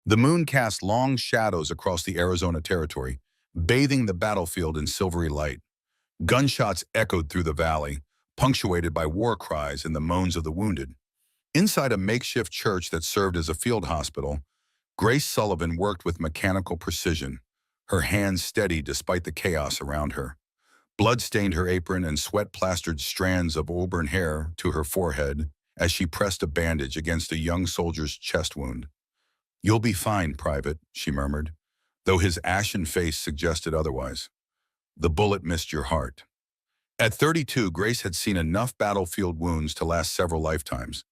The moon cast long shadows across the Arizona territory, bathing the battlefield in silvery light. Gunshots echoed through the valley, punctuated by war cries and the moans of the wounded. Inside a makeshift church that served as a field hospital, Grace Sullivan worked with mechanical precision, her hands steady despite the chaos around her. Blood stained her apron and sweat plastered strands of auburn hair to her forehead as she pressed a bandage against a young soldier's chest wound. "You'll be fine, Private," she murmured, though his ashen face suggested otherwise. "The bullet missed your heart." At 32, Grace had seen enough battlefield wounds to last several lifetimes.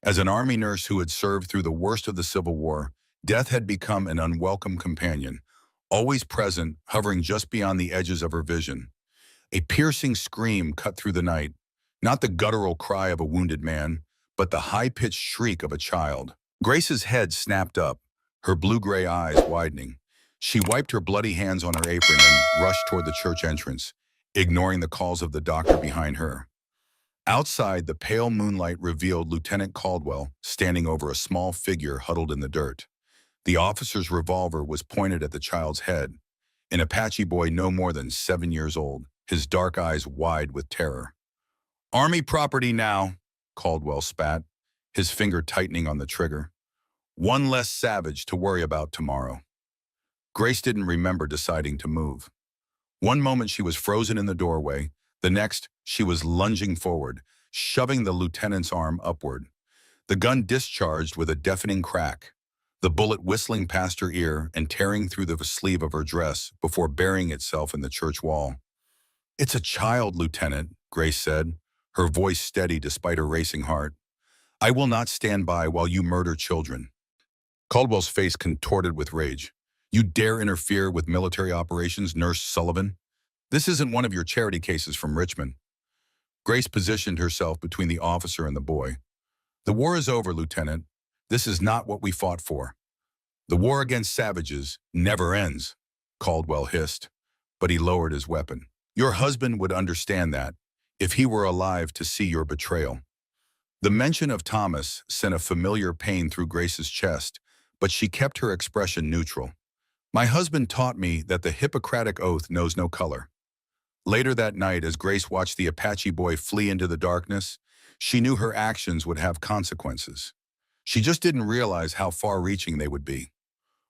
As an Army nurse who had served through the worst of the Civil War, death had become an unwelcome companion, always present, hovering just beyond the edges of her vision. A piercing scream cut through the night, not the guttural cry of a wounded man, but the high-pitched shriek of a child. Grace's head snapped up, her blue-gray eyes widening. She wiped her bloody hands on her apron and rushed toward the church entrance, ignoring the calls of the doctor behind her. Outside, the pale moonlight revealed Lieutenant Caldwell standing over a small figure huddled in the dirt. The officer's revolver was pointed at the child's head, an Apache boy no more than 7 years old, his dark eyes wide with terror. "Army property now," Caldwell spat, his finger tightening on the trigger. "One less savage to worry about tomorrow." Grace didn't remember deciding to move. One moment she was frozen in the doorway, the next she was lunging forward, shoving the lieutenant's arm upward. The gun discharged with a deafening crack, the bullet whistling past her ear and tearing through the sleeve of her dress before burying itself in the church wall. "It's a child, Lieutenant," Grace said, her voice steady despite her racing heart. "I will not stand by while you murder children." Caldwell's face contorted with rage. "You dare interfere with military operations, Nurse Sullivan? This isn't one of your charity cases from Richmond." Grace positioned herself between the officer and the boy. "The war is over, Lieutenant. This is not what we fought for." "The war against savages never ends," Caldwell hissed, but he lowered his weapon. "Your husband would understand that, if he were alive to see your betrayal." The mention of Thomas sent a familiar pain through Grace's chest, but she kept her expression neutral. "My husband taught me that the Hippocratic Oath knows no color." Later that night, as Grace watched the Apache boy flee into the darkness, she knew her actions would have consequences. She just didn't realize how far-reaching they would be.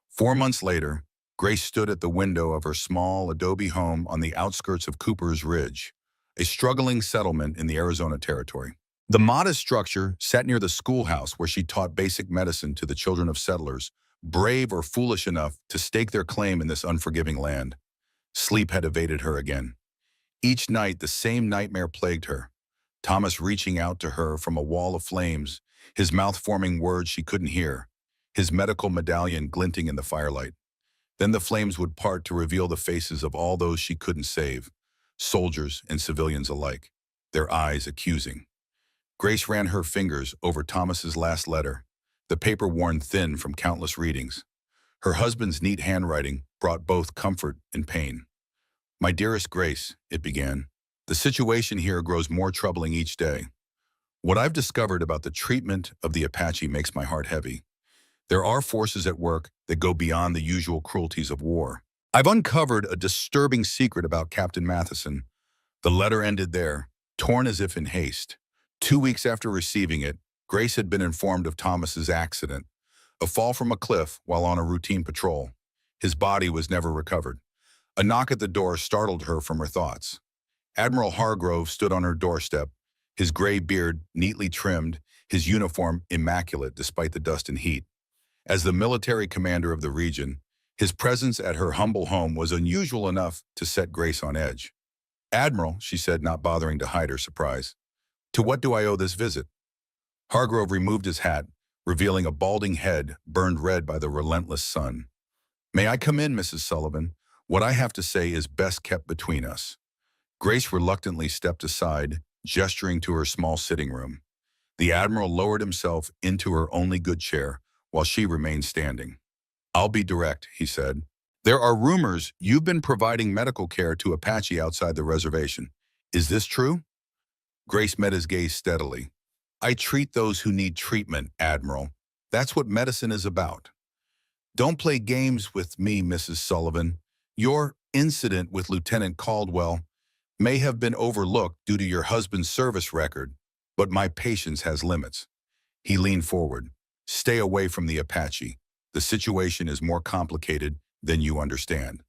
4 months later, Grace stood at the window of her small adobe home on the outskirts of Cooper's Ridge, a struggling settlement in the Arizona territory. The modest structure sat near the schoolhouse where she taught basic medicine to the children of settlers, brave or foolish enough to stake their claim in this unforgiving land. Sleep had evaded her again. Each night, the same nightmare plagued her. Thomas reaching out to her from a wall of flames, his mouth forming words she couldn't hear, his medical medallion glinting in the firelight. Then the flames would part to reveal the faces of all those she couldn't save, soldiers and civilians alike, their eyes accusing. Grace ran her fingers over Thomas's last letter, the paper worn thin from countless readings. Her husband's neat handwriting brought both comfort and pain. "My dearest Grace," it began, "the situation here grows more troubling each day. What I've discovered about the treatment of the Apache makes my heart heavy. There are forces at work that go beyond the usual cruelties of war. I've uncovered a disturbing secret about Captain Matheson." The letter ended there, torn as if in haste. 2 weeks after receiving it, Grace had been informed of Thomas's accident, a fall from a cliff while on a routine patrol. His body was never recovered. A knock at the door startled her from her thoughts. Admiral Hargrove stood on her doorstep, his gray beard neatly trimmed, his uniform immaculate despite the dust and heat. As the military commander of the region, his presence at her humble home was unusual enough to set Grace on edge. "Admiral," she said, not bothering to hide her surprise, "to what do I owe this visit?" Hargrove removed his hat, revealing a balding head burned red by the relentless sun. "May I come in, Mrs. Sullivan? What I have to say is best kept between us." Grace reluctantly stepped aside, gesturing to her small sitting room. The Admiral lowered himself into her only good chair, while she remained standing. "I'll be direct," he said. "There are rumors you've been providing medical care to Apache outside the reservation. Is this true?" Grace met his gaze steadily. "I treat those who need treatment, Admiral. That's what medicine is about." Don't play games with me, Mrs. Sullivan. Your incident with Lieutenant Caldwell may have been overlooked due to your husband's service record, but my patience has limits. He leaned forward. Stay away from the Apache. The situation is more complicated than you understand.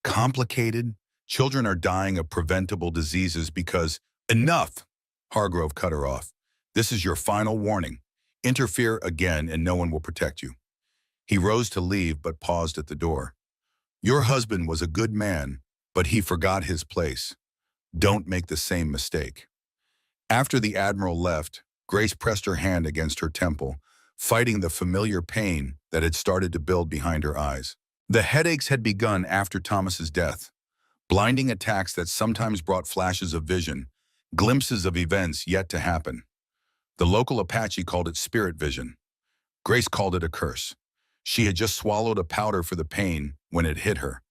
Complicated? Children are dying of preventable diseases because— Enough! Hargrove cut her off. This is your final warning. Interfere again and no one will protect you. He rose to leave but paused at the door. Your husband was a good man, but he forgot his place. Don't make the same mistake. After the Admiral left, Grace pressed her hand against her temple, fighting the familiar pain that had started to build behind her eyes. The headaches had begun after Thomas's death, blinding attacks that sometimes brought flashes of vision, glimpses of events yet to happen. The local Apache called it spirit vision. Grace called it a curse. She had just swallowed a powder for the pain when it hit her.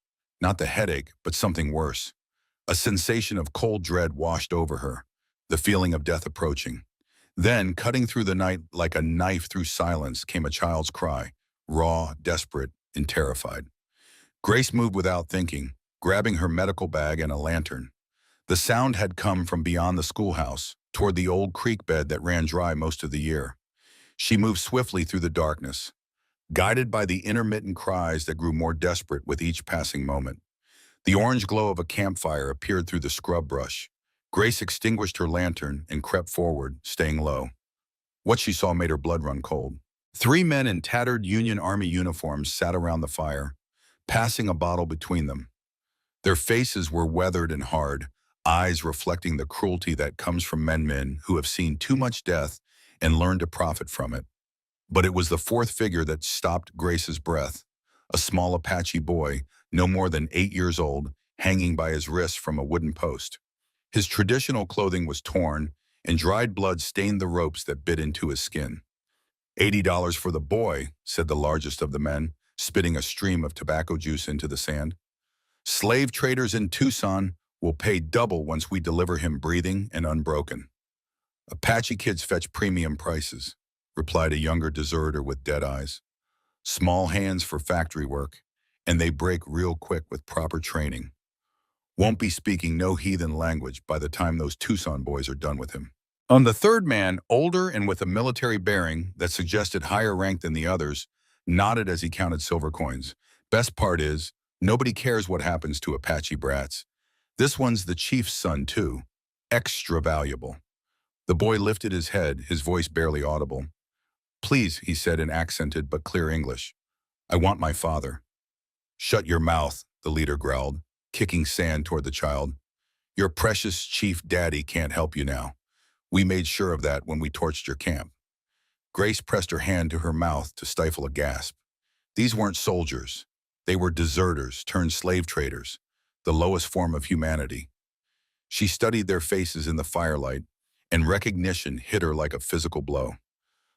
Not the headache, but something worse. A sensation of cold dread washed over her, the feeling of death approaching. Then, cutting through the night like a knife through silence, came a child's cry, raw, desperate, and terrified. Grace moved without thinking, grabbing her medical bag and a lantern. The sound had come from beyond the schoolhouse, toward the old creek bed that ran dry most of the year. She moved swiftly through the darkness, guided by the intermittent cries that grew more desperate with each passing moment. The orange glow of a campfire appeared through the scrub brush. Grace extinguished her lantern and crept forward, staying low. What she saw made her blood run cold. 3 men in tattered Union Army uniforms sat around the fire, passing a bottle between them. Their faces were weathered and hard, eyes reflecting the cruelty that comes from men who have seen too much death and learned to profit from it. But it was the fourth figure that stopped Grace's breath, a small Apache boy, no more than 8 years old, hanging by his wrist from a wooden post. His traditional clothing was torn, and dried blood stained the ropes that bit into his skin. $80 for the boy, said the largest of the men, spitting a stream of tobacco juice into the sand. Slave traders in Tucson will pay double once we deliver him breathing and unbroken. Apache kids fetch premium prices, replied a younger deserter with dead eyes. Small hands for factory work, and they break real quick with proper training. Won't be speaking no heathen language by the time those Tucson boys are done with him. On the third man, older and with a military bearing that suggested higher rank than the others, nodded as he counted silver coins. Best part is, nobody cares what happens to Apache brats. This one's the chief's son, too. Extra valuable. The boy lifted his head, his voice barely audible. Please, he said in accented but clear English. I want my father. Shut your mouth, the leader growled, kicking sand toward the child. Your precious chief daddy can't help you now. We made sure of that when we torched your camp. Grace pressed her hand to her mouth to stifle a gasp. These weren't soldiers. They were deserters turned slave traders, the lowest form of humanity. She studied their faces in the firelight, and recognition hit her like a physical blow.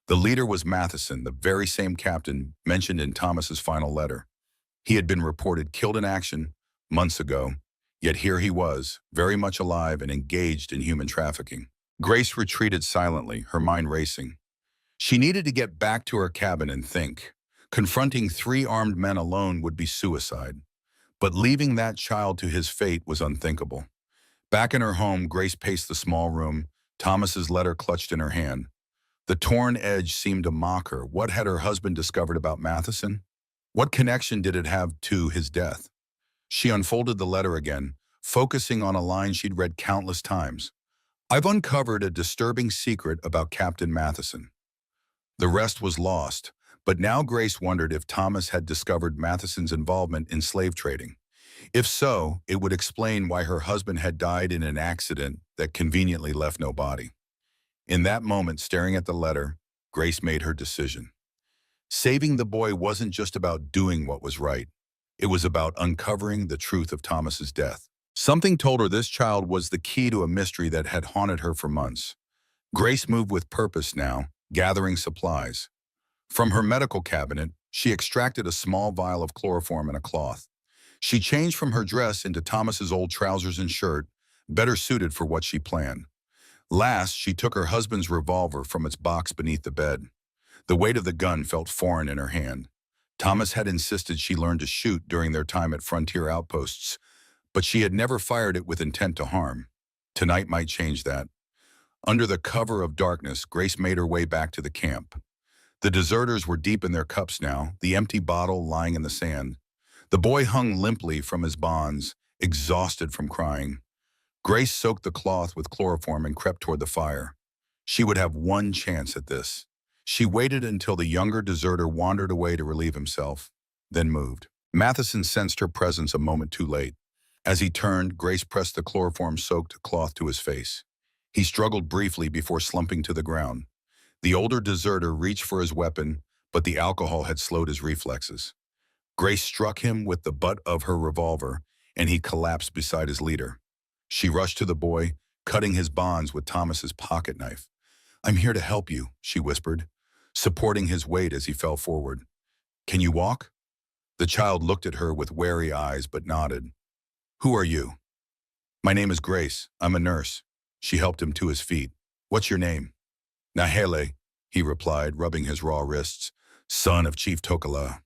The leader was Matheson, the very same captain mentioned in Thomas's final letter. He had been reported killed in action months ago, yet here he was, very much alive and engaged in human trafficking. Grace retreated silently, her mind racing. She needed to get back to her cabin and think. Confronting 3 armed men alone would be suicide, but leaving that child to his fate was unthinkable. Back in her home, Grace paced the small room, Thomas's letter clutched in her hand. The torn edge seemed to mock her. What had her husband discovered about Matheson? What connection did it have to his death? She unfolded the letter again, focusing on a line she'd read countless times. I've uncovered a disturbing secret about Captain Matheson. The rest was lost, but now Grace wondered if Thomas had discovered Matheson's involvement in slave trading. If so, it would explain why her husband had died in an accident that conveniently left no body. In that moment, staring at the letter, Grace made her decision. Saving the boy wasn't just about doing what was right. It was about uncovering the truth of Thomas's death. Something told her this child was the key to a mystery that had haunted her for months. Grace moved with purpose now, gathering supplies. From her medical cabinet, she extracted a small vial of chloroform and a cloth. She changed from her dress into Thomas's old trousers and shirt, better suited for what she planned. Last, she took her husband's revolver from its box beneath the bed. The weight of the gun felt foreign in her hand. Thomas had insisted she learn to shoot during their time at frontier outposts, but she had never fired it with intent to harm. Tonight might change that. Under the cover of darkness, Grace made her way back to the camp. The deserters were deep in their cups now, the empty bottle lying in the sand. The boy hung limply from his bonds, exhausted from crying. Grace soaked the cloth with chloroform and crept toward the fire. She would have one chance at this. She waited until the younger deserter wandered away to relieve himself, then moved. Matheson sensed her presence a moment too late. As he turned, Grace pressed the chloroform-soaked cloth to his face. He struggled briefly before slumping to the ground. The older deserter reached for his weapon, but the alcohol had slowed his reflexes. Grace struck him with the butt of her revolver, and he collapsed beside his leader. She rushed to the boy, cutting his bonds with Thomas's pocket knife. "I'm here to help you," she whispered, supporting his weight as he fell forward. "Can you walk?" The child looked at her with wary eyes but nodded. "Who are you?" "My name is Grace. I'm a nurse." She helped him to his feet. "What's your name?" "Nahele," he replied, rubbing his raw wrists. "Son of Chief Tokala."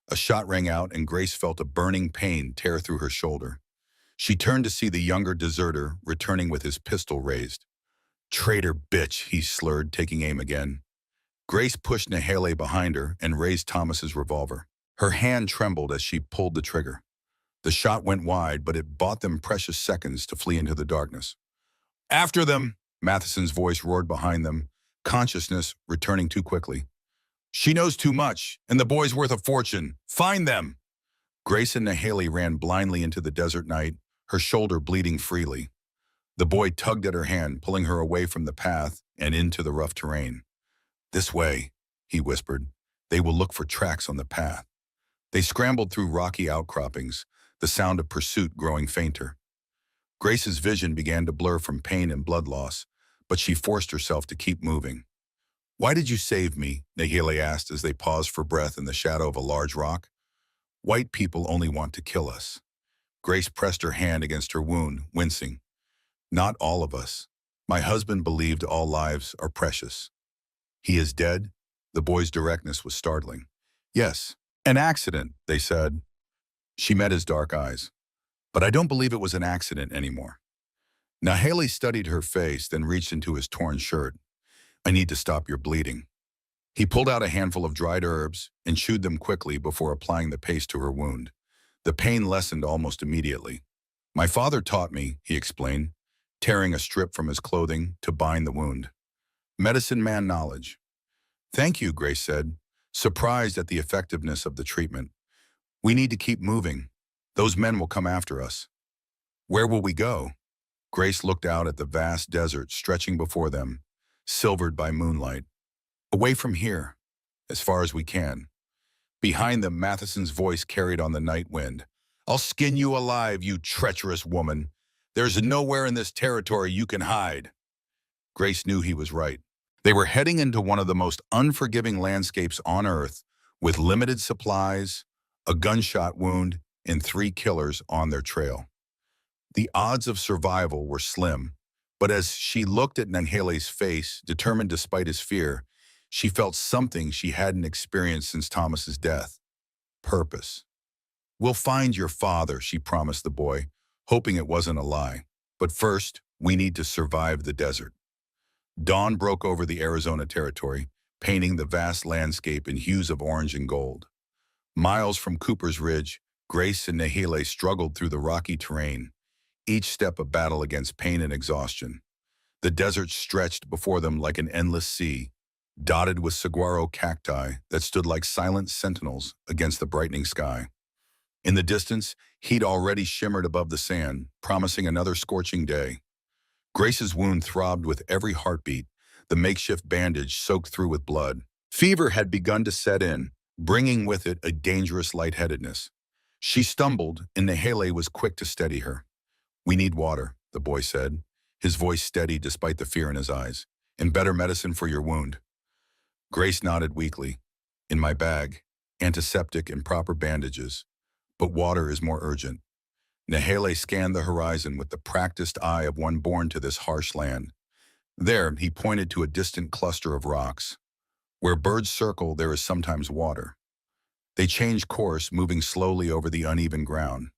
A shot rang out and Grace felt a burning pain tear through her shoulder. She turned to see the younger deserter returning with his pistol raised. "Traitor bitch," he slurred, taking aim again. Grace pushed Nahele behind her and raised Thomas's revolver. Her hand trembled as she pulled the trigger. The shot went wide, but it bought them precious seconds to flee into the darkness. "After them!" Matheson's voice roared behind them, consciousness returning too quickly. "She knows too much, and the boy's worth a fortune. Find them!" Grace and Nahele ran blindly into the desert night, her shoulder bleeding freely. The boy tugged at her hand, pulling her away from the path and into the rough terrain. "This way," he whispered. "They will look for tracks on the path." They scrambled through rocky outcroppings, the sound of pursuit growing fainter. Grace's vision began to blur from pain and blood loss, but she forced herself to keep moving. "Why did you save me?" Nahele asked as they paused for breath in the shadow of a large rock. "White people only want to kill us." Grace pressed her hand against her wound, wincing. "Not all of us. My husband believed all lives are precious." "He is dead?" The boy's directness was startling. "Yes. An accident," they said. She met his dark eyes. "But I don't believe it was an accident anymore." Nahele studied her face, then reached into his torn shirt. "I need to stop your bleeding." He pulled out a handful of dried herbs and chewed them quickly before applying the paste to her wound. The pain lessened almost immediately. "My father taught me," he explained, tearing a strip from his clothing to bind the wound. "Medicine man knowledge." "Thank you," Grace said, surprised at the effectiveness of the treatment. "We need to keep moving. Those men will come after us." "Where will we go?" Grace looked out at the vast desert stretching before them, silvered by moonlight. "Away from here, as far as we can." Behind them, Matheson's voice carried on the night wind. "I'll skin you alive, you treacherous woman. There's nowhere in this territory you can hide." Grace knew he was right. They were heading into one of the most unforgiving landscapes on Earth, with limited supplies, a gunshot wound, and 3 killers on their trail. The odds of survival were slim, but as she looked at Nahele's face, determined despite his fear, she felt something she hadn't experienced since Thomas's death. Purpose. "We'll find your father," she promised the boy, hoping it wasn't a lie. "But first, we need to survive the desert." Dawn broke over the Arizona territory, painting the vast landscape in hues of orange and gold. Miles from Cooper's Ridge, Grace and Nahele struggled through the rocky terrain, each step a battle against pain and exhaustion. The desert stretched before them like an endless sea, dotted with saguaro cacti that stood like silent sentinels against the brightening sky. In the distance, heat already shimmered above the sand, promising another scorching day. Grace's wound throbbed with every heartbeat, the makeshift bandage soaked through with blood. Fever had begun to set in, bringing with it a dangerous lightheadedness. She stumbled, and Nahele was quick to steady her. "We need water," the boy said, his voice steady despite the fear in his eyes. "And better medicine for your wound." Grace nodded weakly. "In my bag, antiseptic and proper bandages. But water is more urgent." Nahele scanned the horizon with the practiced eye of one born to this harsh land. There, he pointed to a distant cluster of rocks. "Where birds circle, there is sometimes water." They changed course, moving slowly over the uneven ground.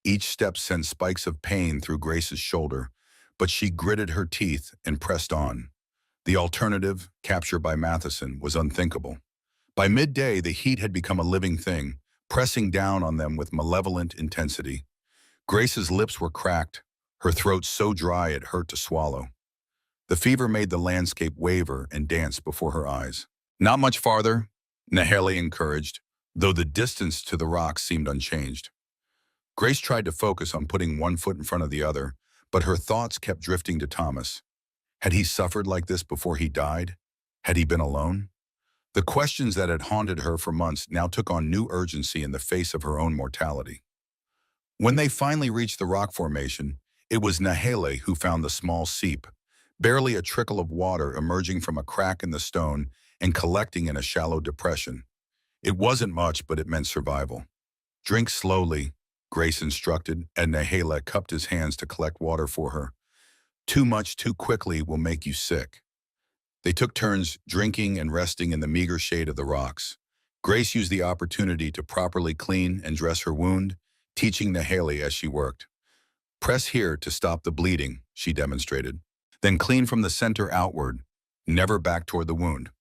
Each step sent spikes of pain through Grace's shoulder, but she gritted her teeth and pressed on. The alternative, capture by Matheson, was unthinkable. By midday, the heat had become a living thing, pressing down on them with malevolent intensity. Grace's lips were cracked, her throat so dry it hurt to swallow. The fever made the landscape waver and dance before her eyes. Not much farther, Naheli encouraged, though the distance to the rocks seemed unchanged. Grace tried to focus on putting one foot in front of the other, but her thoughts kept drifting to Thomas. Had he suffered like this before he died? Had he been alone? The questions that had haunted her for months now took on new urgency in the face of her own mortality. When they finally reached the rock formation, it was Nahele who found the small seep, barely a trickle of water emerging from a crack in the stone and collecting in a shallow depression. It wasn't much, but it meant survival. Drink slowly, Grace instructed, and Nahele cupped his hands to collect water for her. Too much too quickly will make you sick. They took turns drinking and resting in the meager shade of the rocks. Grace used the opportunity to properly clean and dress her wound, teaching Nahele as she worked. Press here to stop the bleeding, she demonstrated. Then clean from the center outward, never back toward the wound.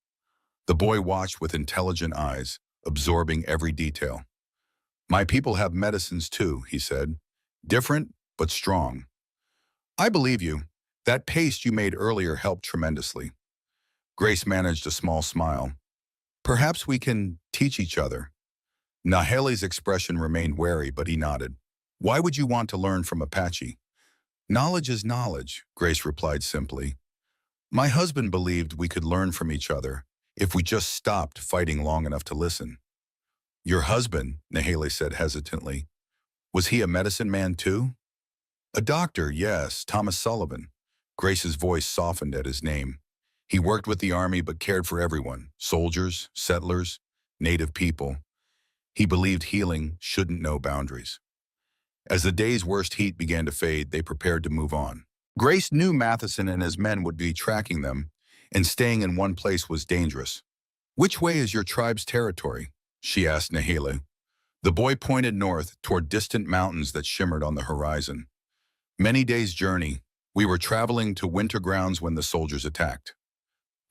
The boy watched with intelligent eyes, absorbing every detail. My people have medicines too, he said. Different, but strong. I believe you. That paste you made earlier helped tremendously. Grace managed a small smile. Perhaps we can teach each other. Nahele's expression remained wary, but he nodded. Why would you want to learn from Apache? Knowledge is knowledge, Grace replied simply. My husband believed we could learn from each other if we just stopped fighting long enough to listen. Your husband, Nahele said hesitantly. Was he a medicine man too? A doctor, yes, Thomas Sullivan. Grace's voice softened at his name. He worked with the army but cared for everyone, soldiers, settlers, native people. He believed healing shouldn't know boundaries. As the day's worst heat began to fade, they prepared to move on. Grace knew Matheson and his men would be tracking them, and staying in one place was dangerous. Which way is your tribe's territory? She asked Nahele. The boy pointed north toward distant mountains that shimmered on the horizon. Many days' journey, we were traveling to winter grounds when the soldiers attacked.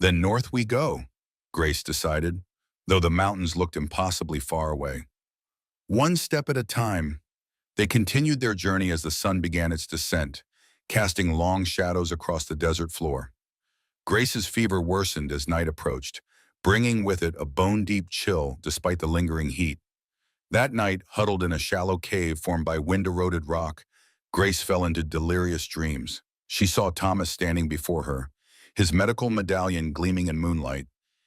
Then north we go, Grace decided, though the mountains looked impossibly far away. One step at a time, they continued their journey as the sun began its descent, casting long shadows across the desert floor. Grace's fever worsened as night approached, bringing with it a bone-deep chill despite the lingering heat. That night, huddled in a shallow cave formed by wind-eroded rock, Grace fell into delirious dreams. She saw Thomas standing before her, his medical medallion gleaming in moonlight,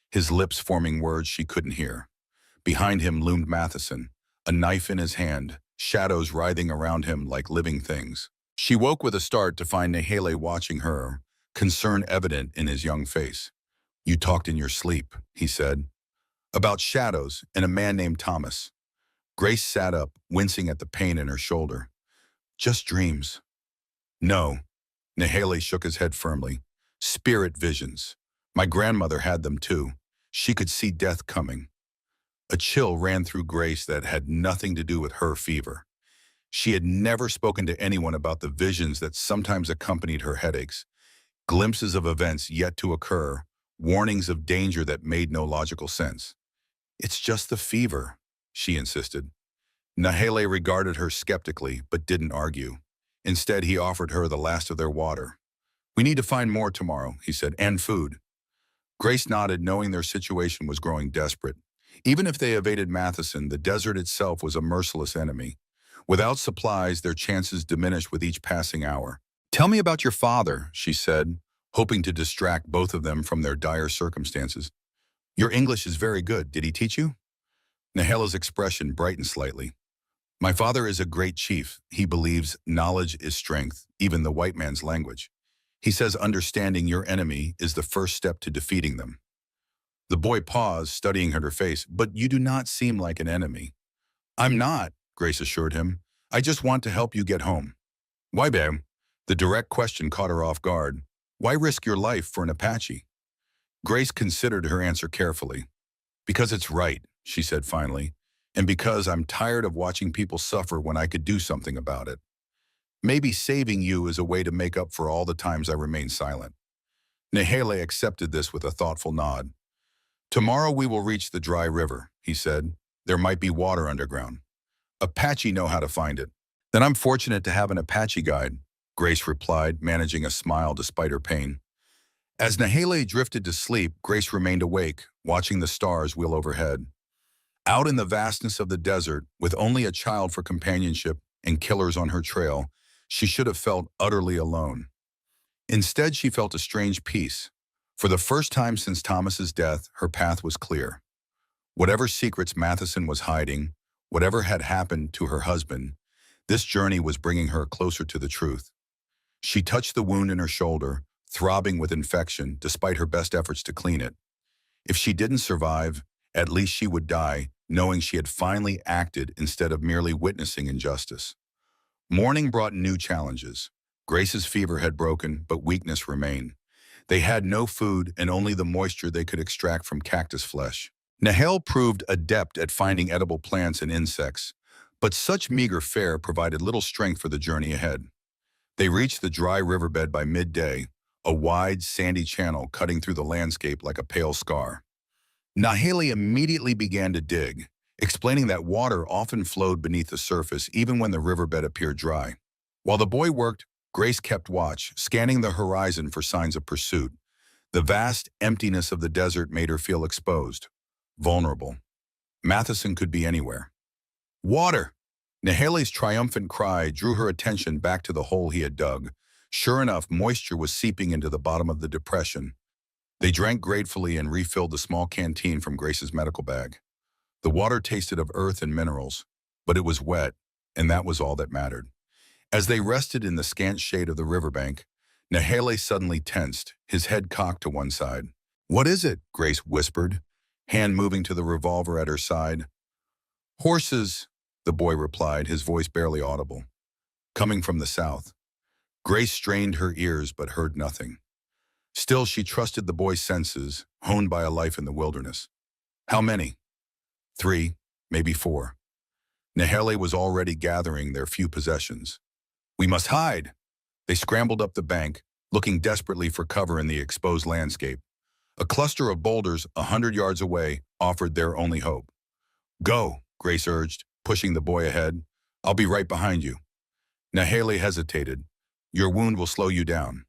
his lips forming words she couldn't hear. Behind him loomed Matheson, a knife in his hand, shadows writhing around him like living things. She woke with a start to find Nahele watching her, concern evident in his young face. You talked in your sleep, he said. About shadows and a man named Thomas. Grace sat up, wincing at the pain in her shoulder. Just dreams. No. Nahele shook his head firmly. Spirit visions. My grandmother had them too. She could see death coming. A chill ran through Grace that had nothing to do with her fever. She had never spoken to anyone about the visions that sometimes accompanied her headaches. Glimpses of events yet to occur, warnings of danger that made no logical sense. It's just the fever, she insisted. Nahele regarded her skeptically, but didn't argue. Instead, he offered her the last of their water. We need to find more tomorrow, he said, and food. Grace nodded, knowing their situation was growing desperate. Even if they evaded Matheson, the desert itself was a merciless enemy. Without supplies, their chances diminished with each passing hour. Tell me about your father, she said, hoping to distract both of them from their dire circumstances. Your English is very good. Did he teach you? Nahela's expression brightened slightly. My father is a great chief. He believes knowledge is strength, even the white man's language. He says understanding your enemy is the first step to defeating them. The boy paused, studying her face, but you do not seem like an enemy. I'm not, Grace assured him. I just want to help you get home. Why, babe? The direct question caught her off guard. Why risk your life for an Apache? Grace considered her answer carefully. Because it's right, she said finally. And because I'm tired of watching people suffer when I could do something about it. Maybe saving you is a way to make up for all the times I remain silent. Nahele accepted this with a thoughtful nod. Tomorrow we will reach the dry river, he said. There might be water underground. Apache know how to find it. Then I'm fortunate to have an Apache guide, Grace replied, managing a smile despite her pain. As Nahele drifted to sleep, Grace remained awake, watching the stars wheel overhead. Out in the vastness of the desert, with only a child for companionship and killers on her trail, she should have felt utterly alone. Instead, she felt a strange peace. For the first time since Thomas's death, her path was clear. Whatever secrets Matheson was hiding, whatever had happened to her husband, this journey was bringing her closer to the truth. She touched the wound in her shoulder, throbbing with infection despite her best efforts to clean it. If she didn't survive, at least she would die, knowing she had finally acted instead of merely witnessing injustice. Morning brought new challenges. Grace's fever had broken, but weakness remained. They had no food and only the moisture they could extract from cactus flesh. Nahel proved adept at finding edible plants and insects, but such meager fare provided little strength for the journey ahead. They reached the dry riverbed by midday, a wide, sandy channel cutting through the landscape like a pale scar. Nahele immediately began to dig, explaining that water often flowed beneath the surface even when the riverbed appeared dry. While the boy worked, Grace kept watch, scanning the horizon for signs of pursuit. The vast emptiness of the desert made her feel exposed, vulnerable. Matheson could be anywhere. Water! Nahele's triumphant cry drew her attention back to the hole he had dug. Sure enough, moisture was seeping into the bottom of the depression. They drank gratefully and refilled the small canteen from Grace's medical bag. The water tasted of earth and minerals, but it was wet, and that was all that mattered. As they rested in the scant shade of the riverbank, Nahele suddenly tensed, his head cocked to one side. "What is it?" Grace whispered, hand moving to the revolver at her side. "Horses," the boy replied, his voice barely audible. Coming from the south. Grace strained her ears but heard nothing. Still, she trusted the boy's senses, honed by a life in the wilderness. "How many?" "3, maybe 4. Nahele was already gathering their few possessions. "We must hide!" They scrambled up the bank, looking desperately for cover in the exposed landscape. A cluster of boulders 100 yards away offered their only hope. "Go," Grace urged, pushing the boy ahead. "I'll be right behind you." Nahele hesitated. "Your wound will slow you down."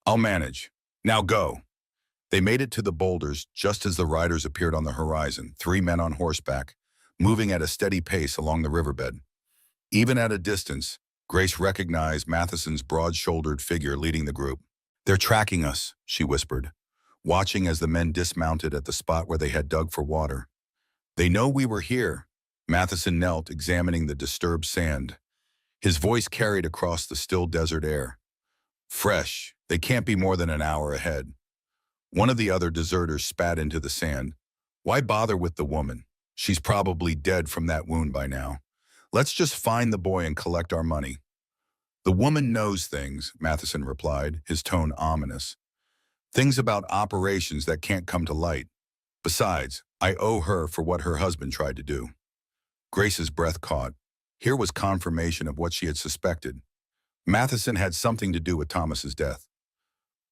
"I'll manage. Now go." They made it to the boulders just as the riders appeared on the horizon, 3 men on horseback, moving at a steady pace along the riverbed. Even at a distance, Grace recognized Matheson's broad-shouldered figure leading the group. "They're tracking us," she whispered, watching as the men dismounted at the spot where they had dug for water. "They know we were here." Matheson knelt, examining the disturbed sand. His voice carried across the still desert air. "Fresh. They can't be more than an hour ahead." One of the other deserters spat into the sand. "Why bother with the woman? She's probably dead from that wound by now. Let's just find the boy and collect our money." "The woman knows things," Matheson replied, his tone ominous. "Things about operations that can't come to light. Besides, I owe her for what her husband tried to do." Grace's breath caught. Here was confirmation of what she had suspected. Matheson had something to do with Thomas's death.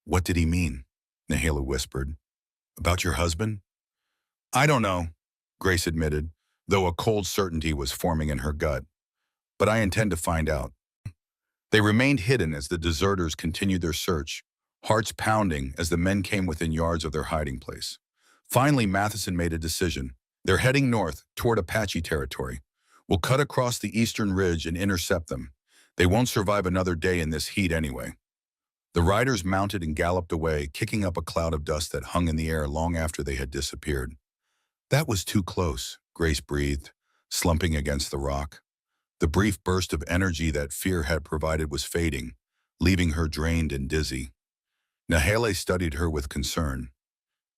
"What did he mean?" Nahele whispered. "About your husband?" "I don't know," Grace admitted, though a cold certainty was forming in her gut. "But I intend to find out." They remained hidden as the deserters continued their search, hearts pounding as the men came within yards of their hiding place. Finally, Matheson made a decision. They're heading north, toward Apache territory. We'll cut across the eastern ridge and intercept them. They won't survive another day in this heat anyway. The riders mounted and galloped away, kicking up a cloud of dust that hung in the air long after they had disappeared. "That was too close," Grace breathed, slumping against the rock. The brief burst of energy that fear had provided was fading, leaving her drained and dizzy. Nahele studied her with concern.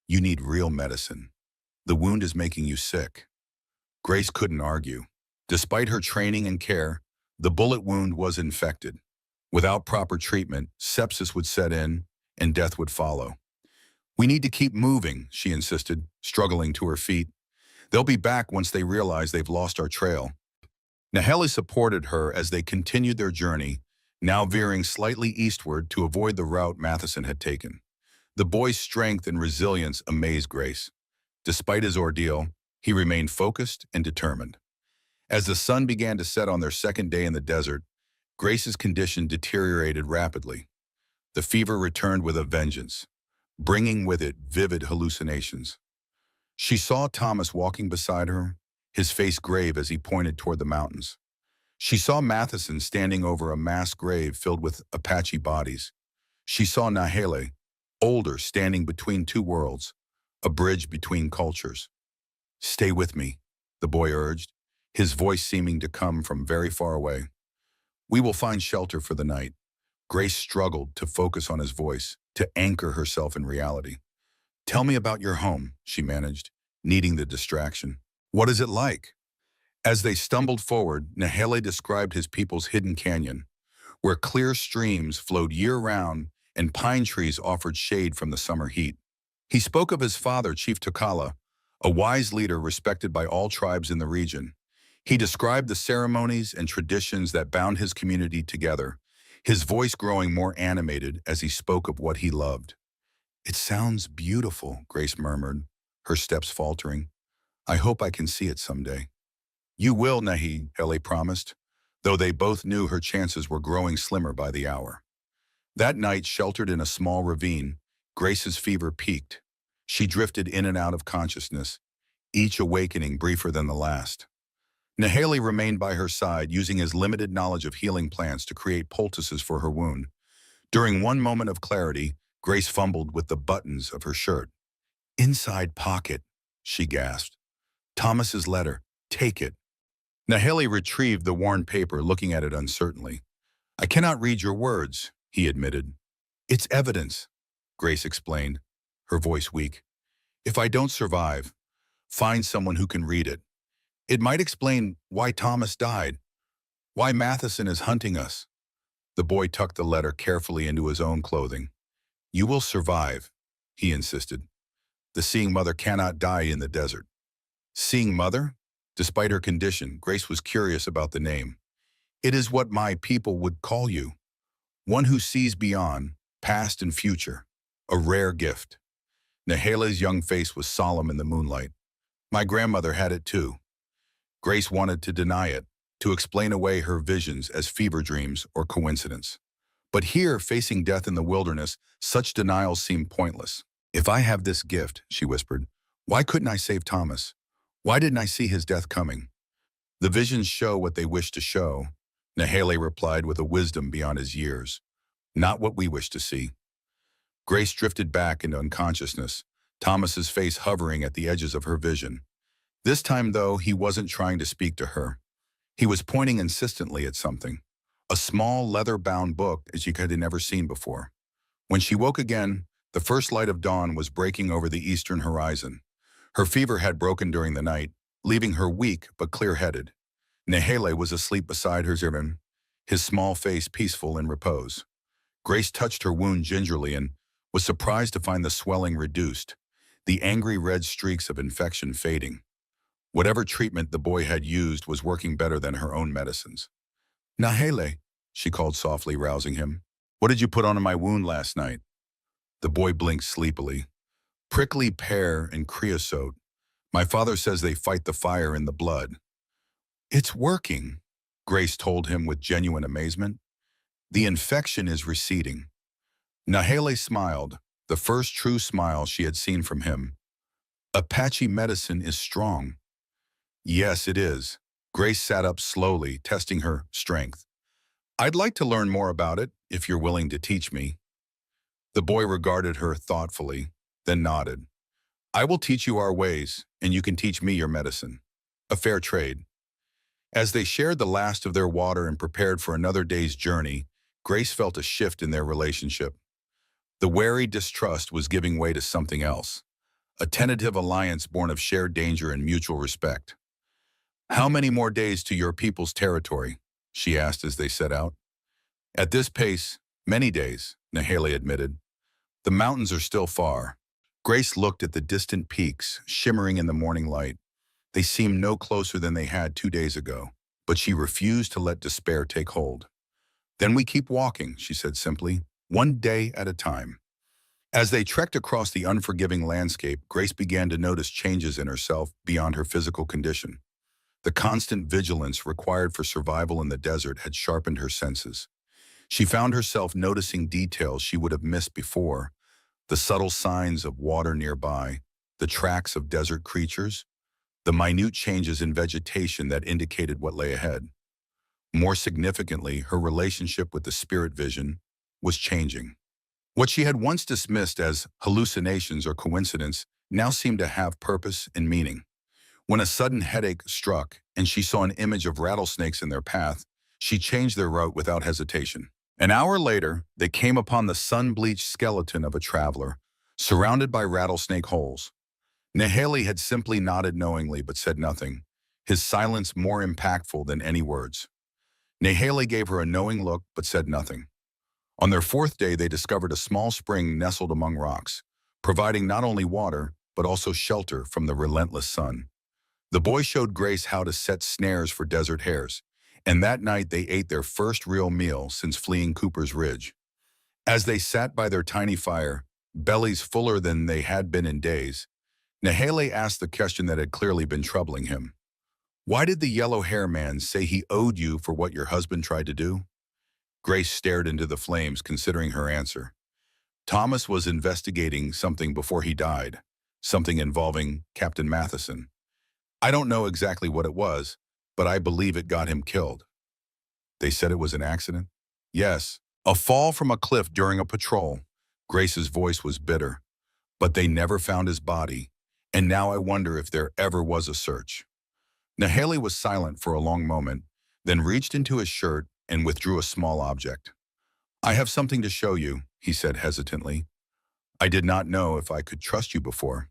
"You need real medicine. The wound is making you sick." Grace couldn't argue. Despite her training and care, the bullet wound was infected. Without proper treatment, sepsis would set in, and death would follow. "We need to keep moving," she insisted, struggling to her feet. They'll be back once they realize they've lost our trail. Naheli supported her as they continued their journey, now veering slightly eastward to avoid the route Matheson had taken. The boy's strength and resilience amazed Grace. Despite his ordeal, he remained focused and determined. As the sun began to set on their second day in the desert, Grace's condition deteriorated rapidly. The fever returned with a vengeance, bringing with it vivid hallucinations. She saw Thomas walking beside her, his face grave as he pointed toward the mountains. She saw Matheson standing over a mass grave filled with Apache bodies. She saw Nahele, older, standing between two worlds, a bridge between cultures. "Stay with me," the boy urged, his voice seeming to come from very far away. "We will find shelter for the night." Grace struggled to focus on his voice, to anchor herself in reality. "Tell me about your home," she managed, needing the distraction. "What is it like?" As they stumbled forward, Nahele described his people's hidden canyon, where clear streams flowed year-round and pine trees offered shade from the summer heat. He spoke of his father, Chief Tokala, a wise leader respected by all tribes in the region. He described the ceremonies and traditions that bound his community together, his voice growing more animated as he spoke of what he loved. "It sounds beautiful," Grace murmured, her steps faltering. "I hope I can see it someday." "You will, Nahele promised, though they both knew her chances were growing slimmer by the hour. That night, sheltered in a small ravine, Grace's fever peaked. She drifted in and out of consciousness, each awakening briefer than the last. Nahele remained by her side, using his limited knowledge of healing plants to create poultices for her wound. During one moment of clarity, Grace fumbled with the buttons of her shirt. "Inside pocket," she gasped. "Thomas's letter. Take it." Nahele retrieved the worn paper, looking at it uncertainly. "I cannot read your words," he admitted. "It's evidence," Grace explained, her voice weak. "If I don't survive, find someone who can read it. It might explain why Thomas died, why Matheson is hunting us." The boy tucked the letter carefully into his own clothing. "You will survive," he insisted. "The Seeing Mother cannot die in the desert." Seeing Mother? Despite her condition, Grace was curious about the name. "It is what my people would call you. One who sees beyond, past and future. A rare gift." Nahele's young face was solemn in the moonlight. "My grandmother had it too." Grace wanted to deny it, to explain away her visions as fever dreams or coincidence. But here, facing death in the wilderness, such denials seemed pointless. "If I have this gift," she whispered, "why couldn't I save Thomas? Why didn't I see his death coming?" "The visions show what they wish to show," Nahele replied with a wisdom beyond his years. "Not what we wish to see." Grace drifted back into unconsciousness, Thomas's face hovering at the edges of her vision. This time, though, he wasn't trying to speak to her. He was pointing insistently at something, a small leather-bound book as she had never seen before. When she woke again, the first light of dawn was breaking over the eastern horizon. Her fever had broken during the night, leaving her weak but clear-headed. Nahele was asleep beside her Zirman, his small face peaceful in repose. Grace touched her wound gingerly and was surprised to find the swelling reduced, the angry red streaks of infection fading. Whatever treatment the boy had used was working better than her own medicines. "Nahele," she called softly, rousing him. "What did you put on my wound last night?" The boy blinked sleepily. "Prickly pear and creosote. My father says they fight the fire in the blood." "It's working," Grace told him with genuine amazement. "The infection is receding." Nahele smiled, the first true smile she had seen from him. "Apache medicine is strong." "Yes, it is." Grace sat up slowly, testing her strength. "I'd like to learn more about it, if you're willing to teach me." The boy regarded her thoughtfully, then nodded. "I will teach you our ways, and you can teach me your medicine. A fair trade." As they shared the last of their water and prepared for another day's journey, Grace felt a shift in their relationship. The wary distrust was giving way to something else, a tentative alliance born of shared danger and mutual respect. "How many more days to your people's territory?" she asked as they set out. "At this pace, many days," Nahele admitted. "The mountains are still far." Grace looked at the distant peaks, shimmering in the morning light. They seemed no closer than they had 2 days ago, but she refused to let despair take hold. "Then we keep walking," she said simply, "one day at a time." As they trekked across the unforgiving landscape, Grace began to notice changes in herself beyond her physical condition. The constant vigilance required for survival in the desert had sharpened her senses. She found herself noticing details she would have missed before: the subtle signs of water nearby, the tracks of desert creatures, the minute changes in vegetation that indicated what lay ahead. More significantly, her relationship with the spirit vision was changing. What she had once dismissed as hallucinations or coincidence now seemed to have purpose and meaning. When a sudden headache struck and she saw an image of rattlesnakes in their path, she changed their route without hesitation. An hour later, they came upon the sun-bleached skeleton of a traveler, surrounded by rattlesnake holes. Naheli had simply nodded knowingly but said nothing, his silence more impactful than any words. Naheli gave her a knowing look but said nothing. On their fourth day, they discovered a small spring nestled among rocks, providing not only water, but also shelter from the relentless sun. The boy showed Grace how to set snares for desert hares, and that night they ate their first real meal since fleeing Cooper's Ridge. As they sat by their tiny fire, bellies fuller than they had been in days, Nahele asked the question that had clearly been troubling him. "Why did the yellow hair man say he owed you for what your husband tried to do?" Grace stared into the flames, considering her answer. Thomas was investigating something before he died, something involving Captain Matheson. "I don't know exactly what it was, but I believe it got him killed." "They said it was an accident?" "Yes, a fall from a cliff during a patrol." Grace's voice was bitter. "But they never found his body, and now I wonder if there ever was a search." Naheli was silent for a long moment, then reached into his shirt and withdrew a small object. "I have something to show you," he said hesitantly. "I did not know if I could trust you before."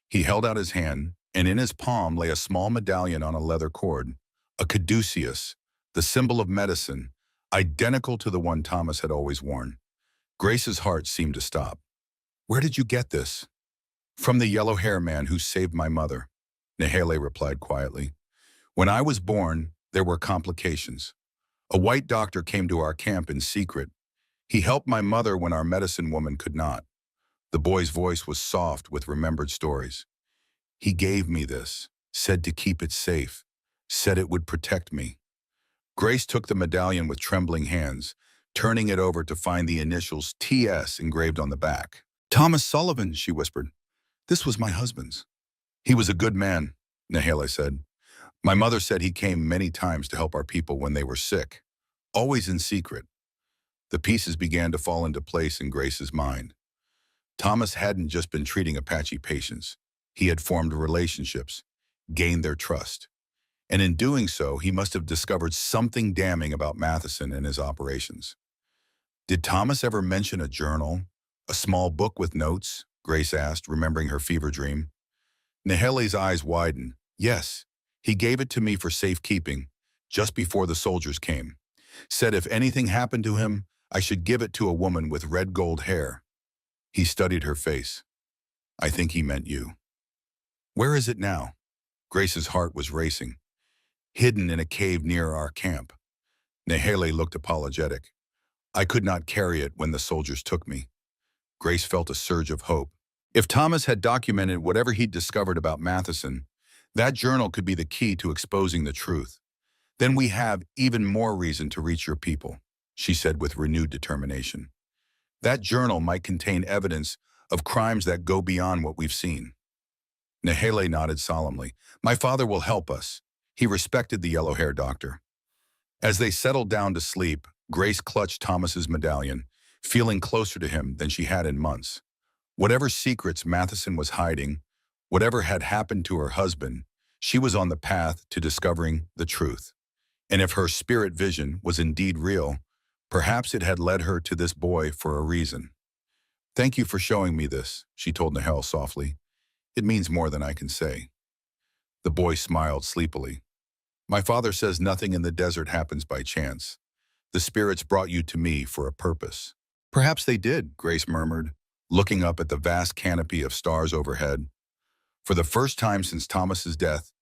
He held out his hand, and in his palm lay a small medallion on a leather cord, a caduceus, the symbol of medicine, identical to the one Thomas had always worn. Grace's heart seemed to stop. "Where did you get this?" "From the yellow hair man who saved my mother," Nahele replied quietly. "When I was born, there were complications. A white doctor came to our camp in secret. He helped my mother when our medicine woman could not." The boy's voice was soft with remembered stories. "He gave me this, said to keep it safe, said it would protect me." Grace took the medallion with trembling hands, turning it over to find the initials TS engraved on the back. "Thomas Sullivan," she whispered. "This was my husband's." "He was a good man," Nahele said. "My mother said he came many times to help our people when they were sick, always in secret." The pieces began to fall into place in Grace's mind. Thomas hadn't just been treating Apache patients. He had formed relationships, gained their trust. And in doing so, he must have discovered something damning about Matheson and his operations. "Did Thomas ever mention a journal, a small book with notes?" Grace asked, remembering her fever dream. Nahele's eyes widened. "Yes, he gave it to me for safekeeping, just before the soldiers came. Said if anything happened to him, I should give it to a woman with red gold hair." He studied her face. "I think he meant you." "Where is it now?" Grace's heart was racing. "Hidden in a cave near our camp." Nahele looked apologetic. "I could not carry it when the soldiers took me." Grace felt a surge of hope. If Thomas had documented whatever he'd discovered about Matheson, that journal could be the key to exposing the truth. "Then we have even more reason to reach your people," she said with renewed determination. "That journal might contain evidence of crimes that go beyond what we've seen." Nahele nodded solemnly. "My father will help us." He respected the yellow-haired doctor. As they settled down to sleep, Grace clutched Thomas's medallion, feeling closer to him than she had in months. Whatever secrets Matheson was hiding, whatever had happened to her husband, she was on the path to discovering the truth. And if her spirit vision was indeed real, perhaps it had led her to this boy for a reason. "Thank you for showing me this," she told Nahel softly. "It means more than I can say." The boy smiled sleepily. "My father says nothing in the desert happens by chance. The spirits brought you to me for a purpose." "Perhaps they did," Grace murmured, looking up at the vast canopy of stars overhead. For the first time since Thomas's death,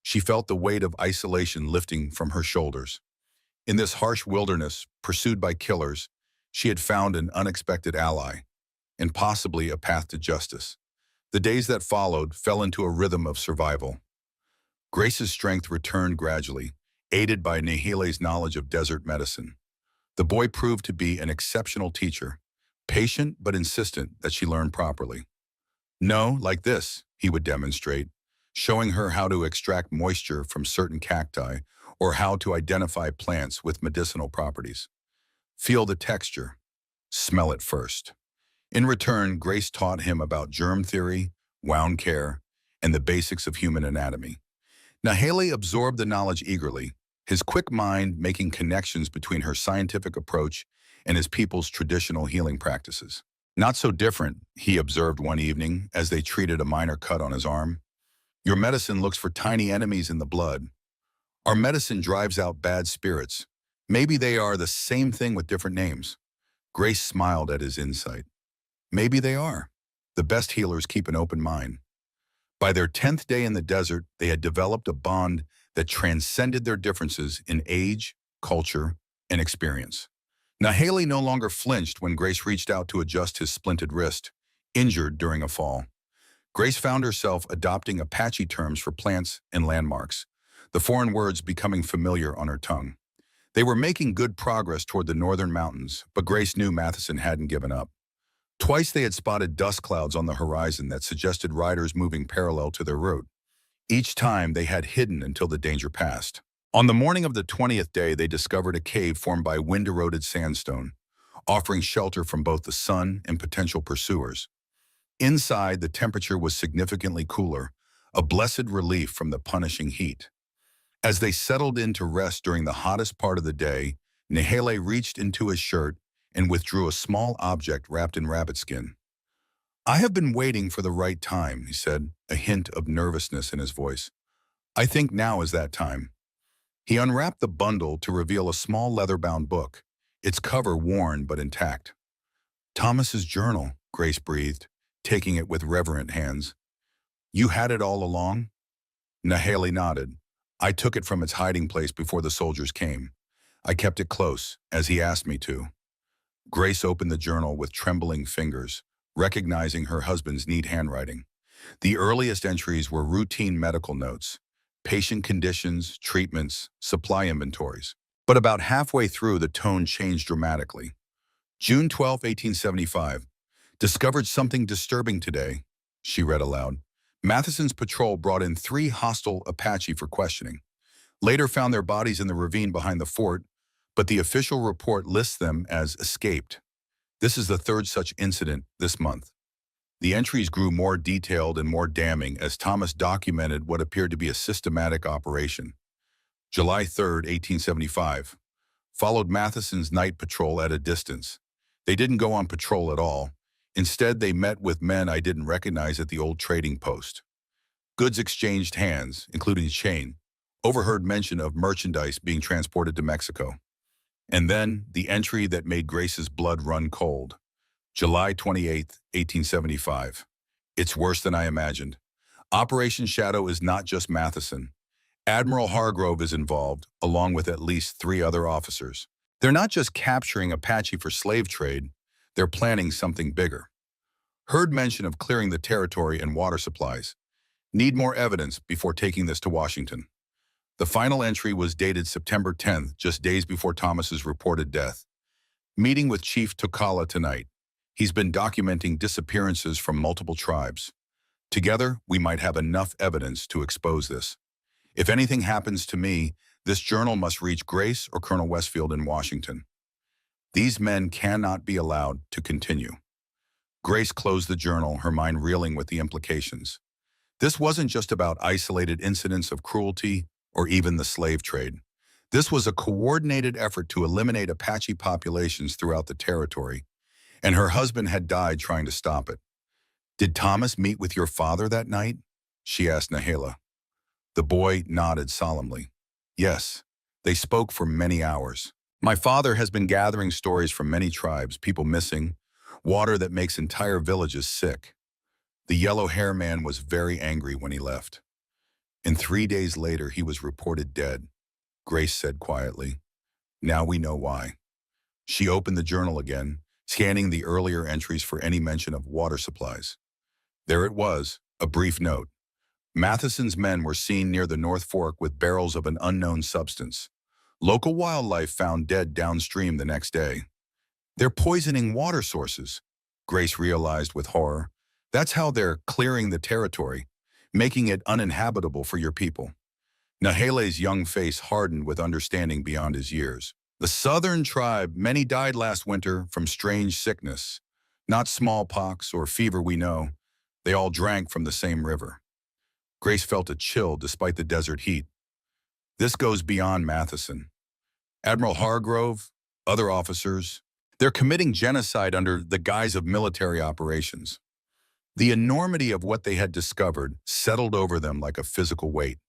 She felt the weight of isolation lifting from her shoulders. In this harsh wilderness, pursued by killers, she had found an unexpected ally, and possibly a path to justice. The days that followed fell into a rhythm of survival. Grace's strength returned gradually, aided by Nahele's knowledge of desert medicine. The boy proved to be an exceptional teacher, patient but insistent that she learn properly. No, like this, he would demonstrate, showing her how to extract moisture from certain cacti or how to identify plants with medicinal properties. Feel the texture. Smell it first. In return, Grace taught him about germ theory, wound care, and the basics of human anatomy. Nahele absorbed the knowledge eagerly, his quick mind making connections between her scientific approach and his people's traditional healing practices. Not so different, he observed one evening as they treated a minor cut on his arm. Your medicine looks for tiny enemies in the blood. Our medicine drives out bad spirits. Maybe they are the same thing with different names. Grace smiled at his insight. Maybe they are. The best healers keep an open mind. By their 10th day in the desert, they had developed a bond that transcended their differences in age, culture, and experience. Nahele no longer flinched when Grace reached out to adjust his splinted wrist, injured during a fall. Grace found herself adopting Apache terms for plants and landmarks, the foreign words becoming familiar on her tongue. They were making good progress toward the northern mountains, but Grace knew Matheson hadn't given up. Twice they had spotted dust clouds on the horizon that suggested riders moving parallel to their route. Each time they had hidden until the danger passed. On the morning of the 20th day, they discovered a cave formed by wind-eroded sandstone, offering shelter from both the sun and potential pursuers. Inside, the temperature was significantly cooler, a blessed relief from the punishing heat. As they settled in to rest during the hottest part of the day, Nahele reached into his shirt and withdrew a small object wrapped in rabbit skin. I have been waiting for the right time, he said, a hint of nervousness in his voice. I think now is that time. He unwrapped the bundle to reveal a small leather-bound book, its cover worn but intact. Thomas's journal, Grace breathed, taking it with reverent hands. You had it all along? Nahele nodded. I took it from its hiding place before the soldiers came. I kept it close, as he asked me to. Grace opened the journal with trembling fingers, recognizing her husband's neat handwriting. The earliest entries were routine medical notes, patient conditions, treatments, supply inventories. But about halfway through, the tone changed dramatically. June 12, 1875. Discovered something disturbing today, she read aloud. Matheson's patrol brought in 3 hostile Apache for questioning. Later found their bodies in the ravine behind the fort, but the official report lists them as escaped. This is the 3rd such incident this month. The entries grew more detailed and more damning as Thomas documented what appeared to be a systematic operation. July 3, 1875. Followed Matheson's night patrol at a distance. They didn't go on patrol at all. Instead, they met with men I didn't recognize at the old trading post. Goods exchanged hands, including chain. Overheard mention of merchandise being transported to Mexico. And then, the entry that made Grace's blood run cold. July 28, 1875. It's worse than I imagined. Operation Shadow is not just Matheson. Admiral Hargrove is involved, along with at least 3 other officers. They're not just capturing Apache for slave trade, they're planning something bigger. Heard mention of clearing the territory and water supplies. Need more evidence before taking this to Washington. The final entry was dated September 10th, just days before Thomas's reported death. Meeting with Chief Tokala tonight. He's been documenting disappearances from multiple tribes. Together, we might have enough evidence to expose this. If anything happens to me, this journal must reach Grace or Colonel Westfield in Washington. These men cannot be allowed to continue. Grace closed the journal, her mind reeling with the implications. This wasn't just about isolated incidents of cruelty or even the slave trade. This was a coordinated effort to eliminate Apache populations throughout the territory, and her husband had died trying to stop it. Did Thomas meet with your father that night? She asked Nahele. The boy nodded solemnly. Yes, they spoke for many hours. My father has been gathering stories from many tribes, people missing, water that makes entire villages sick. The yellow hair man was very angry when he left. and 3 days later he was reported dead. Grace said quietly, "Now we know why." She opened the journal again, scanning the earlier entries for any mention of water supplies. There it was, a brief note. Matheson's men were seen near the North Fork with barrels of an unknown substance. Local wildlife found dead downstream the next day. They're poisoning water sources, Grace realized with horror. That's how they're clearing the territory, making it uninhabitable for your people. Nahele's young face hardened with understanding beyond his years. The southern tribe, many died last winter from strange sickness. Not smallpox or fever we know. They all drank from the same river. Grace felt a chill despite the desert heat. This goes beyond Matheson. Admiral Hargrove, other officers, they're committing genocide under the guise of military operations. The enormity of what they had discovered settled over them like a physical weight.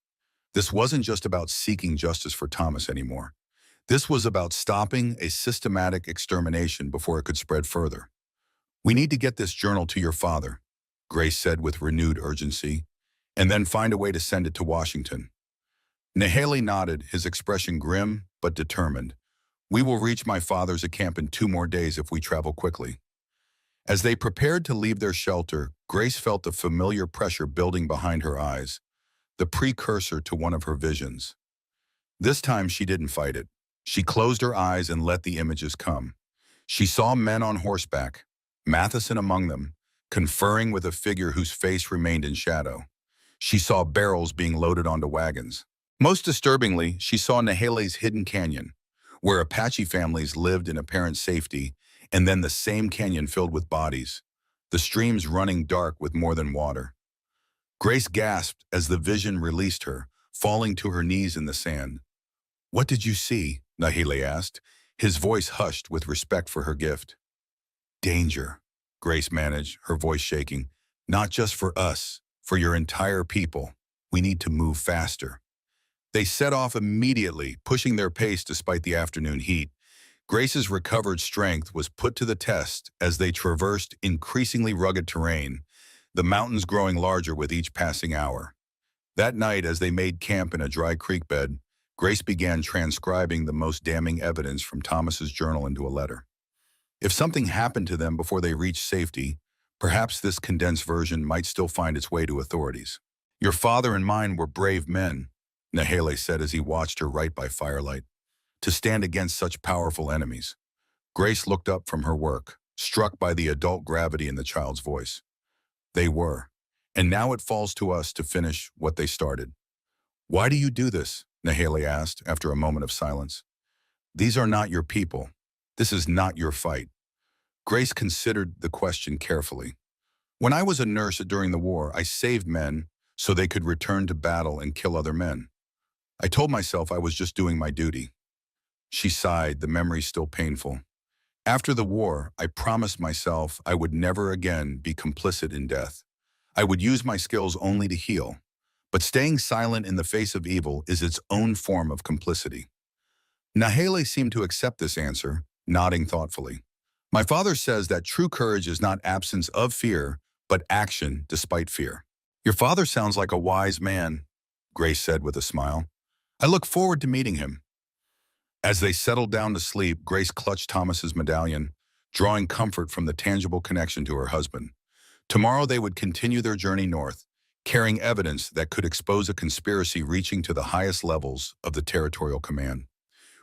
This wasn't just about seeking justice for Thomas anymore. This was about stopping a systematic extermination before it could spread further. "We need to get this journal to your father," Grace said with renewed urgency, "and then find a way to send it to Washington." Nahele nodded, his expression grim but determined. "We will reach my father's camp in 2 more days if we travel quickly." As they prepared to leave their shelter, Grace felt the familiar pressure building behind her eyes, the precursor to one of her visions. This time she didn't fight it. She closed her eyes and let the images come. She saw men on horseback, Matheson among them, conferring with a figure whose face remained in shadow. She saw barrels being loaded onto wagons. Most disturbingly, she saw Nahele's hidden canyon, where Apache families lived in apparent safety, and then the same canyon filled with bodies, the streams running dark with more than water. Grace gasped as the vision released her, falling to her knees in the sand. "What did you see?" Nahele asked, his voice hushed with respect for her gift. "Danger," Grace managed, her voice shaking. "Not just for us, for your entire people. We need to move faster." They set off immediately, pushing their pace despite the afternoon heat. Grace's recovered strength was put to the test as they traversed increasingly rugged terrain, the mountains growing larger with each passing hour. That night, as they made camp in a dry creek bed, Grace began transcribing the most damning evidence from Thomas's journal into a letter. If something happened to them before they reached safety, perhaps this condensed version might still find its way to authorities. "Your father and mine were brave men," Nahele said as he watched her write by firelight, "to stand against such powerful enemies." Grace looked up from her work, struck by the adult gravity in the child's voice. "They were. And now it falls to us to finish what they started." "Why do you do this?" Nahele asked after a moment of silence. "These are not your people. This is not your fight." Grace considered the question carefully. "When I was a nurse during the war, I saved men so they could return to battle and kill other men. I told myself I was just doing my duty." She sighed, the memory still painful. "After the war, I promised myself I would never again be complicit in death. I would use my skills only to heal. But staying silent in the face of evil is its own form of complicity." Nahele seemed to accept this answer, nodding thoughtfully. "My father says that true courage is not absence of fear, but action despite fear." "Your father sounds like a wise man," Grace said with a smile. "I look forward to meeting him." As they settled down to sleep, Grace clutched Thomas's medallion, drawing comfort from the tangible connection to her husband. Tomorrow they would continue their journey north, carrying evidence that could expose a conspiracy reaching to the highest levels of the territorial command.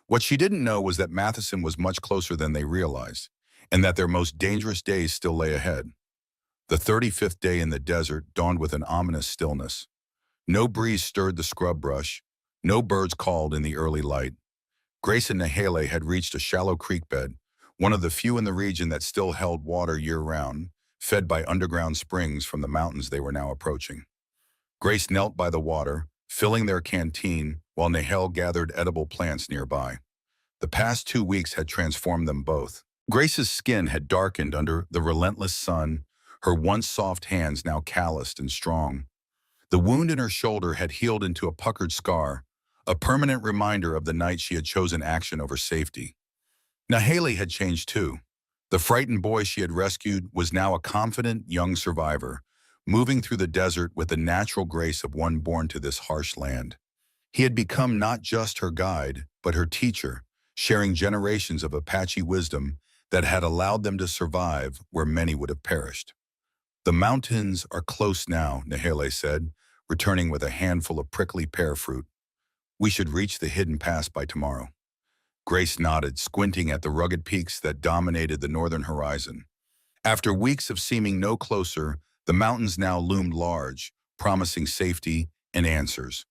What she didn't know was that Matheson was much closer than they realized, and that their most dangerous days still lay ahead. The 35th day in the desert dawned with an ominous stillness. No breeze stirred the scrub brush, no birds called in the early light. Grace and Nahele had reached a shallow creek bed, one of the few in the region that still held water year-round, fed by underground springs from the mountains they were now approaching. Grace knelt by the water, filling their canteen, while Nahele gathered edible plants nearby. The past 2 weeks had transformed them both. Grace's skin had darkened under the relentless sun, her once soft hands now calloused and strong. The wound in her shoulder had healed into a puckered scar, a permanent reminder of the night she had chosen action over safety. Nahele had changed too. The frightened boy she had rescued was now a confident young survivor, moving through the desert with the natural grace of one born to this harsh land. He had become not just her guide, but her teacher, sharing generations of Apache wisdom that had allowed them to survive where many would have perished. The mountains are close now, Nahele said, returning with a handful of prickly pear fruit. We should reach the hidden pass by tomorrow. Grace nodded, squinting at the rugged peaks that dominated the northern horizon. After weeks of seeming no closer, the mountains now loomed large, promising safety and answers.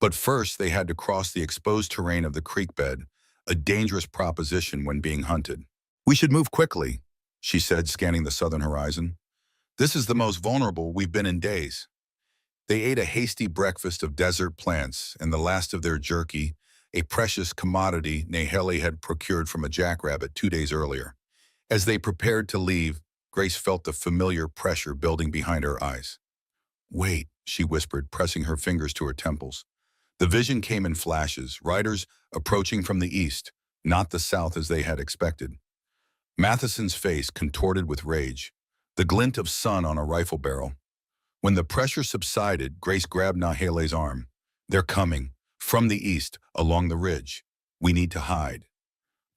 But first, they had to cross the exposed terrain of the creek bed, a dangerous proposition when being hunted. We should move quickly, she said, scanning the southern horizon. This is the most vulnerable we've been in days. They ate a hasty breakfast of desert plants and the last of their jerky, a precious commodity Nahele had procured from a jackrabbit 2 days earlier. As they prepared to leave, Grace felt the familiar pressure building behind her eyes. Wait, she whispered, pressing her fingers to her temples. The vision came in flashes, riders approaching from the east, not the south as they had expected. Matheson's face contorted with rage, the glint of sun on a rifle barrel. When the pressure subsided, Grace grabbed Nahele's arm. They're coming, from the east, along the ridge. We need to hide.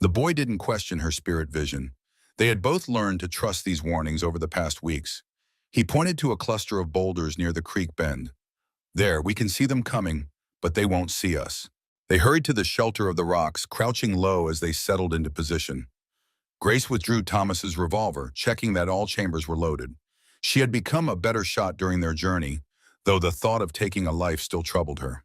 The boy didn't question her spirit vision. They had both learned to trust these warnings over the past weeks. He pointed to a cluster of boulders near the creek bend. There, we can see them coming, but they won't see us. They hurried to the shelter of the rocks, crouching low as they settled into position. Grace withdrew Thomas's revolver, checking that all chambers were loaded. She had become a better shot during their journey, though the thought of taking a life still troubled her.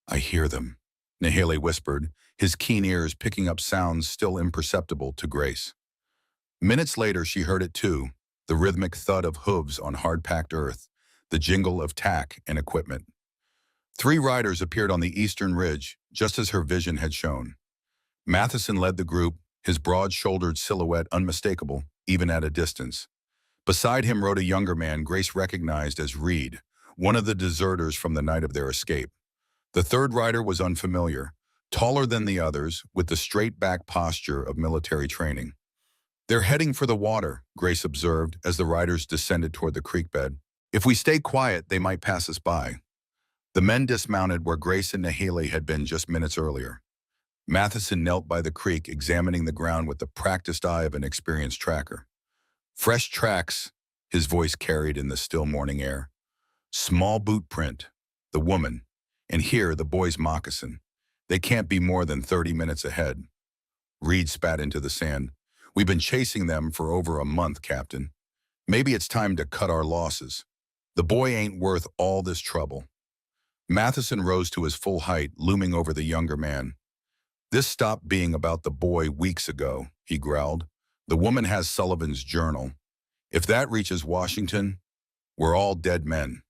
I hear them, Nahele whispered, his keen ears picking up sounds still imperceptible to Grace. Minutes later, she heard it too, the rhythmic thud of hooves on hard-packed earth, the jingle of tack and equipment. 3 riders appeared on the eastern ridge, just as her vision had shown. Matheson led the group, his broad-shouldered silhouette unmistakable, even at a distance. Beside him rode a younger man Grace recognized as Reed, one of the deserters from the night of their escape. The third rider was unfamiliar, taller than the others, with the straight-back posture of military training. They're heading for the water, Grace observed as the riders descended toward the creek bed. If we stay quiet, they might pass us by. The men dismounted where Grace and Nahele had been just minutes earlier. Matheson knelt by the creek, examining the ground with the practiced eye of an experienced tracker. Fresh tracks, his voice carried in the still morning air. Small boot print, the woman, and here the boy's moccasin. They can't be more than 30 minutes ahead. Reed spat into the sand. We've been chasing them for over a month, Captain. Maybe it's time to cut our losses. The boy ain't worth all this trouble. Matheson rose to his full height, looming over the younger man. This stopped being about the boy weeks ago, he growled. The woman has Sullivan's journal. If that reaches Washington, we're all dead men.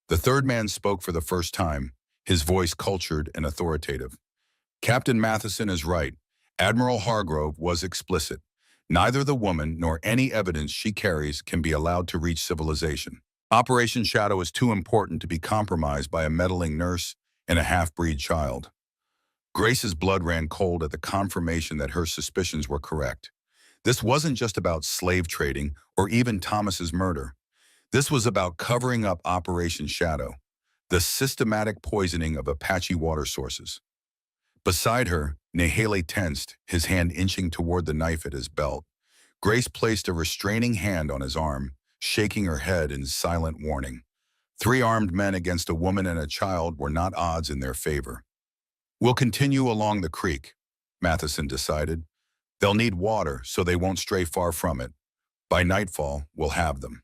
The third man spoke for the first time, his voice cultured and authoritative. Captain Matheson is right. Admiral Hargrove was explicit. Neither the woman nor any evidence she carries can be allowed to reach civilization. Operation Shadow is too important to be compromised by a meddling nurse and a half-breed child. Grace's blood ran cold at the confirmation that her suspicions were correct. This wasn't just about slave trading or even Thomas's murder. This was about covering up Operation Shadow, the systematic poisoning of Apache water sources. Beside her, Nahele tensed, his hand inching toward the knife at his belt. Grace placed a restraining hand on his arm, shaking her head in silent warning. 3 armed men against a woman and a child were not odds in their favor. We'll continue along the creek, Matheson decided. They'll need water, so they won't stray far from it. By nightfall, we'll have them.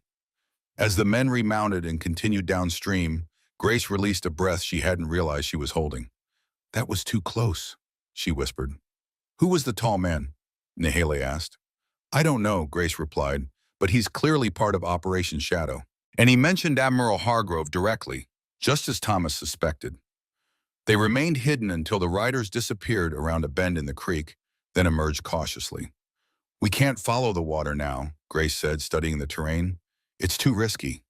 As the men remounted and continued downstream, Grace released a breath she hadn't realized she was holding. That was too close, she whispered. Who was the tall man? Nahele asked. I don't know, Grace replied, but he's clearly part of Operation Shadow. And he mentioned Admiral Hargrove directly, just as Thomas suspected. They remained hidden until the riders disappeared around a bend in the creek, then emerged cautiously. We can't follow the water now, Grace said, studying the terrain. It's too risky.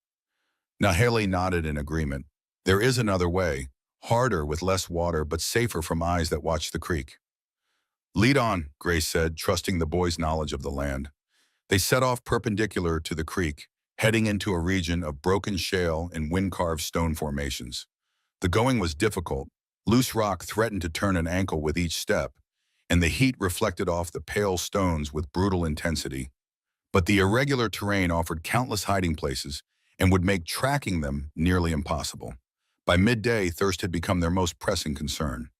Nahele nodded in agreement. There is another way, harder with less water but safer from eyes that watch the creek. Lead on, Grace said, trusting the boy's knowledge of the land. They set off perpendicular to the creek, heading into a region of broken shale and wind-carved stone formations. The going was difficult. Loose rock threatened to turn an ankle with each step, and the heat reflected off the pale stones with brutal intensity. But the irregular terrain offered countless hiding places and would make tracking them nearly impossible. By midday, thirst had become their most pressing concern.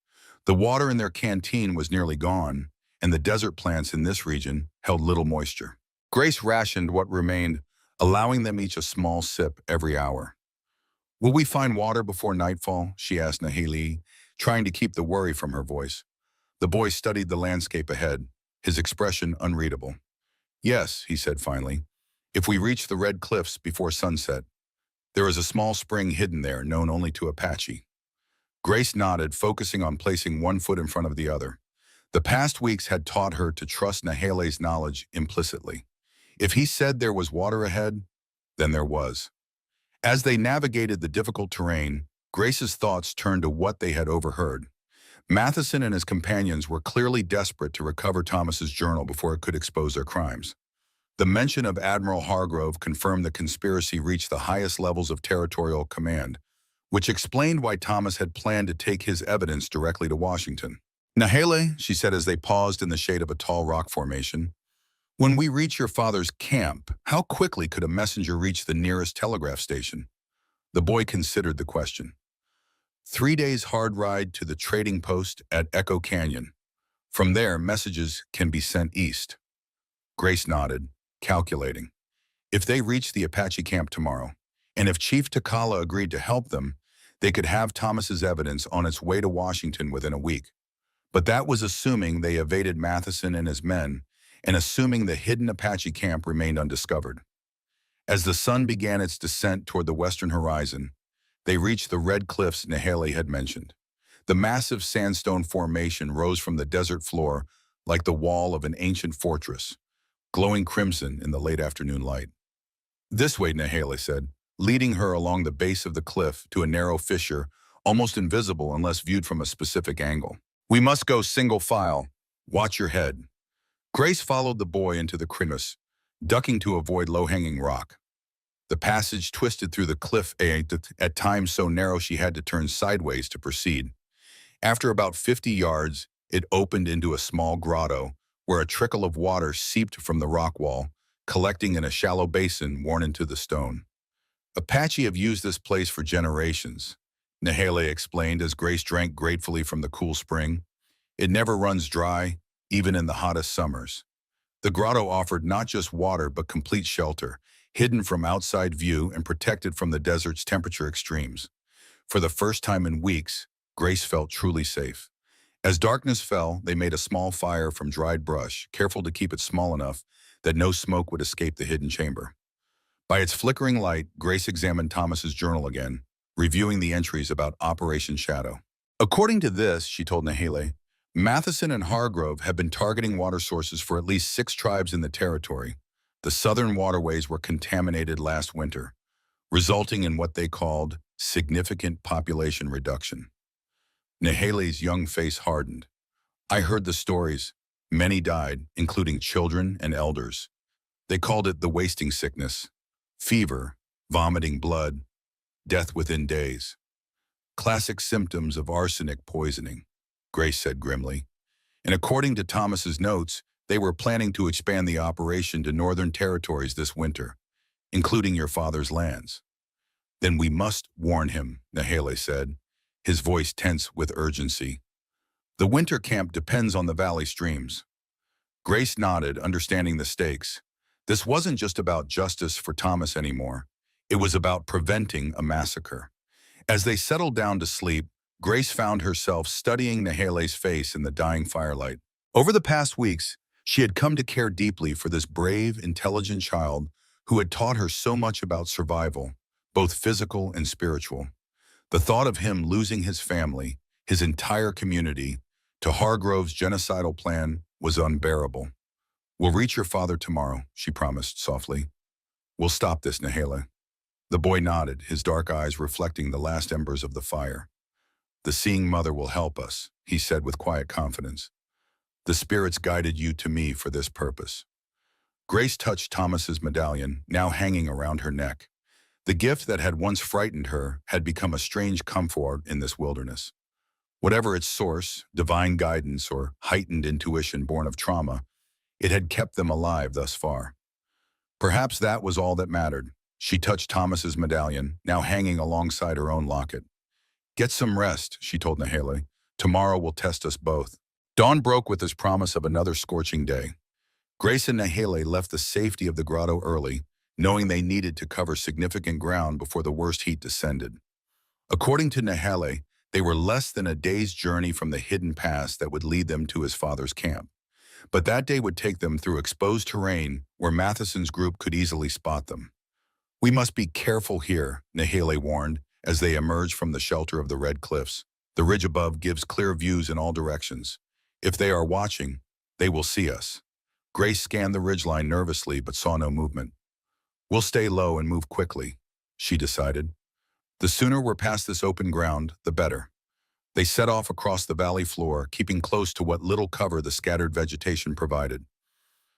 The water in their canteen was nearly gone, and the desert plants in this region held little moisture. Grace rationed what remained, allowing them each a small sip every hour. "Will we find water before nightfall?" she asked Nahili, trying to keep the worry from her voice. The boy studied the landscape ahead, his expression unreadable. "Yes," he said finally, "if we reach the red cliffs before sunset. There is a small spring hidden there, known only to Apache." Grace nodded, focusing on placing one foot in front of the other. The past weeks had taught her to trust Nahele's knowledge implicitly. If he said there was water ahead, then there was. As they navigated the difficult terrain, Grace's thoughts turned to what they had overheard. Matheson and his companions were clearly desperate to recover Thomas's journal before it could expose their crimes. The mention of Admiral Hargrove confirmed the conspiracy reached the highest levels of territorial command, which explained why Thomas had planned to take his evidence directly to Washington. "Nahele," she said as they paused in the shade of a tall rock formation, "when we reach your father's camp, how quickly could a messenger reach the nearest telegraph station?" The boy considered the question. 3 days hard ride to the trading post at Echo Canyon. From there, messages can be sent east." Grace nodded, calculating. If they reached the Apache camp tomorrow, and if Chief Takala agreed to help them, they could have Thomas's evidence on its way to Washington within a week. But that was assuming they evaded Matheson and his men, and assuming the hidden Apache camp remained undiscovered. As the sun began its descent toward the western horizon, they reached the red cliffs Nahele had mentioned. The massive sandstone formation rose from the desert floor like the wall of an ancient fortress, glowing crimson in the late afternoon light. "This way," Nahele said, leading her along the base of the cliff to a narrow fissure, almost invisible unless viewed from a specific angle. "We must go single file. Watch your head." Grace followed the boy into the crevice, ducking to avoid low-hanging rock. The passage twisted through the cliff, at times so narrow she had to turn sideways to proceed. After about 50 yards, it opened into a small grotto, where a trickle of water seeped from the rock wall, collecting in a shallow basin worn into the stone. "Apache have used this place for generations," Nahele explained as Grace drank gratefully from the cool spring. "It never runs dry, even in the hottest summers." The grotto offered not just water but complete shelter, hidden from outside view and protected from the desert's temperature extremes. For the first time in weeks, Grace felt truly safe. As darkness fell, they made a small fire from dried brush, careful to keep it small enough that no smoke would escape the hidden chamber. By its flickering light, Grace examined Thomas's journal again, reviewing the entries about Operation Shadow. "According to this," she told Nahele, "Matheson and Hargrove have been targeting water sources for at least 6 tribes in the territory. The southern waterways were contaminated last winter, resulting in what they called significant population reduction." Nahele's young face hardened. "I heard the stories. Many died, including children and elders. They called it the wasting sickness. Fever, vomiting blood, death within days. Classic symptoms of arsenic poisoning," Grace said grimly. "And according to Thomas's notes, they were planning to expand the operation to northern territories this winter, including your father's lands." "Then we must warn him," Nahele said, his voice tense with urgency. "The winter camp depends on the valley streams." Grace nodded, understanding the stakes. This wasn't just about justice for Thomas anymore. It was about preventing a massacre. As they settled down to sleep, Grace found herself studying Nahele's face in the dying firelight. Over the past weeks, she had come to care deeply for this brave, intelligent child who had taught her so much about survival, both physical and spiritual. The thought of him losing his family, his entire community, to Hargrove's genocidal plan was unbearable. "We'll reach your father tomorrow," she promised softly. "We'll stop this, Nahele." The boy nodded, his dark eyes reflecting the last embers of the fire. "The seeing mother will help us," he said with quiet confidence. "The spirits guided you to me for this purpose." Grace touched Thomas's medallion, now hanging around her neck. The gift that had once frightened her had become a strange comfort in this wilderness. Whatever its source, divine guidance or heightened intuition born of trauma, it had kept them alive thus far. Perhaps that was all that mattered. She touched Thomas's medallion, now hanging alongside her own locket. "Get some rest," she told Nahele. "Tomorrow will test us both." Dawn broke with his promise of another scorching day. Grace and Nahele left the safety of the grotto early, knowing they needed to cover significant ground before the worst heat descended. According to Nahele, they were less than a day's journey from the hidden pass that would lead them to his father's camp. But that day would take them through exposed terrain where Matheson's group could easily spot them. "We must be careful here," Nahele warned, as they emerged from the shelter of the red cliffs. "The ridge above gives clear views in all directions. If they are watching, they will see us." Grace scanned the ridgeline nervously but saw no movement. "We'll stay low and move quickly," she decided. "The sooner we're past this open ground, the better." They set off across the valley floor, keeping close to what little cover the scattered vegetation provided.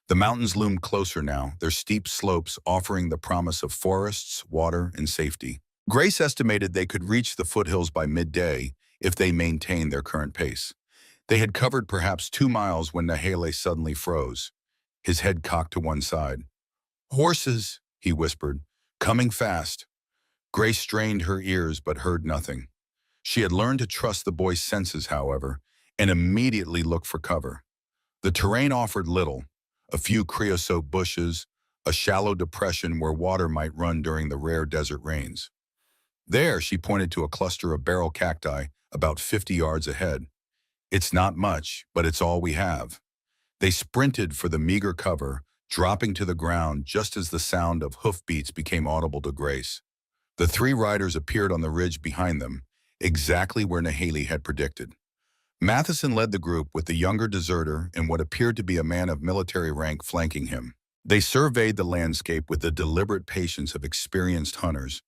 The mountains loomed closer now, their steep slopes offering the promise of forests, water, and safety. Grace estimated they could reach the foothills by midday if they maintained their current pace. They had covered perhaps 2 miles when Nahele suddenly froze, his head cocked to one side. "Horses," he whispered, "coming fast." Grace strained her ears but heard nothing. She had learned to trust the boy's senses, however, and immediately looked for cover. The terrain offered little: a few creosote bushes, a shallow depression where water might run during the rare desert rains. There, she pointed to a cluster of barrel cacti about 50 yards ahead. "It's not much, but it's all we have." They sprinted for the meager cover, dropping to the ground just as the sound of hoofbeats became audible to Grace. The 3 riders appeared on the ridge behind them, exactly where Nahele had predicted. Matheson led the group with the younger deserter and what appeared to be a man of military rank flanking him. They surveyed the landscape with the deliberate patience of experienced hunters.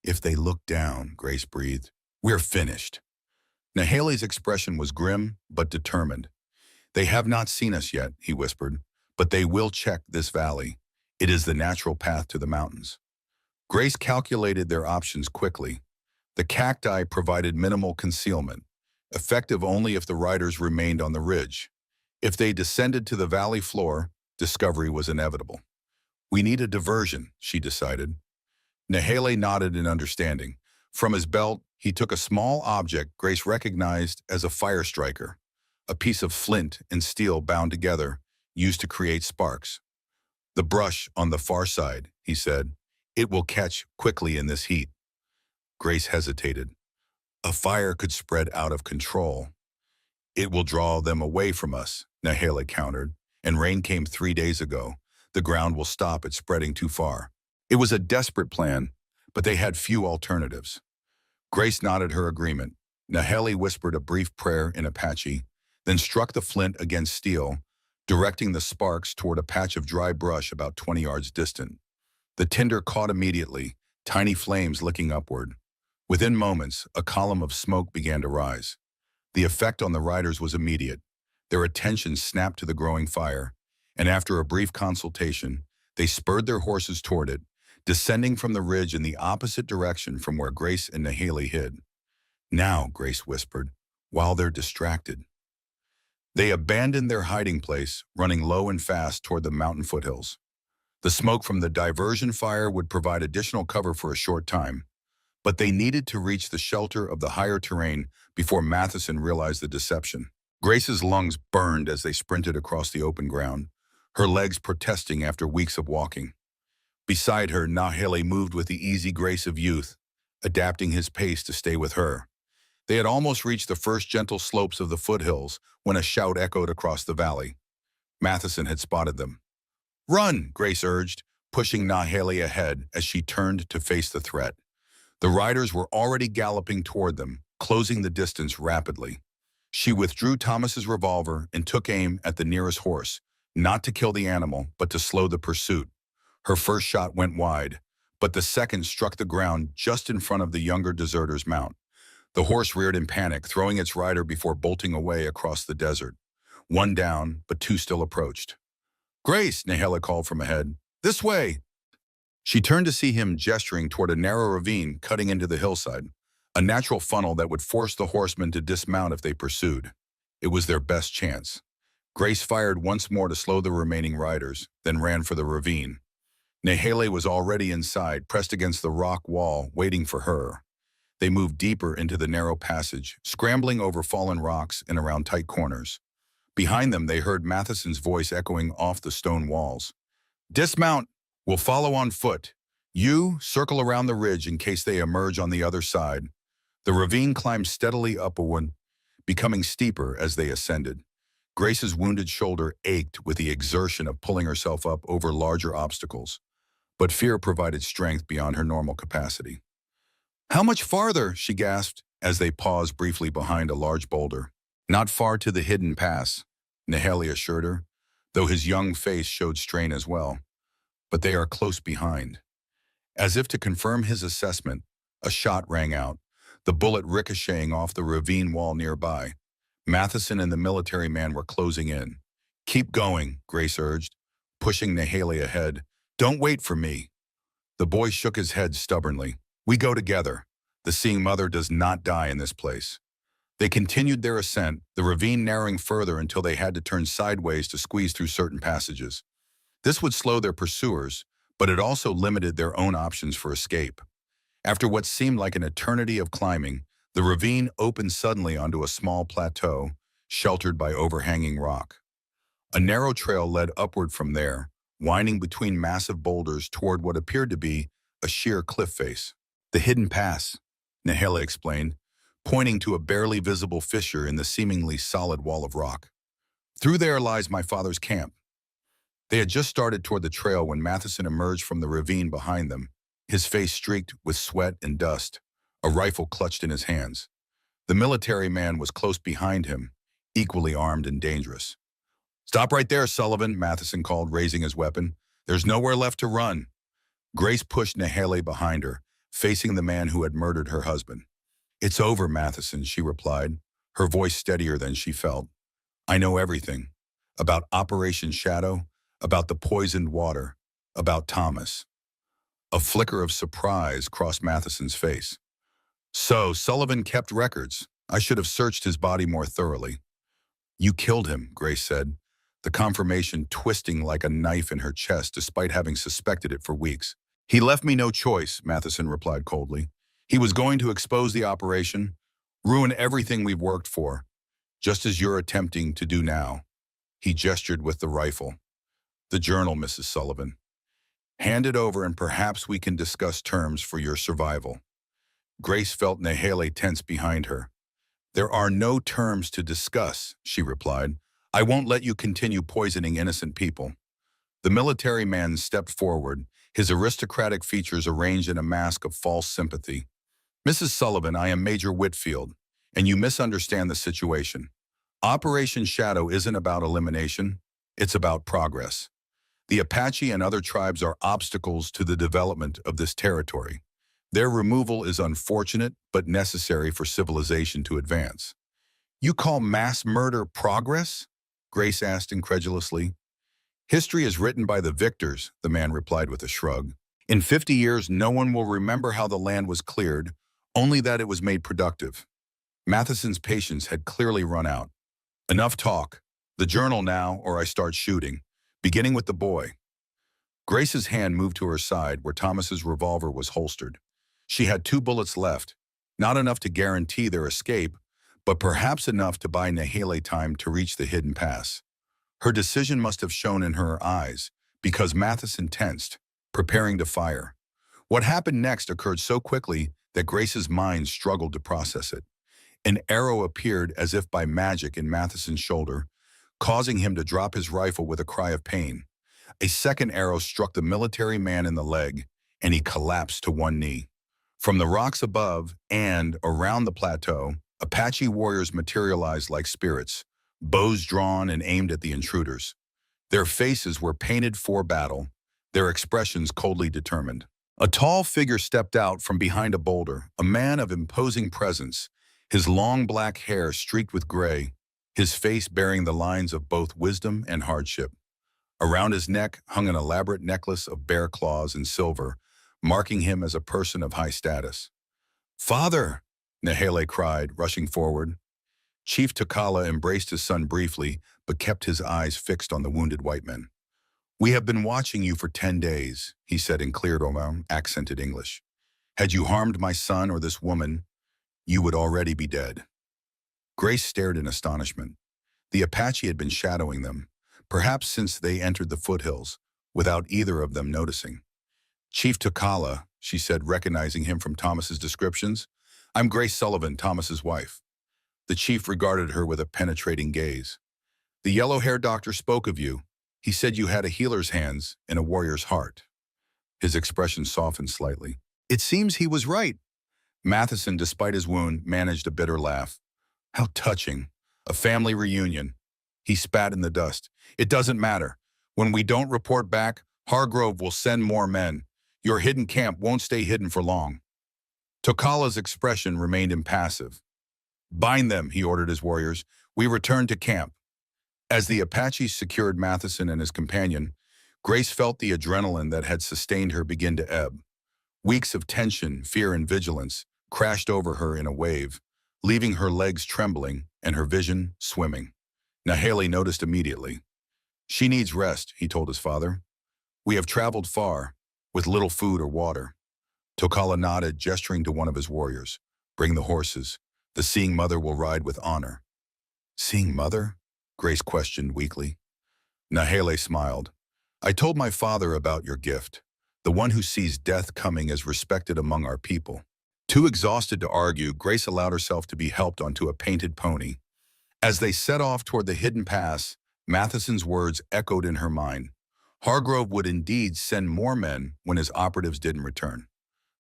"If they look down," Grace breathed, "we're finished." Nahele's expression was grim but determined. "They have not seen us yet," he whispered, "but they will check this valley. It is the natural path to the mountains." Grace calculated their options quickly. The cacti provided minimal concealment, effective only if the riders remained on the ridge. If they descended to the valley floor, discovery was inevitable. "We need a diversion," she decided. Nahele nodded in understanding. From his belt, he took a small object Grace recognized as a fire striker, a piece of flint and steel bound together, used to create sparks. "The brush on the far side," he said. "It will catch quickly in this heat." Grace hesitated. "A fire could spread out of control." "It will draw them away from us," Nahele countered. "And rain came 3 days ago. The ground will stop it spreading too far." It was a desperate plan, but they had few alternatives. Grace nodded her agreement. Nahele whispered a brief prayer in Apache, then struck the flint against steel, directing the sparks toward a patch of dry brush about 20 yards distant. The tinder caught immediately, tiny flames licking upward. Within moments, a column of smoke began to rise. The effect on the riders was immediate. Their attention snapped to the growing fire, and after a brief consultation, they spurred their horses toward it, descending from the ridge in the opposite direction from where Grace and Nahele hid. "Now," Grace whispered, "while they're distracted." They abandoned their hiding place, running low and fast toward the mountain foothills. The smoke from the diversion fire would provide additional cover for a short time, but they needed to reach the shelter of the higher terrain before Matheson realized the deception. Grace's lungs burned as they sprinted across the open ground, her legs protesting after weeks of walking. Beside her, Nahele moved with the easy grace of youth, adapting his pace to stay with her. They had almost reached the first gentle slopes of the foothills when a shout echoed across the valley. Matheson had spotted them. "Run," Grace urged, pushing Nahele ahead as she turned to face the threat. The riders were already galloping toward them, closing the distance rapidly. She withdrew Thomas's revolver and took aim at the nearest horse, not to kill the animal, but to slow the pursuit. Her first shot went wide, but the second struck the ground just in front of the younger deserter's mount. The horse reared in panic, throwing its rider before bolting away across the desert. One down, but 2 still approached. Grace, Nahela called from ahead. This way! She turned to see him gesturing toward a narrow ravine cutting into the hillside, a natural funnel that would force the horsemen to dismount if they pursued. It was their best chance. Grace fired once more to slow the remaining riders, then ran for the ravine. Nahele was already inside, pressed against the rock wall, waiting for her. They moved deeper into the narrow passage, scrambling over fallen rocks and around tight corners. Behind them, they heard Matheson's voice echoing off the stone walls. Dismount! We'll follow on foot. You circle around the ridge in case they emerge on the other side. The ravine climbed steadily upward, becoming steeper as they ascended. Grace's wounded shoulder ached with the exertion of pulling herself up over larger obstacles, but fear provided strength beyond her normal capacity. How much farther? She gasped as they paused briefly behind a large boulder. Not far to the hidden pass, Naheli assured her, though his young face showed strain as well. But they are close behind. As if to confirm his assessment, a shot rang out, the bullet ricocheting off the ravine wall nearby. Matheson and the military man were closing in. Keep going, Grace urged, pushing Naheli ahead. Don't wait for me. The boy shook his head stubbornly. We go together. The seeing mother does not die in this place. They continued their ascent, the ravine narrowing further until they had to turn sideways to squeeze through certain passages. This would slow their pursuers, but it also limited their own options for escape. After what seemed like an eternity of climbing, the ravine opened suddenly onto a small plateau, sheltered by overhanging rock. A narrow trail led upward from there, winding between massive boulders toward what appeared to be a sheer cliff face. The hidden pass, Nahela explained, pointing to a barely visible fissure in the seemingly solid wall of rock. Through there lies my father's camp. They had just started toward the trail when Matheson emerged from the ravine behind them, his face streaked with sweat and dust, a rifle clutched in his hands. The military man was close behind him, equally armed and dangerous. Stop right there, Sullivan, Matheson called, raising his weapon. There's nowhere left to run. Grace pushed Nahele behind her, facing the man who had murdered her husband. It's over, Matheson, she replied, her voice steadier than she felt. I know everything. About Operation Shadow, about the poisoned water, about Thomas. A flicker of surprise crossed Matheson's face. So, Sullivan kept records. I should have searched his body more thoroughly. You killed him, Grace said, the confirmation twisting like a knife in her chest despite having suspected it for weeks. He left me no choice, Matheson replied coldly. He was going to expose the operation, ruin everything we've worked for, just as you're attempting to do now. He gestured with the rifle. The journal, Mrs. Sullivan. Hand it over and perhaps we can discuss terms for your survival. Grace felt Nahele tense behind her. There are no terms to discuss, she replied. I won't let you continue poisoning innocent people. The military man stepped forward, his aristocratic features arranged in a mask of false sympathy. Mrs. Sullivan, I am Major Whitfield, and you misunderstand the situation. Operation Shadow isn't about elimination, it's about progress. The Apache and other tribes are obstacles to the development of this territory. Their removal is unfortunate but necessary for civilization to advance. You call mass murder progress? Grace asked incredulously. History is written by the victors, the man replied with a shrug. In 50 years, no one will remember how the land was cleared, only that it was made productive. Matheson's patience had clearly run out. Enough talk. The journal now, or I start shooting, beginning with the boy. Grace's hand moved to her side where Thomas's revolver was holstered. She had 2 bullets left, not enough to guarantee their escape, but perhaps enough to buy Nahele time to reach the hidden pass. Her decision must have shown in her eyes, because Matheson tensed, preparing to fire. What happened next occurred so quickly that Grace's mind struggled to process it. An arrow appeared as if by magic in Matheson's shoulder, causing him to drop his rifle with a cry of pain. A second arrow struck the military man in the leg, and he collapsed to one knee. From the rocks above and around the plateau, Apache warriors materialized like spirits, bows drawn and aimed at the intruders. Their faces were painted for battle, their expressions coldly determined. A tall figure stepped out from behind a boulder, a man of imposing presence, his long black hair streaked with gray, his face bearing the lines of both wisdom and hardship. Around his neck hung an elaborate necklace of bear claws and silver, marking him as a person of high status. "Father!" Nahele cried, rushing forward. Chief Takala embraced his son briefly, but kept his eyes fixed on the wounded white men. "We have been watching you for 10 days, he said in clear, accented English. "Had you harmed my son or this woman, you would already be dead." Grace stared in astonishment. The Apache had been shadowing them, perhaps since they entered the foothills, without either of them noticing. "Chief Takala," she said, recognizing him from Thomas's descriptions. "I'm Grace Sullivan, Thomas's wife." The chief regarded her with a penetrating gaze. "The yellow-haired doctor spoke of you. He said you had a healer's hands and a warrior's heart." His expression softened slightly. "It seems he was right." Matheson, despite his wound, managed a bitter laugh. "How touching. A family reunion." He spat in the dust. "It doesn't matter. When we don't report back, Hargrove will send more men. Your hidden camp won't stay hidden for long." Tokala's expression remained impassive. "Bind them," he ordered his warriors. "We return to camp." As the Apaches secured Matheson and his companion, Grace felt the adrenaline that had sustained her begin to ebb. Weeks of tension, fear, and vigilance crashed over her in a wave, leaving her legs trembling and her vision swimming. Nahele noticed immediately. "She needs rest," he told his father. "We have traveled far, with little food or water." Tokala nodded, gesturing to one of his warriors. "Bring the horses. The seeing mother will ride with honor." "Seeing mother?" Grace questioned weakly. Nahele smiled. "I told my father about your gift. The one who sees death coming is respected among our people." Too exhausted to argue, Grace allowed herself to be helped onto a painted pony. As they set off toward the hidden pass, Matheson's words echoed in her mind. Hargrove would indeed send more men when his operatives didn't return.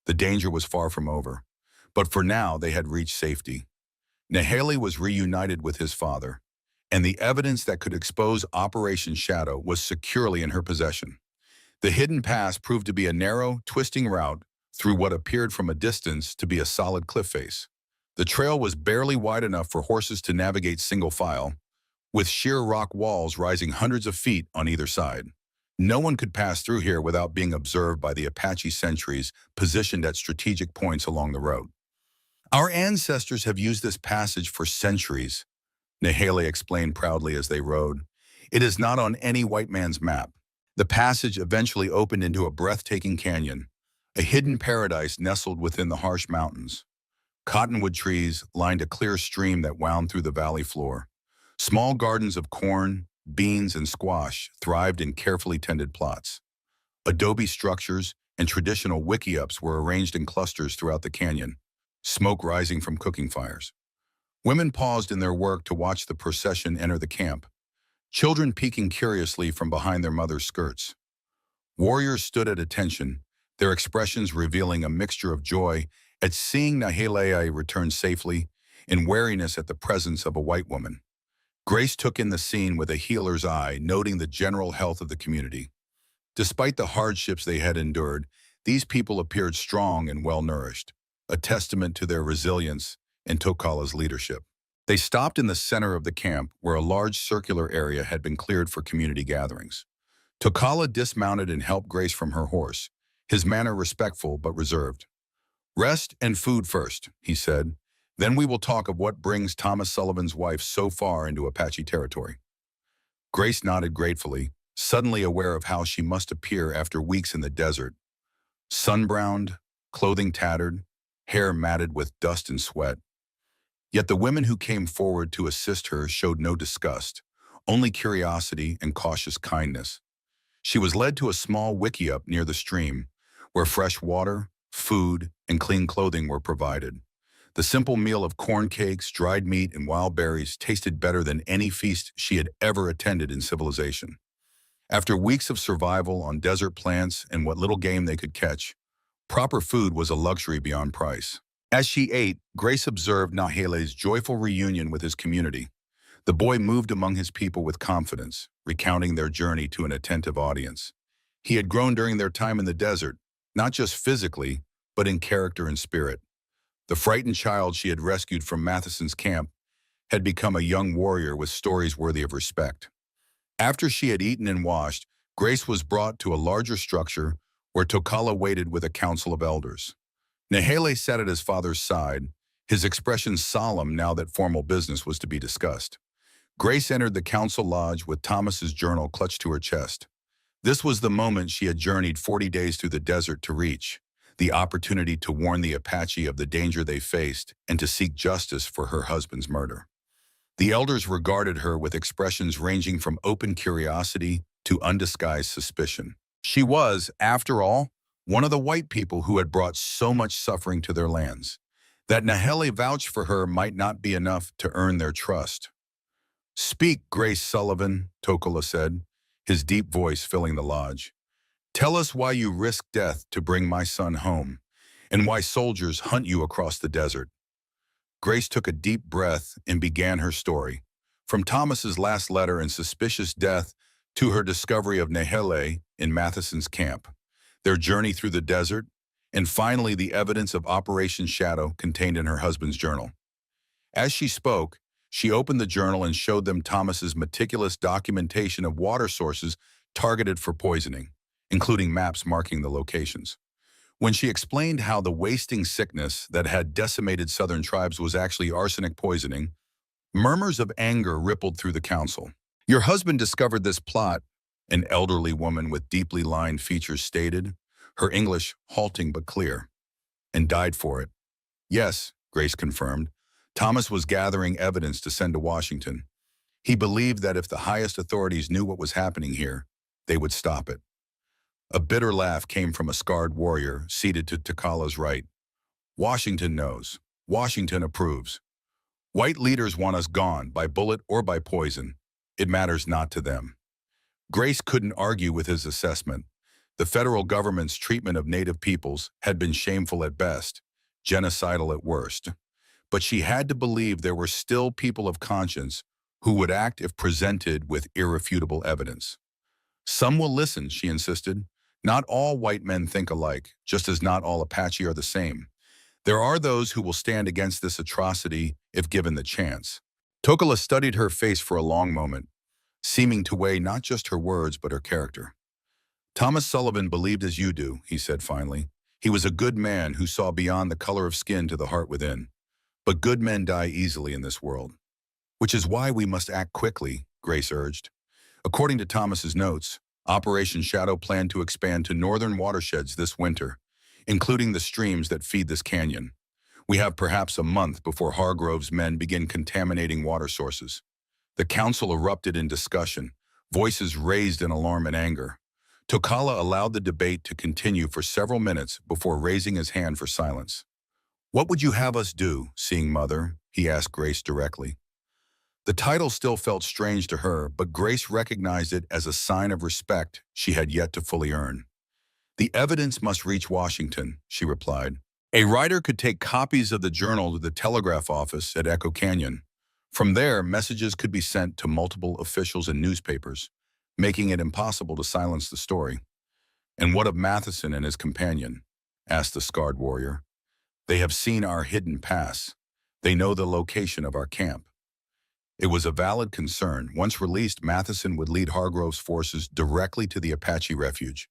The danger was far from over. But for now, they had reached safety. Nahele was reunited with his father, and the evidence that could expose Operation Shadow was securely in her possession. The hidden pass proved to be a narrow, twisting route through what appeared from a distance to be a solid cliff face. The trail was barely wide enough for horses to navigate single file, with sheer rock walls rising hundreds of feet on either side. No one could pass through here without being observed by the Apache sentries positioned at strategic points along the road. "Our ancestors have used this passage for centuries," Nahele explained proudly as they rode. "It is not on any white man's map." The passage eventually opened into a breathtaking canyon, a hidden paradise nestled within the harsh mountains. Cottonwood trees lined a clear stream that wound through the valley floor. Small gardens of corn, beans, and squash thrived in carefully tended plots. Adobe structures and traditional wickiups were arranged in clusters throughout the canyon, smoke rising from cooking fires. Women paused in their work to watch the procession enter the camp, children peeking curiously from behind their mothers' skirts. Warriors stood at attention, their expressions revealing a mixture of joy at seeing Nahele return safely and wariness at the presence of a white woman. Grace took in the scene with a healer's eye, noting the general health of the community. Despite the hardships they had endured, these people appeared strong and well-nourished, a testament to their resilience and Tokala's leadership. They stopped in the center of the camp, where a large circular area had been cleared for community gatherings. Tokala dismounted and helped Grace from her horse, his manner respectful but reserved. "Rest and food first," he said. "Then we will talk of what brings Thomas Sullivan's wife so far into Apache territory." Grace nodded gratefully, suddenly aware of how she must appear after weeks in the desert. Sunbrowned, clothing tattered, hair matted with dust and sweat. Yet the women who came forward to assist her showed no disgust, only curiosity and cautious kindness. She was led to a small wickiup near the stream, where fresh water, food, and clean clothing were provided. The simple meal of corn cakes, dried meat, and wild berries tasted better than any feast she had ever attended in civilization. After weeks of survival on desert plants and what little game they could catch, proper food was a luxury beyond price. As she ate, Grace observed Nahele's joyful reunion with his community. The boy moved among his people with confidence, recounting their journey to an attentive audience. He had grown during their time in the desert, not just physically, but in character and spirit. The frightened child she had rescued from Matheson's camp had become a young warrior with stories worthy of respect. After she had eaten and washed, Grace was brought to a larger structure where Tokala waited with a council of elders. Nahele sat at his father's side, his expression solemn now that formal business was to be discussed. Grace entered the council lodge with Thomas's journal clutched to her chest. This was the moment she had journeyed 40 days through the desert to reach, the opportunity to warn the Apache of the danger they faced and to seek justice for her husband's murder. The elders regarded her with expressions ranging from open curiosity to undisguised suspicion. She was, after all, one of the white people who had brought so much suffering to their lands. That Nahele vouched for her might not be enough to earn their trust. "Speak, Grace Sullivan," Tokala said, his deep voice filling the lodge. "Tell us why you risked death to bring my son home, and why soldiers hunt you across the desert." Grace took a deep breath and began her story. From Thomas's last letter and suspicious death to her discovery of Nahele in Matheson's camp, their journey through the desert, and finally the evidence of Operation Shadow contained in her husband's journal. As she spoke, she opened the journal and showed them Thomas's meticulous documentation of water sources targeted for poisoning, including maps marking the locations. When she explained how the wasting sickness that had decimated southern tribes was actually arsenic poisoning, murmurs of anger rippled through the council. "Your husband discovered this plot," an elderly woman with deeply lined features stated, her English halting but clear, "and died for it." "Yes," Grace confirmed. Thomas was gathering evidence to send to Washington. He believed that if the highest authorities knew what was happening here, they would stop it. A bitter laugh came from a scarred warrior seated to Tokala's right. "Washington knows. Washington approves. White leaders want us gone, by bullet or by poison. It matters not to them." Grace couldn't argue with his assessment. The federal government's treatment of Native peoples had been shameful at best, genocidal at worst. But she had to believe there were still people of conscience who would act if presented with irrefutable evidence. "Some will listen," she insisted. "Not all white men think alike, just as not all Apache are the same. There are those who will stand against this atrocity if given the chance." Tokala studied her face for a long moment, seeming to weigh not just her words but her character. "Thomas Sullivan believed as you do," he said finally. "He was a good man who saw beyond the color of skin to the heart within. But good men die easily in this world. Which is why we must act quickly," Grace urged. According to Thomas's notes, Operation Shadow planned to expand to northern watersheds this winter, including the streams that feed this canyon. We have perhaps a month before Hargrove's men begin contaminating water sources. The council erupted in discussion, voices raised in alarm and anger. Tokala allowed the debate to continue for several minutes before raising his hand for silence. "What would you have us do, Seeing Mother?" he asked Grace directly. The title still felt strange to her, but Grace recognized it as a sign of respect she had yet to fully earn. "The evidence must reach Washington," she replied. "A writer could take copies of the journal to the telegraph office at Echo Canyon. From there, messages could be sent to multiple officials and newspapers, making it impossible to silence the story." "And what of Matheson and his companion?" asked the scarred warrior. "They have seen our hidden pass. They know the location of our camp." It was a valid concern. Once released, Matheson would lead Hargrove's forces directly to the Apache refuge.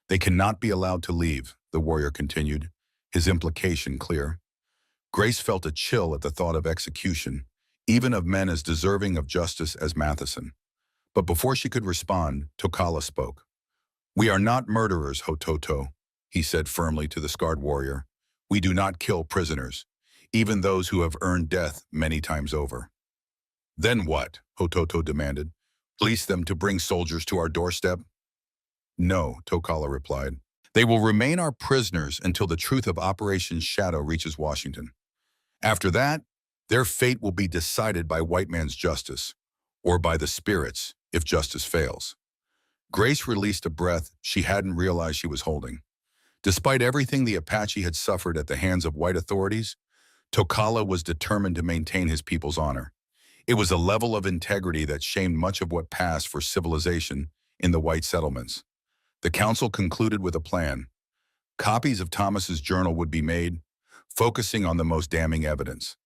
"They cannot be allowed to leave," the warrior continued, his implication clear. Grace felt a chill at the thought of execution, even of men as deserving of justice as Matheson. But before she could respond, Tokala spoke. "We are not murderers, Hototo," he said firmly to the scarred warrior. "We do not kill prisoners, even those who have earned death many times over." "Then what?" Hototo demanded. "Fleece them to bring soldiers to our doorstep?" "No," Tokala replied. "They will remain our prisoners until the truth of Operation Shadow reaches Washington. After that, their fate will be decided by white man's justice, or by the spirits if justice fails." Grace released a breath she hadn't realized she was holding. Despite everything the Apache had suffered at the hands of white authorities, Tokala was determined to maintain his people's honor. It was a level of integrity that shamed much of what passed for civilization in the white settlements. The council concluded with a plan. Copies of Thomas's journal would be made, focusing on the most damning evidence.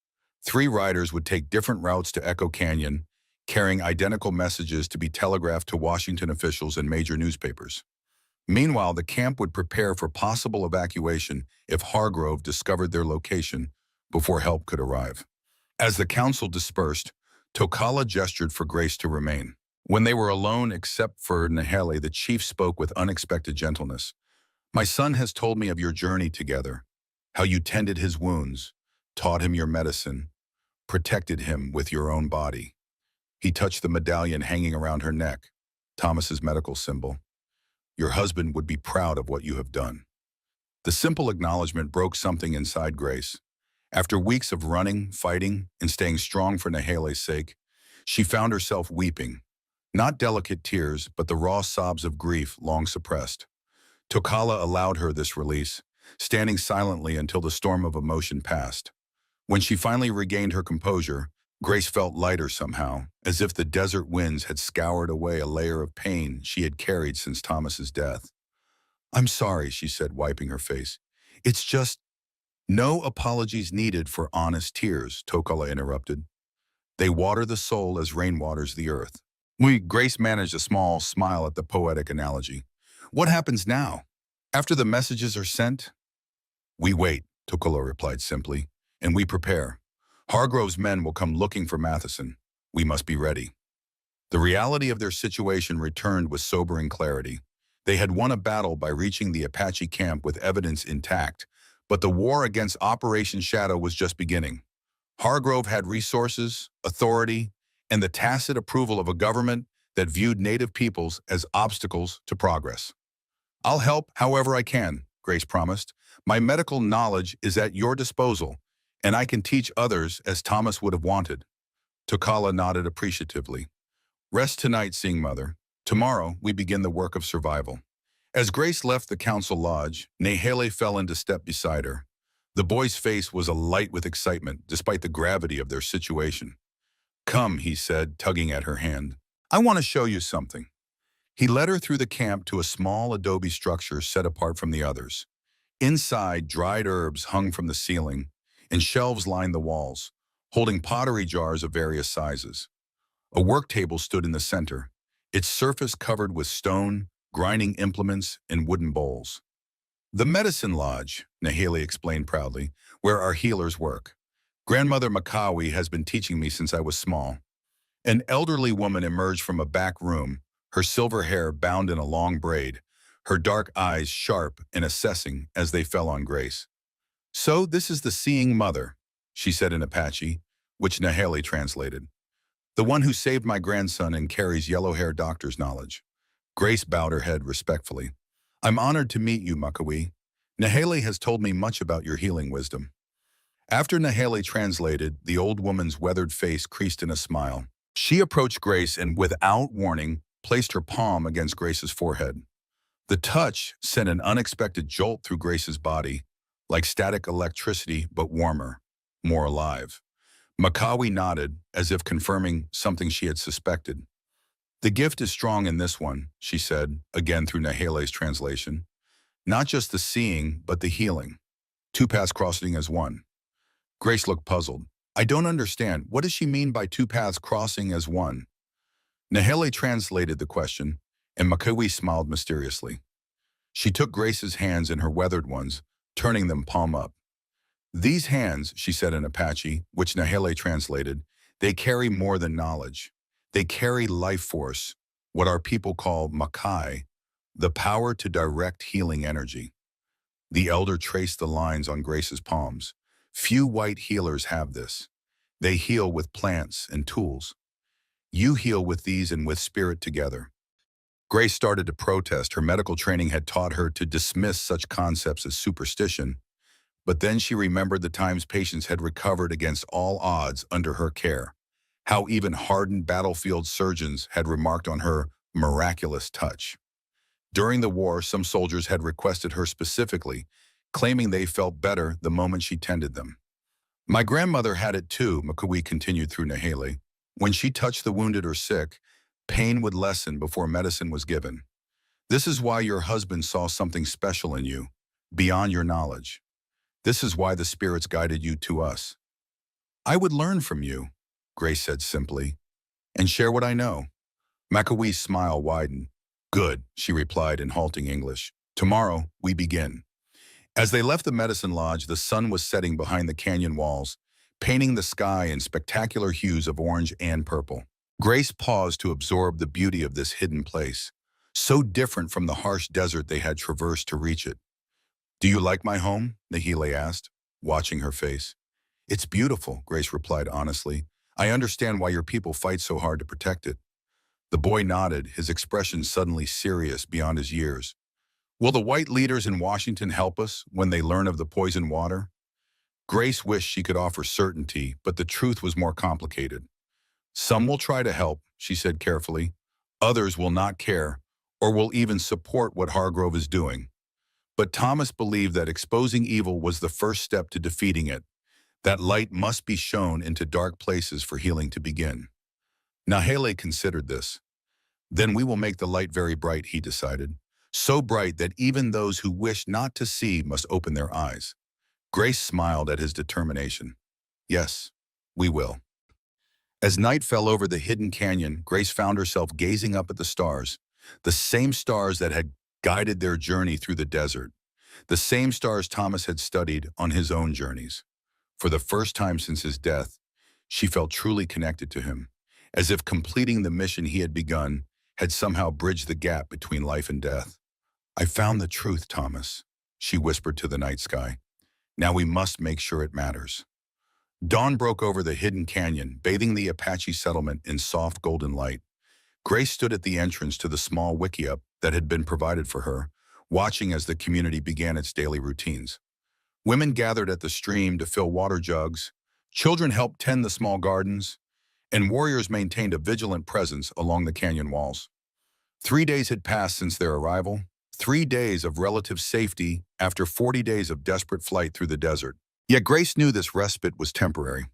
3 riders would take different routes to Echo Canyon, carrying identical messages to be telegraphed to Washington officials and major newspapers. Meanwhile, the camp would prepare for possible evacuation if Hargrove discovered their location before help could arrive. As the council dispersed, Tokala gestured for Grace to remain. When they were alone except for Nahele, the chief spoke with unexpected gentleness. My son has told me of your journey together, how you tended his wounds, taught him your medicine, protected him with your own body. He touched the medallion hanging around her neck, Thomas's medical symbol. Your husband would be proud of what you have done. The simple acknowledgement broke something inside Grace. After weeks of running, fighting, and staying strong for Nahele's sake, she found herself weeping. Not delicate tears, but the raw sobs of grief long suppressed. Tokala allowed her this release, standing silently until the storm of emotion passed. When she finally regained her composure, Grace felt lighter somehow, as if the desert winds had scoured away a layer of pain she had carried since Thomas's death. I'm sorry, she said, wiping her face. It's just, no apologies needed for honest tears, Tokala interrupted. They water the soul as rain waters the earth. Grace managed a small smile at the poetic analogy. What happens now? After the messages are sent? We wait, Tokala replied simply, and we prepare. Hargrove's men will come looking for Matheson. We must be ready. The reality of their situation returned with sobering clarity. They had won a battle by reaching the Apache camp with evidence intact, but the war against Operation Shadow was just beginning. Hargrove had resources, authority, and the tacit approval of a government that viewed Native peoples as obstacles to progress. I'll help however I can, Grace promised. My medical knowledge is at your disposal, and I can teach others as Thomas would have wanted. Tokala nodded appreciatively. Rest tonight, Seeing Mother. Tomorrow, we begin the work of survival. As Grace left the council lodge, Nahele fell into step beside her. The boy's face was alight with excitement, despite the gravity of their situation. Come, he said, tugging at her hand. I want to show you something. He led her through the camp to a small adobe structure set apart from the others. Inside, dried herbs hung from the ceiling, and shelves lined the walls, holding pottery jars of various sizes. A work table stood in the center, its surface covered with stone, grinding implements, and wooden bowls. The medicine lodge, Nahele explained proudly, where our healers work. Grandmother Makawi has been teaching me since I was small. An elderly woman emerged from a back room, her silver hair bound in a long braid, her dark eyes sharp and assessing as they fell on Grace. So this is the Seeing Mother, she said in Apache, which Nahele translated. The one who saved my grandson and carries yellow-haired doctor's knowledge. Grace bowed her head respectfully. I'm honored to meet you, Makawi. Nahele has told me much about your healing wisdom. After Nahele translated, the old woman's weathered face creased in a smile. She approached Grace and, without warning, placed her palm against Grace's forehead. The touch sent an unexpected jolt through Grace's body, like static electricity but warmer, more alive. Makawi nodded, as if confirming something she had suspected. The gift is strong in this one, she said, again through Nahele's translation. Not just the seeing, but the healing. Two paths crossing as one. Grace looked puzzled. I don't understand. What does she mean by two paths crossing as one? Nahele translated the question, and Makawi smiled mysteriously. She took Grace's hands in her weathered ones, turning them palm up. These hands, she said in Apache, which Nahele translated, they carry more than knowledge. They carry life force, what our people call Makai, the power to direct healing energy. The elder traced the lines on Grace's palms. Few white healers have this. They heal with plants and tools. You heal with these and with spirit together. Grace started to protest. Her medical training had taught her to dismiss such concepts as superstition, but then she remembered the times patients had recovered against all odds under her care, how even hardened battlefield surgeons had remarked on her miraculous touch. During the war, some soldiers had requested her specifically, claiming they felt better the moment she tended them. My grandmother had it too, Makawi continued through Nahele. When she touched the wounded or sick, pain would lessen before medicine was given. This is why your husband saw something special in you, beyond your knowledge. This is why the spirits guided you to us. I would learn from you, Grace said simply. and share what I know. Makawee's smile widened. Good, she replied in halting English. Tomorrow, we begin. As they left the medicine lodge, the sun was setting behind the canyon walls, painting the sky in spectacular hues of orange and purple. Grace paused to absorb the beauty of this hidden place, so different from the harsh desert they had traversed to reach it. Do you like my home? Nahile asked, watching her face. It's beautiful, Grace replied honestly. I understand why your people fight so hard to protect it. The boy nodded, his expression suddenly serious beyond his years. Will the white leaders in Washington help us when they learn of the poison water? Grace wished she could offer certainty, but the truth was more complicated. Some will try to help, she said carefully. Others will not care, or will even support what Hargrove is doing. But Thomas believed that exposing evil was the first step to defeating it, that light must be shown into dark places for healing to begin. Nahele considered this. Then we will make the light very bright, he decided. So bright that even those who wish not to see must open their eyes. Grace smiled at his determination. Yes, we will. As night fell over the hidden canyon, Grace found herself gazing up at the same stars that had guided their journey through the desert, the same stars Thomas had studied on his own journeys. For the first time since his death, she felt truly connected to him, as if completing the mission he had begun had somehow bridged the gap between life and death. I found the truth, Thomas, she whispered to the night sky. Now we must make sure it matters. Dawn broke over the hidden canyon, bathing the Apache settlement in soft golden light. Grace stood at the entrance to the small wickiup that had been provided for her, watching as the community began its daily routines. Women gathered at the stream to fill water jugs, children helped tend the small gardens, and warriors maintained a vigilant presence along the canyon walls. 3 days had passed since their arrival, 3 days of relative safety after 40 days of desperate flight through the desert. Yet Grace knew this respite was temporary.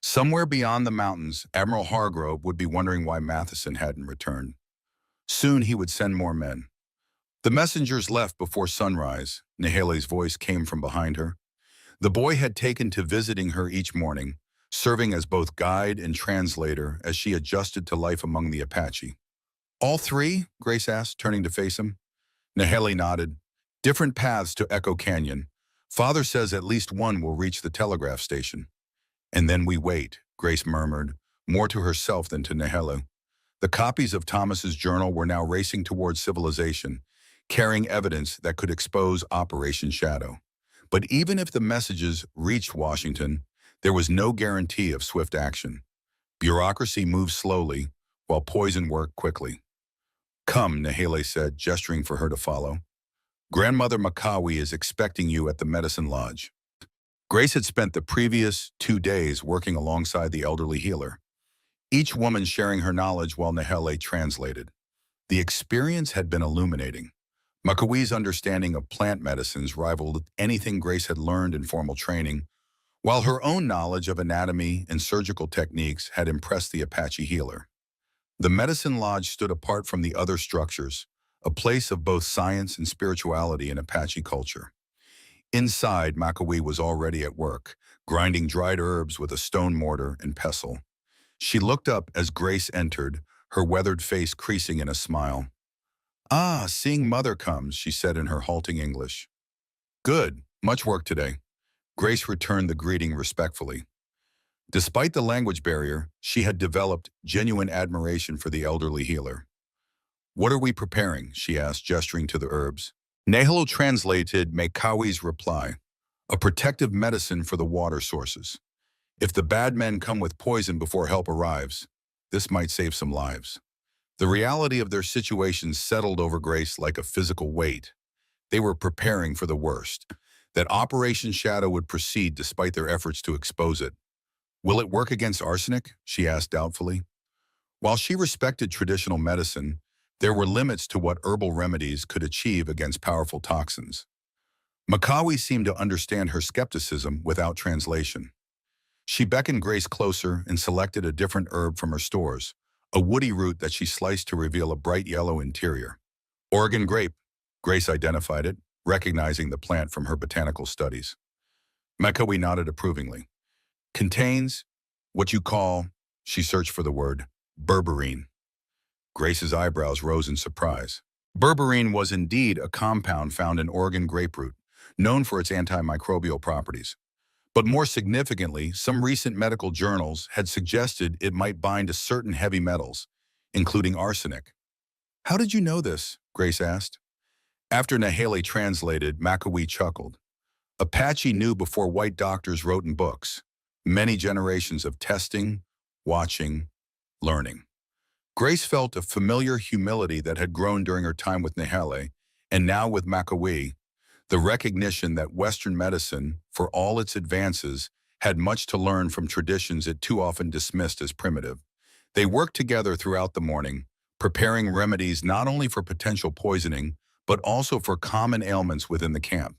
Somewhere beyond the mountains, Admiral Hargrove would be wondering why Matheson hadn't returned. Soon he would send more men. The messengers left before sunrise. Nahele's voice came from behind her. The boy had taken to visiting her each morning, serving as both guide and translator as she adjusted to life among the Apache. All three? Grace asked, turning to face him. Nahele nodded. Different paths to Echo Canyon. Father says at least one will reach the telegraph station. And then we wait, Grace murmured, more to herself than to Nahele. The copies of Thomas's journal were now racing towards civilization, carrying evidence that could expose Operation Shadow. But even if the messages reached Washington, there was no guarantee of swift action. Bureaucracy moved slowly, while poison worked quickly. Come, Nahele said, gesturing for her to follow. Grandmother Makawi is expecting you at the medicine lodge. Grace had spent the previous 2 days working alongside the elderly healer, each woman sharing her knowledge while Nahele translated. The experience had been illuminating. Makawi's understanding of plant medicines rivaled anything Grace had learned in formal training, while her own knowledge of anatomy and surgical techniques had impressed the Apache healer. The medicine lodge stood apart from the other structures, a place of both science and spirituality in Apache culture. Inside, Makawi was already at work, grinding dried herbs with a stone mortar and pestle. She looked up as Grace entered, her weathered face creasing in a smile. Ah, seeing Mother comes, she said in her halting English. Good, much work today. Grace returned the greeting respectfully. Despite the language barrier, she had developed genuine admiration for the elderly healer. What are we preparing? She asked, gesturing to the herbs. Nahele translated Makawi's reply, a protective medicine for the water sources. If the bad men come with poison before help arrives, this might save some lives. The reality of their situation settled over Grace like a physical weight. They were preparing for the worst, that Operation Shadow would proceed despite their efforts to expose it. Will it work against arsenic? She asked doubtfully. While she respected traditional medicine, there were limits to what herbal remedies could achieve against powerful toxins. Makawi seemed to understand her skepticism without translation. She beckoned Grace closer and selected a different herb from her stores, a woody root that she sliced to reveal a bright yellow interior. Oregon grape, Grace identified it, recognizing the plant from her botanical studies. Makawi nodded approvingly. Contains what you call, she searched for the word, Berberine. Grace's eyebrows rose in surprise. Berberine was indeed a compound found in Oregon grapefruit, known for its antimicrobial properties. But more significantly, some recent medical journals had suggested it might bind to certain heavy metals, including arsenic. "How did you know this?" Grace asked. After Nahale translated, McAwee chuckled. "Apache knew before white doctors wrote in books. Many generations of testing, watching, learning." Grace felt a familiar humility that had grown during her time with Nahale, and now with McAwee, the recognition that Western medicine, for all its advances, had much to learn from traditions it too often dismissed as primitive. They worked together throughout the morning, preparing remedies not only for potential poisoning, but also for common ailments within the camp.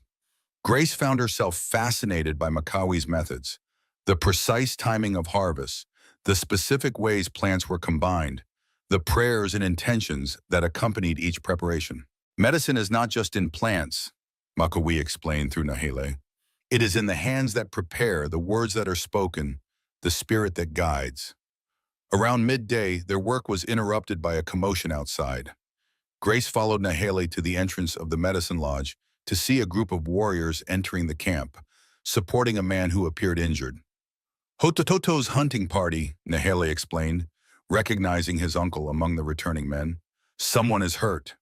Grace found herself fascinated by McAwee's methods, the precise timing of harvests, the specific ways plants were combined, the prayers and intentions that accompanied each preparation. "Medicine is not just in plants," McAwee explained through Nahale. "It is in the hands that prepare, the words that are spoken, the spirit that guides." Around midday, their work was interrupted by a commotion outside. Grace followed Nahale to the entrance of the medicine lodge to see a group of warriors entering the camp, supporting a man who appeared injured. "Hotototo's hunting party," Nahale explained, recognizing his uncle among the returning men. "Someone is hurt."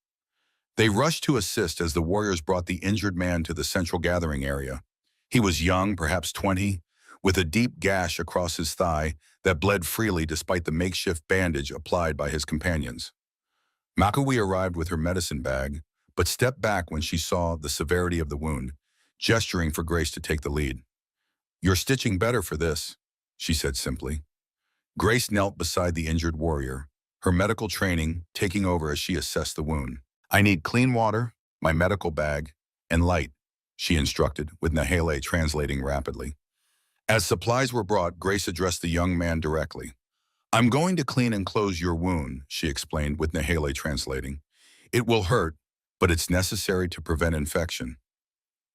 They rushed to assist as the warriors brought the injured man to the central gathering area. He was young, perhaps 20, with a deep gash across his thigh that bled freely despite the makeshift bandage applied by his companions. McAwee arrived with her medicine bag, but stepped back when she saw the severity of the wound, gesturing for Grace to take the lead. "You're stitching better for this," she said simply. Grace knelt beside the injured warrior, her medical training taking over as she assessed the wound. "I need clean water, my medical bag, and light," she instructed, with Nahale translating rapidly. As supplies were brought, Grace addressed the young man directly. "I'm going to clean and close your wound," she explained, with Nahale translating. "It will hurt, but it's necessary to prevent infection."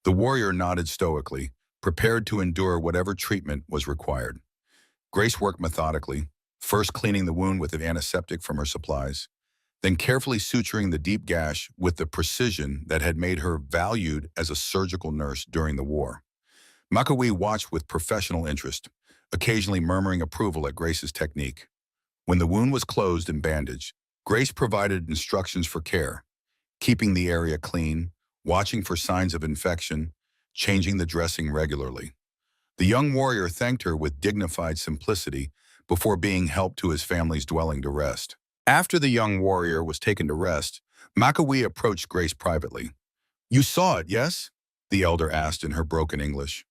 The warrior nodded stoically, prepared to endure whatever treatment was required. Grace worked methodically, first cleaning the wound with an antiseptic from her supplies, then carefully suturing the deep gash with the precision that had made her valued as a surgical nurse during the war. McAwee watched with professional interest, occasionally murmuring approval at Grace's technique. When the wound was closed and bandaged, Grace provided instructions for care, keeping the area clean, watching for signs of infection, changing the dressing regularly. The young warrior thanked her with dignified simplicity before being helped to his family's dwelling to rest. After the young warrior was taken to rest, McAwee approached Grace privately. "You saw it, yes?" the elder asked in her broken English.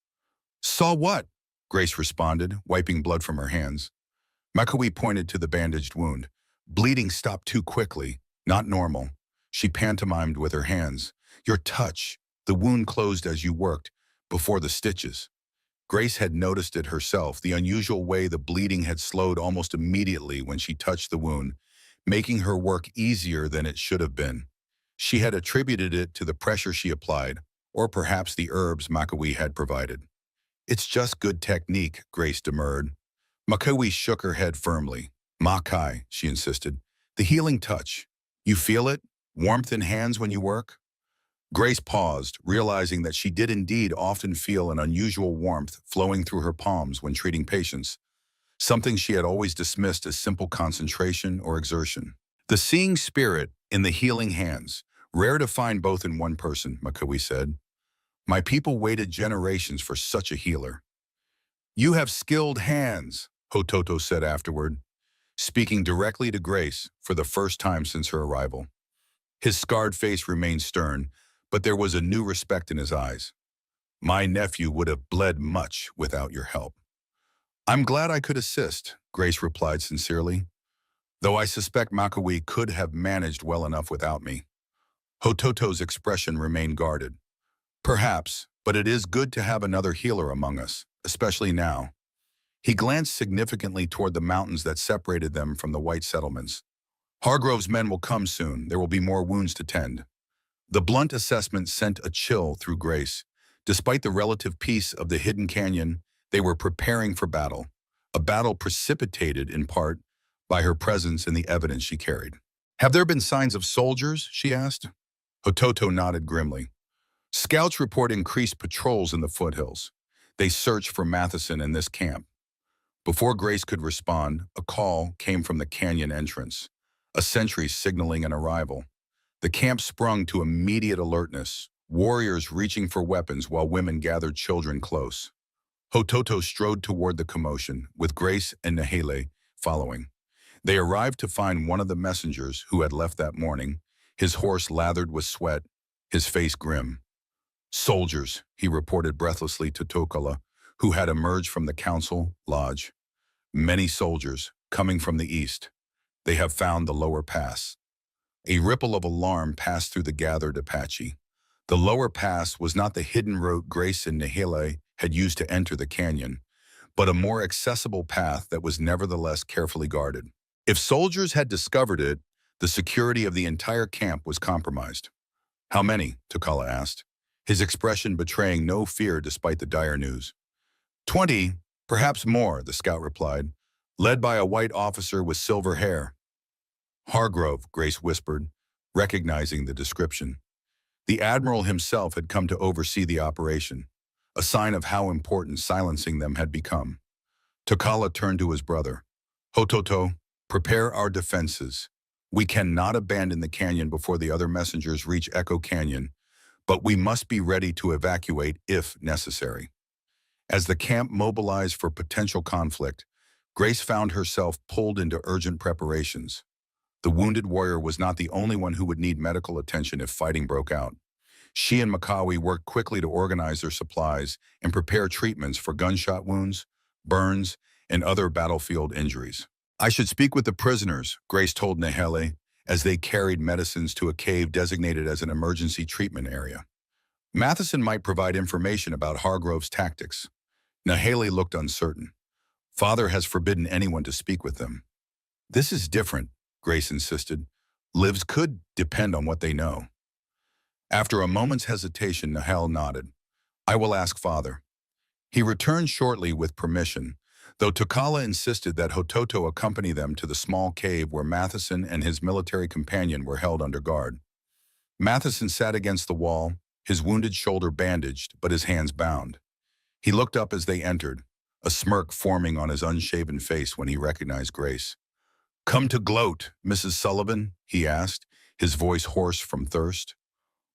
"Saw what?" Grace responded, wiping blood from her hands. McAwee pointed to the bandaged wound. "Bleeding stopped too quickly, not normal." She pantomimed with her hands. "Your touch, the wound closed as you worked, before the stitches." Grace had noticed it herself, the unusual way the bleeding had slowed almost immediately when she touched the wound, making her work easier than it should have been. She had attributed it to the pressure she applied, or perhaps the herbs McAwee had provided. "It's just good technique," Grace demurred. McAwee shook her head firmly. "Makai," she insisted. "The healing touch. You feel it? Warmth in hands when you work?" Grace paused, realizing that she did indeed often feel an unusual warmth flowing through her palms when treating patients, something she had always dismissed as simple concentration or exertion. "The seeing spirit in the healing hands, rare to find both in one person," McAwee said. "My people waited generations for such a healer." "You have skilled hands," Hototo said afterward, speaking directly to Grace for the first time since her arrival. His scarred face remained stern, but there was a new respect in his eyes. "My nephew would have bled much without your help." "I'm glad I could assist," Grace replied sincerely, "though I suspect McAwee could have managed well enough without me." Hototo's expression remained guarded. "Perhaps, but it is good to have another healer among us, especially now." He glanced significantly toward the mountains that separated them from the white settlements. "Hargrove's men will come soon. There will be more wounds to tend." The blunt assessment sent a chill through Grace. Despite the relative peace of the hidden canyon, they were preparing for battle, a battle precipitated in part by her presence and the evidence she carried. "Have there been signs of soldiers?" she asked. Hototo nodded grimly. "Scouts report increased patrols in the foothills. They search for Matheson in this camp." Before Grace could respond, a call came from the canyon entrance, a sentry signaling an arrival. The camp sprung to immediate alertness, warriors reaching for weapons while women gathered children close. Hototo strode toward the commotion, with Grace and Nahele following. They arrived to find one of the messengers who had left that morning, his horse lathered with sweat, his face grim. "Soldiers," he reported breathlessly to Tokala, who had emerged from the council lodge. "Many soldiers, coming from the east. They have found the lower pass." A ripple of alarm passed through the gathered Apache. The lower pass was not the hidden route Grace and Nahele had used to enter the canyon, but a more accessible path that was nevertheless carefully guarded. If soldiers had discovered it, the security of the entire camp was compromised. "How many?" Tokala asked, his expression betraying no fear despite the dire news. 20, perhaps more," the scout replied, led by a white officer with silver hair. "Hargrove," Grace whispered, recognizing the description. The admiral himself had come to oversee the operation, a sign of how important silencing them had become. Tokala turned to his brother. "Hototo, prepare our defenses. We cannot abandon the canyon before the other messengers reach Echo Canyon, but we must be ready to evacuate if necessary." As the camp mobilized for potential conflict, Grace found herself pulled into urgent preparations. The wounded warrior was not the only one who would need medical attention if fighting broke out. She and Makawi worked quickly to organize their supplies and prepare treatments for gunshot wounds, burns, and other battlefield injuries. "I should speak with the prisoners," Grace told Nahele, as they carried medicines to a cave designated as an emergency treatment area. "Matheson might provide information about Hargrove's tactics." Nahele looked uncertain. "Father has forbidden anyone to speak with them." "This is different," Grace insisted. "Lives could depend on what they know." After a moment's hesitation, Nahel nodded. "I will ask Father." He returned shortly with permission, though Tokala insisted that Hototo accompany them to the small cave where Matheson and his military companion were held under guard. Matheson sat against the wall, his wounded shoulder bandaged, but his hands bound. He looked up as they entered, a smirk forming on his unshaven face when he recognized Grace. "Come to gloat, Mrs. Sullivan?" he asked, his voice hoarse from thirst.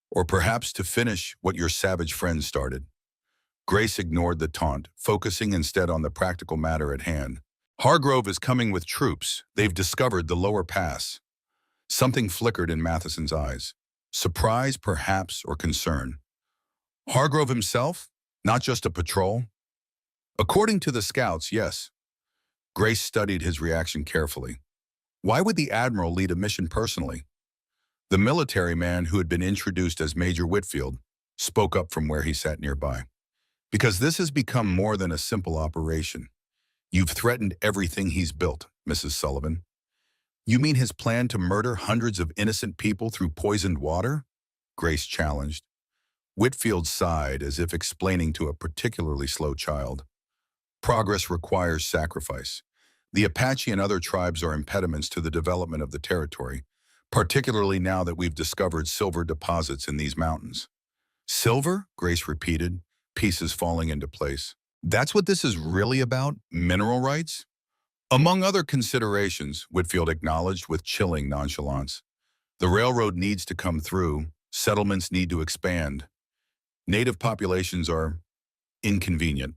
"Or perhaps to finish what your savage friend started?" Grace ignored the taunt, focusing instead on the practical matter at hand. "Hargrove is coming with troops. They've discovered the lower pass." Something flickered in Matheson's eyes. Surprise, perhaps, or concern. "Hargrove himself? Not just a patrol?" "According to the scouts, yes." Grace studied his reaction carefully. Why would the admiral lead a mission personally? The military man who had been introduced as Major Whitfield spoke up from where he sat nearby. "Because this has become more than a simple operation. You've threatened everything he's built, Mrs. Sullivan." "You mean his plan to murder hundreds of innocent people through poisoned water?" Grace challenged. Whitfield sighed as if explaining to a particularly slow child. "Progress requires sacrifice. The Apache and other tribes are impediments to the development of the territory, particularly now that we've discovered silver deposits in these mountains." "Silver?" Grace repeated, pieces falling into place. "That's what this is really about? Mineral rights?" "Among other considerations," Whitfield acknowledged with chilling nonchalance. "The railroad needs to come through. Settlements need to expand. Native populations are inconvenient."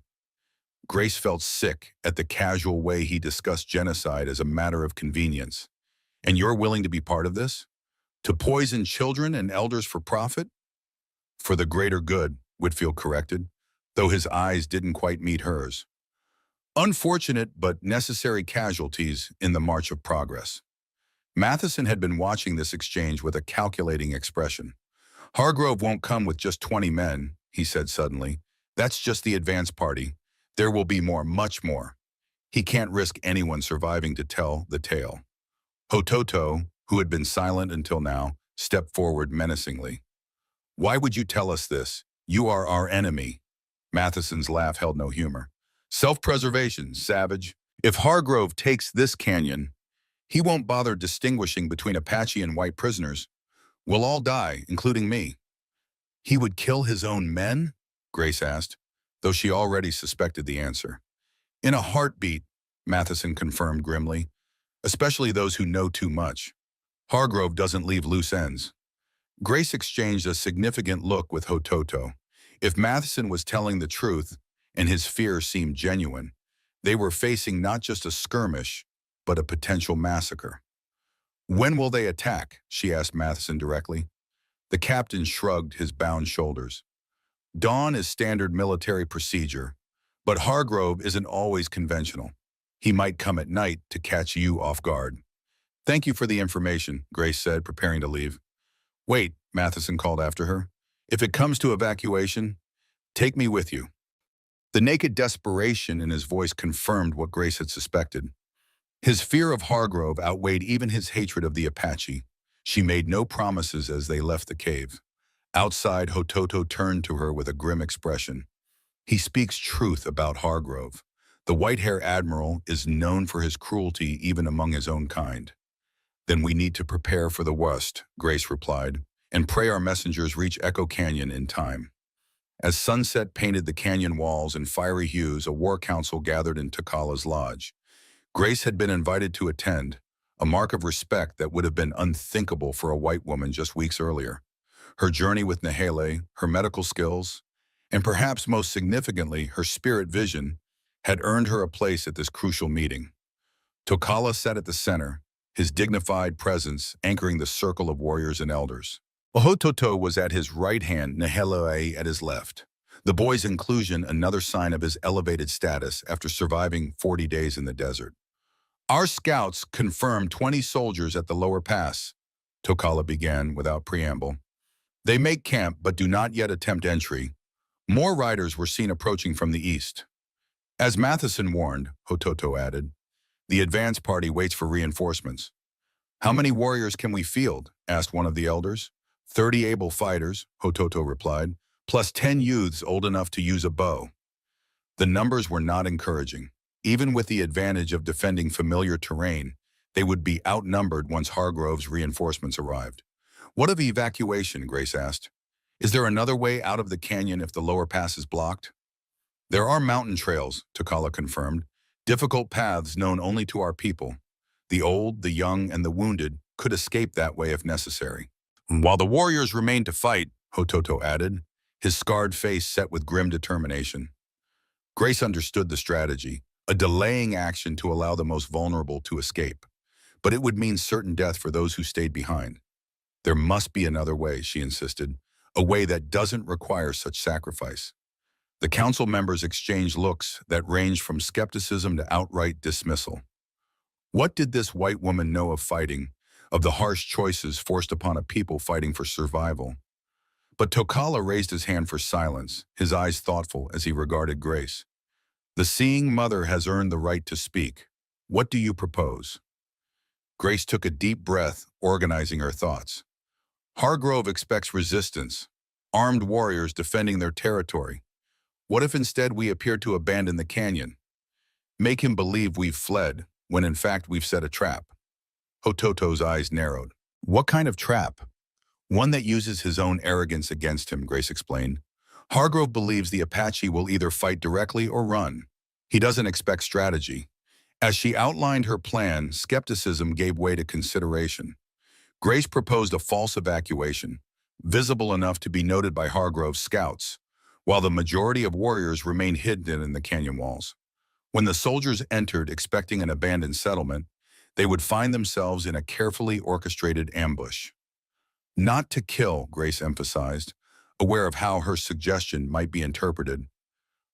Grace felt sick at the casual way he discussed genocide as a matter of convenience. "And you're willing to be part of this? To poison children and elders for profit?" "For the greater good," Whitfield corrected, though his eyes didn't quite meet hers. Unfortunate but necessary casualties in the march of progress. Matheson had been watching this exchange with a calculating expression. "Hargrove won't come with just 20 men," he said suddenly. "That's just the advance party. There will be more, much more. He can't risk anyone surviving to tell the tale." Hototo, who had been silent until now, stepped forward menacingly. "Why would you tell us this? You are our enemy." Matheson's laugh held no humor. "Self-preservation, savage. If Hargrove takes this canyon, He won't bother distinguishing between Apache and white prisoners. We'll all die, including me. He would kill his own men? Grace asked, though she already suspected the answer. In a heartbeat, Matheson confirmed grimly, especially those who know too much. Hargrove doesn't leave loose ends. Grace exchanged a significant look with Hototo. If Matheson was telling the truth, and his fear seemed genuine, they were facing not just a skirmish, but a potential massacre. When will they attack? She asked Matheson directly. The captain shrugged his bound shoulders. Dawn is standard military procedure, but Hargrove isn't always conventional. He might come at night to catch you off guard. Thank you for the information, Grace said, preparing to leave. Wait, Matheson called after her. If it comes to evacuation, take me with you. The naked desperation in his voice confirmed what Grace had suspected. His fear of Hargrove outweighed even his hatred of the Apache. She made no promises as they left the cave. Outside, Hototo turned to her with a grim expression. He speaks truth about Hargrove. The white-haired admiral is known for his cruelty even among his own kind. Then we need to prepare for the worst, Grace replied, and pray our messengers reach Echo Canyon in time. As sunset painted the canyon walls in fiery hues, a war council gathered in Tokala's lodge. Grace had been invited to attend, a mark of respect that would have been unthinkable for a white woman just weeks earlier. Her journey with Nahele, her medical skills, and perhaps most significantly, her spirit vision, had earned her a place at this crucial meeting. Tokala sat at the center, his dignified presence anchoring the circle of warriors and elders. Ohototo was at his right hand, Nahele at his left. The boy's inclusion another sign of his elevated status after surviving 40 days in the desert. Our scouts confirmed 20 soldiers at the lower pass, Tokala began without preamble. They make camp but do not yet attempt entry. More riders were seen approaching from the east. As Matheson warned, Hototo added, the advance party waits for reinforcements. How many warriors can we field? Asked one of the elders. 30 able fighters, Hototo replied, plus 10 youths old enough to use a bow. The numbers were not encouraging. Even with the advantage of defending familiar terrain, they would be outnumbered once Hargrove's reinforcements arrived. What of evacuation? Grace asked. Is there another way out of the canyon if the lower pass is blocked? There are mountain trails, Tokala confirmed, difficult paths known only to our people. The old, the young, and the wounded could escape that way if necessary. While the warriors remain to fight, Hototo added, his scarred face set with grim determination. Grace understood the strategy, a delaying action to allow the most vulnerable to escape. But it would mean certain death for those who stayed behind. There must be another way, she insisted, a way that doesn't require such sacrifice. The council members exchanged looks that ranged from skepticism to outright dismissal. What did this white woman know of fighting, of the harsh choices forced upon a people fighting for survival? But Tokala raised his hand for silence, his eyes thoughtful as he regarded Grace. The seeing mother has earned the right to speak. What do you propose? Grace took a deep breath, organizing her thoughts. Hargrove expects resistance, armed warriors defending their territory. What if instead we appear to abandon the canyon? Make him believe we've fled, when in fact we've set a trap. Hototo's eyes narrowed. What kind of trap? One that uses his own arrogance against him, Grace explained. Hargrove believes the Apache will either fight directly or run. He doesn't expect strategy. As she outlined her plan, skepticism gave way to consideration. Grace proposed a false evacuation, visible enough to be noted by Hargrove's scouts, while the majority of warriors remained hidden in the canyon walls. When the soldiers entered expecting an abandoned settlement, they would find themselves in a carefully orchestrated ambush. Not to kill, Grace emphasized, aware of how her suggestion might be interpreted,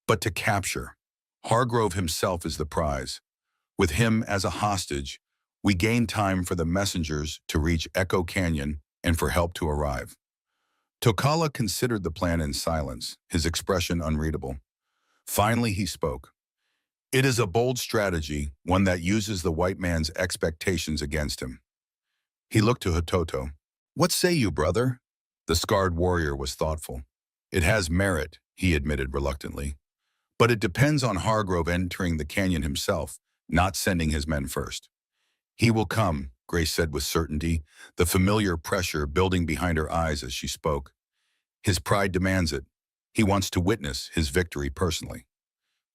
but to capture. Hargrove himself is the prize. With him as a hostage, we gain time for the messengers to reach Echo Canyon and for help to arrive. Tokala considered the plan in silence, his expression unreadable. Finally, he spoke. It is a bold strategy, one that uses the white man's expectations against him. He looked to Hototo. What say you, brother? The scarred warrior was thoughtful. It has merit, he admitted reluctantly. But it depends on Hargrove entering the canyon himself, not sending his men first. He will come, Grace said with certainty, the familiar pressure building behind her eyes as she spoke. His pride demands it. He wants to witness his victory personally.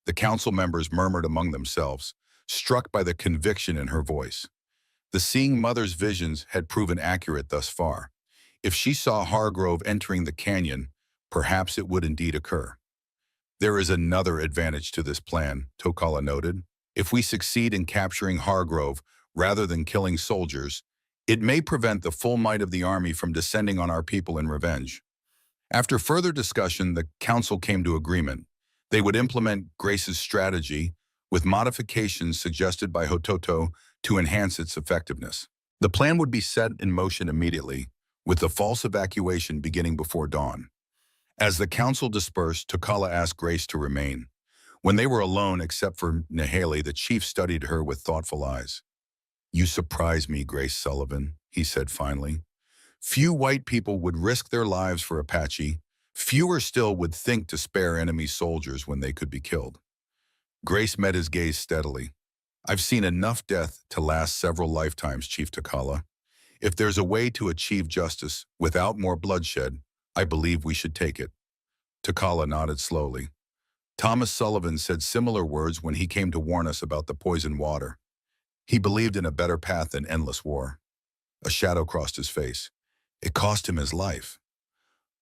The council members murmured among themselves, struck by the conviction in her voice. The seeing mother's visions had proven accurate thus far. If she saw Hargrove entering the canyon, perhaps it would indeed occur. There is another advantage to this plan, Tokala noted. If we succeed in capturing Hargrove rather than killing soldiers, it may prevent the full might of the army from descending on our people in revenge. After further discussion, the council came to agreement. They would implement Grace's strategy with modifications suggested by Hototo to enhance its effectiveness. The plan would be set in motion immediately, with the false evacuation beginning before dawn. As the council dispersed, Tokala asked Grace to remain. When they were alone, except for Nahali, the chief studied her with thoughtful eyes. "You surprise me, Grace Sullivan," he said finally. "Few white people would risk their lives for Apache. Fewer still would think to spare enemy soldiers when they could be killed." Grace met his gaze steadily. "I've seen enough death to last several lifetimes, Chief Tokala. If there's a way to achieve justice without more bloodshed, I believe we should take it." Tokala nodded slowly. "Thomas Sullivan said similar words when he came to warn us about the poisoned water. He believed in a better path than endless war." A shadow crossed his face. "It cost him his life."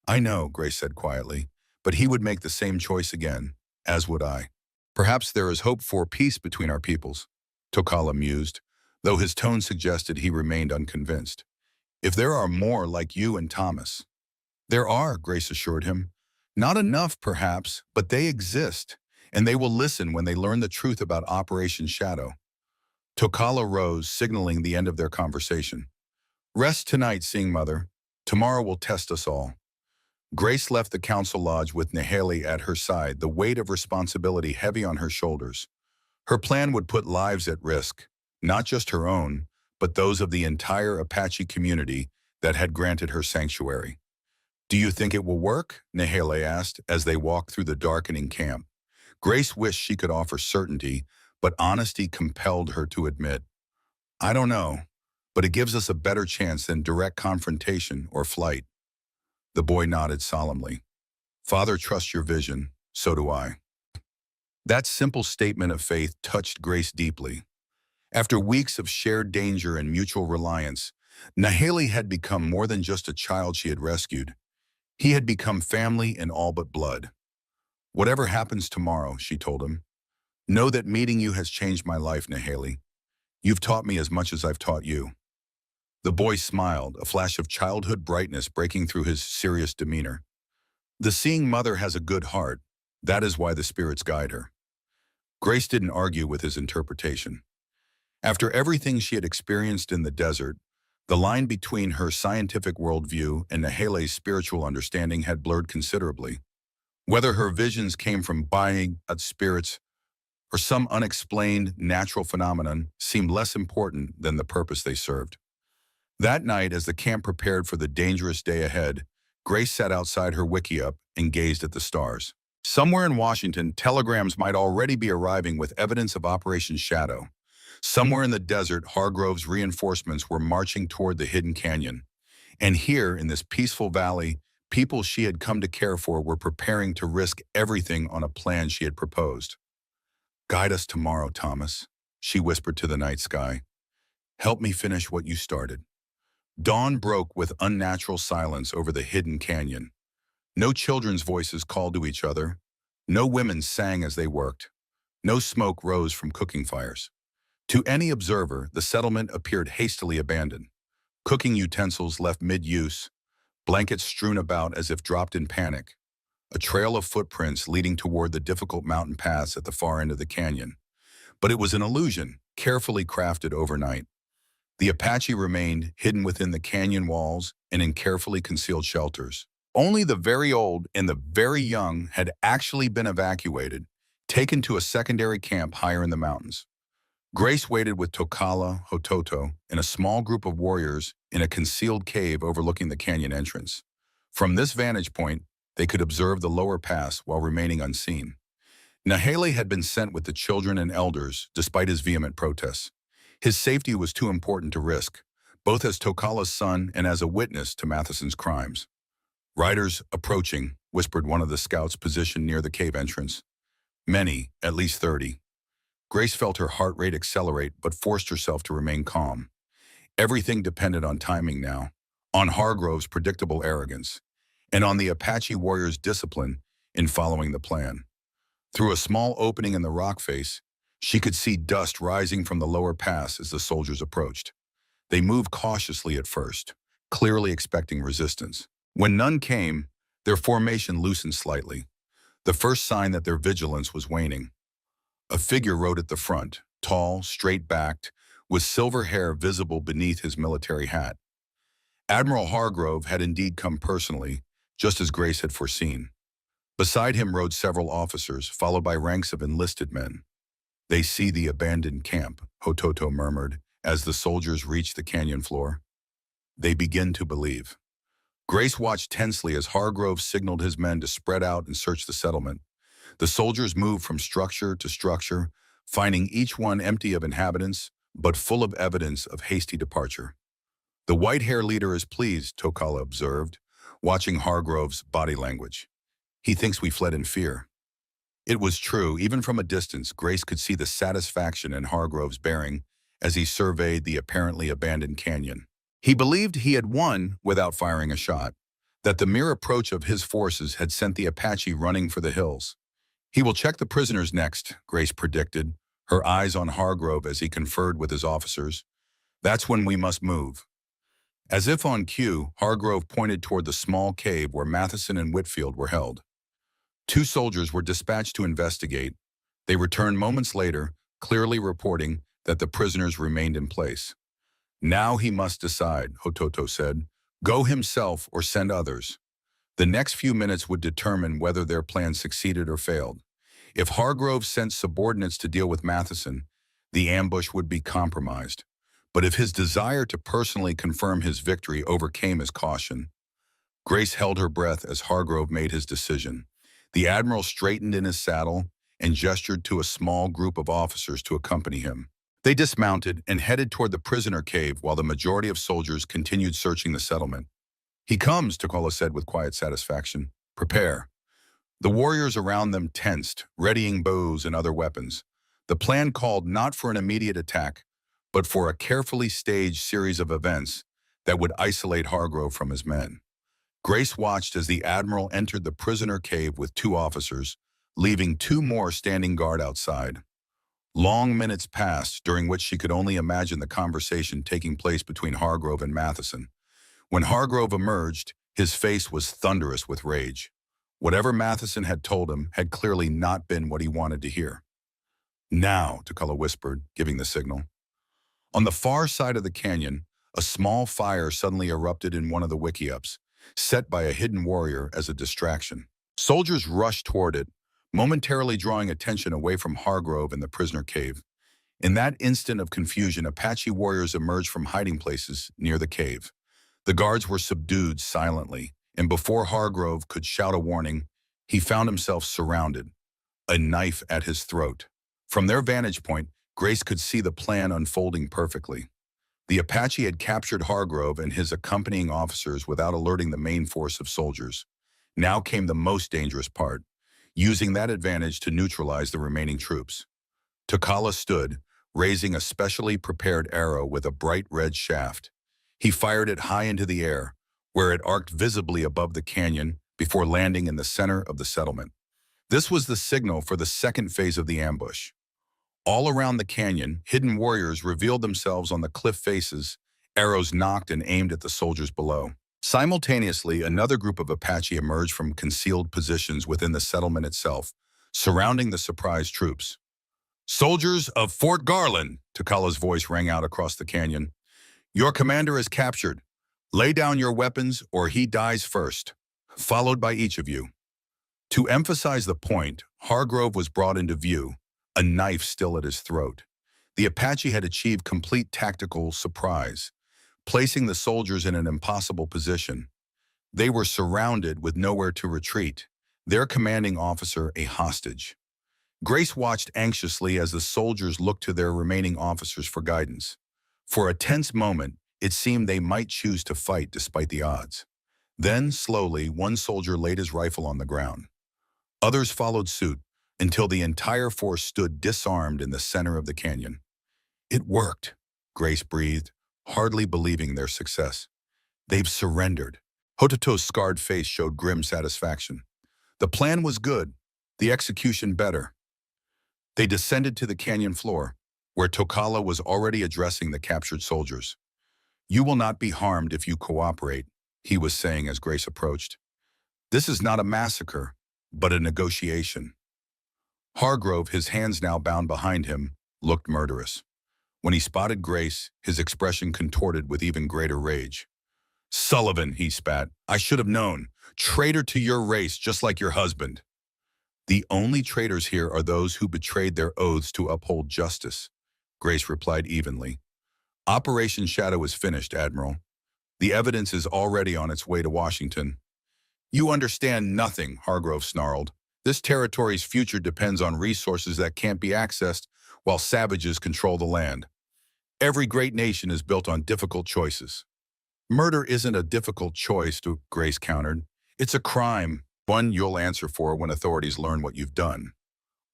"I know," Grace said quietly, "but he would make the same choice again, as would I. Perhaps there is hope for peace between our peoples," Tokala mused, though his tone suggested he remained unconvinced. "If there are more like you and Thomas." "There are," Grace assured him. "Not enough, perhaps, but they exist, and they will listen when they learn the truth about Operation Shadow." Tokala rose, signaling the end of their conversation. "Rest tonight, Seeing Mother. Tomorrow will test us all." Grace left the council lodge with Nahali at her side, the weight of responsibility heavy on her shoulders. Her plan would put lives at risk, not just her own, but those of the entire Apache community that had granted her sanctuary. "Do you think it will work?" Nahali asked as they walked through the darkening camp. Grace wished she could offer certainty, but honesty compelled her to admit, "I don't know, but it gives us a better chance than direct confrontation or flight." The boy nodded solemnly. "Father trusts your vision, so do I." That simple statement of faith touched Grace deeply. After weeks of shared danger and mutual reliance, Nahali had become more than just a child she had rescued. He had become family in all but blood. "Whatever happens tomorrow," she told him, "know that meeting you has changed my life, Nahali. You've taught me as much as I've taught you." The boy smiled, a flash of childhood brightness breaking through his serious demeanor. "The Seeing Mother has a good heart. That is why the spirits guide her." Grace didn't argue with his interpretation. After everything she had experienced in the desert, the line between her scientific worldview and Nahali's spiritual understanding had blurred considerably. Whether her visions came from buying at spirits or some unexplained natural phenomenon seemed less important than the purpose they served. That night, as the camp prepared for the dangerous day ahead, Grace sat outside her wickiup and gazed at the stars. Somewhere in Washington, telegrams might already be arriving with evidence of Operation Shadow. Somewhere in the desert, Hargrove's reinforcements were marching toward the hidden canyon. And here, in this peaceful valley, people she had come to care for were preparing to risk everything on a plan she had proposed. "Guide us tomorrow, Thomas," she whispered to the night sky. "Help me finish what you started." Dawn broke with unnatural silence over the hidden canyon. No children's voices called to each other. No women sang as they worked. No smoke rose from cooking fires. To any observer, the settlement appeared hastily abandoned. Cooking utensils left mid-use, blankets strewn about as if dropped in panic, a trail of footprints leading toward the difficult mountain paths at the far end of the canyon. But it was an illusion, carefully crafted overnight. The Apache remained hidden within the canyon walls and in carefully concealed shelters. Only the very old and the very young had actually been evacuated, taken to a secondary camp higher in the mountains. Grace waited with Tokala, Hototo, and a small group of warriors in a concealed cave overlooking the canyon entrance. From this vantage point, they could observe the lower pass while remaining unseen. Nahali had been sent with the children and elders, despite his vehement protests. His safety was too important to risk, both as Tokala's son and as a witness to Matheson's crimes. "Riders approaching," whispered one of the scouts positioned near the cave entrance. "Many, at least 30. Grace felt her heart rate accelerate but forced herself to remain calm. Everything depended on timing now, on Hargrove's predictable arrogance, and on the Apache warrior's discipline in following the plan. Through a small opening in the rock face, she could see dust rising from the lower pass as the soldiers approached. They moved cautiously at first, clearly expecting resistance. When none came, their formation loosened slightly, the first sign that their vigilance was waning. A figure rode at the front, tall, straight-backed, with silver hair visible beneath his military hat. Admiral Hargrove had indeed come personally, just as Grace had foreseen. Beside him rode several officers, followed by ranks of enlisted men. "They see the abandoned camp," Hototo murmured, as the soldiers reached the canyon floor. "They begin to believe." Grace watched tensely as Hargrove signaled his men to spread out and search the settlement. The soldiers moved from structure to structure, finding each one empty of inhabitants, but full of evidence of hasty departure. "The white-hair leader is pleased," Tokala observed, watching Hargrove's body language. "He thinks we fled in fear." It was true. Even from a distance, Grace could see the satisfaction in Hargrove's bearing as he surveyed the apparently abandoned canyon. He believed he had won without firing a shot, that the mere approach of his forces had sent the Apache running for the hills. "He will check the prisoners next," Grace predicted, her eyes on Hargrove as he conferred with his officers. "That's when we must move." As if on cue, Hargrove pointed toward the small cave where Matheson and Whitfield were held. Two soldiers were dispatched to investigate. They returned moments later, clearly reporting that the prisoners remained in place. "Now he must decide," Hototo said. "Go himself or send others." The next few minutes would determine whether their plan succeeded or failed. If Hargrove sent subordinates to deal with Matheson, the ambush would be compromised. But if his desire to personally confirm his victory overcame his caution, Grace held her breath as Hargrove made his decision. The admiral straightened in his saddle and gestured to a small group of officers to accompany him. They dismounted and headed toward the prisoner cave while the majority of soldiers continued searching the settlement. "He comes," Tokala said with quiet satisfaction. "Prepare." The warriors around them tensed, readying bows and other weapons. The plan called not for an immediate attack, but for a carefully staged series of events that would isolate Hargrove from his men. Grace watched as the admiral entered the prisoner cave with two officers, leaving two more standing guard outside. Long minutes passed, during which she could only imagine the conversation taking place between Hargrove and Matheson. When Hargrove emerged, his face was thunderous with rage. Whatever Matheson had told him had clearly not been what he wanted to hear. "Now," Tokala whispered, giving the signal. On the far side of the canyon, a small fire suddenly erupted in one of the wickiups, set by a hidden warrior as a distraction. Soldiers rushed toward it, momentarily drawing attention away from Hargrove and the prisoner cave. In that instant of confusion, Apache warriors emerged from hiding places near the cave. The guards were subdued silently, and before Hargrove could shout a warning, he found himself surrounded, a knife at his throat. From their vantage point, Grace could see the plan unfolding perfectly. The Apache had captured Hargrove and his accompanying officers without alerting the main force of soldiers. Now came the most dangerous part, using that advantage to neutralize the remaining troops. Tokala stood, raising a specially prepared arrow with a bright red shaft. He fired it high into the air, where it arced visibly above the canyon before landing in the center of the settlement. This was the signal for the second phase of the ambush. All around the canyon, hidden warriors revealed themselves on the cliff faces, arrows nocked and aimed at the soldiers below. Simultaneously, another group of Apache emerged from concealed positions within the settlement itself, surrounding the surprised troops. "Soldiers of Fort Garland," Tokala's voice rang out across the canyon. "Your commander is captured. Lay down your weapons or he dies first," followed by each of you. To emphasize the point, Hargrove was brought into view, a knife still at his throat. The Apache had achieved complete tactical surprise, placing the soldiers in an impossible position. They were surrounded with nowhere to retreat, their commanding officer a hostage. Grace watched anxiously as the soldiers looked to their remaining officers for guidance. For a tense moment, it seemed they might choose to fight despite the odds. Then, slowly, one soldier laid his rifle on the ground. Others followed suit until the entire force stood disarmed in the center of the canyon. It worked, Grace breathed, hardly believing their success. They've surrendered. Hototo's scarred face showed grim satisfaction. The plan was good, the execution better. They descended to the canyon floor, where Tokala was already addressing the captured soldiers. "You will not be harmed if you cooperate," he was saying as Grace approached. "This is not a massacre, but a negotiation." Hargrove, his hands now bound behind him, looked murderous. When he spotted Grace, his expression contorted with even greater rage. "Sullivan," he spat, "I should have known. Traitor to your race, just like your husband." "The only traitors here are those who betrayed their oaths to uphold justice," Grace replied evenly. "Operation Shadow is finished, Admiral. The evidence is already on its way to Washington." "You understand nothing," Hargrove snarled. "This territory's future depends on resources that can't be accessed while savages control the land. Every great nation is built on difficult choices." "Murder isn't a difficult choice," Grace countered. "It's a crime, one you'll answer for when authorities learn what you've done."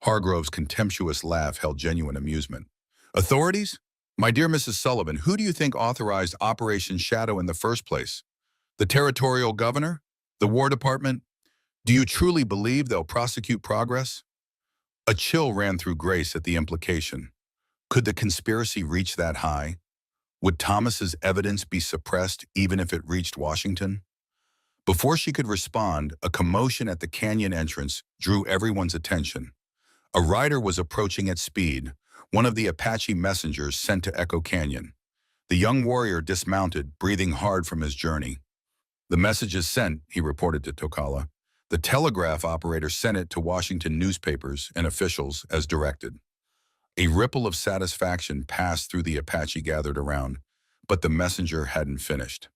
Hargrove's contemptuous laugh held genuine amusement. "Authorities? My dear Mrs. Sullivan, who do you think authorized Operation Shadow in the first place? The territorial governor? The War Department? Do you truly believe they'll prosecute progress?" A chill ran through Grace at the implication. Could the conspiracy reach that high? Would Thomas's evidence be suppressed even if it reached Washington? Before she could respond, a commotion at the canyon entrance drew everyone's attention. A rider was approaching at speed, one of the Apache messengers sent to Echo Canyon. The young warrior dismounted, breathing hard from his journey. "The message is sent," he reported to Tokala. "The telegraph operator sent it to Washington newspapers and officials as directed." A ripple of satisfaction passed through the Apache gathered around, but the messenger hadn't finished.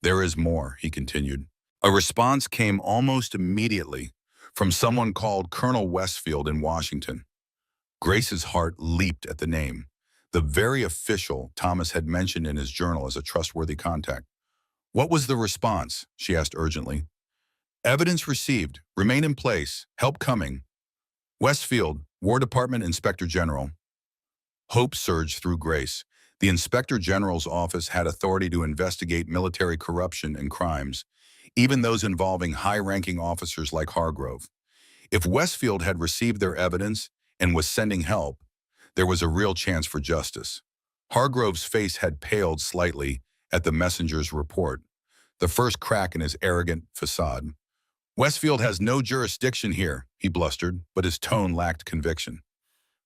"There is more," he continued. A response came almost immediately from someone called Colonel Westfield in Washington. Grace's heart leaped at the name, the very official Thomas had mentioned in his journal as a trustworthy contact. "What was the response?" she asked urgently. "Evidence received. Remain in place. Help coming. Westfield, War Department Inspector General." Hope surged through Grace. The Inspector General's office had authority to investigate military corruption and crimes, even those involving high-ranking officers like Hargrove. If Westfield had received their evidence and was sending help, there was a real chance for justice. Hargrove's face had paled slightly at the messenger's report, the first crack in his arrogant facade. "Westfield has no jurisdiction here," he blustered, but his tone lacked conviction.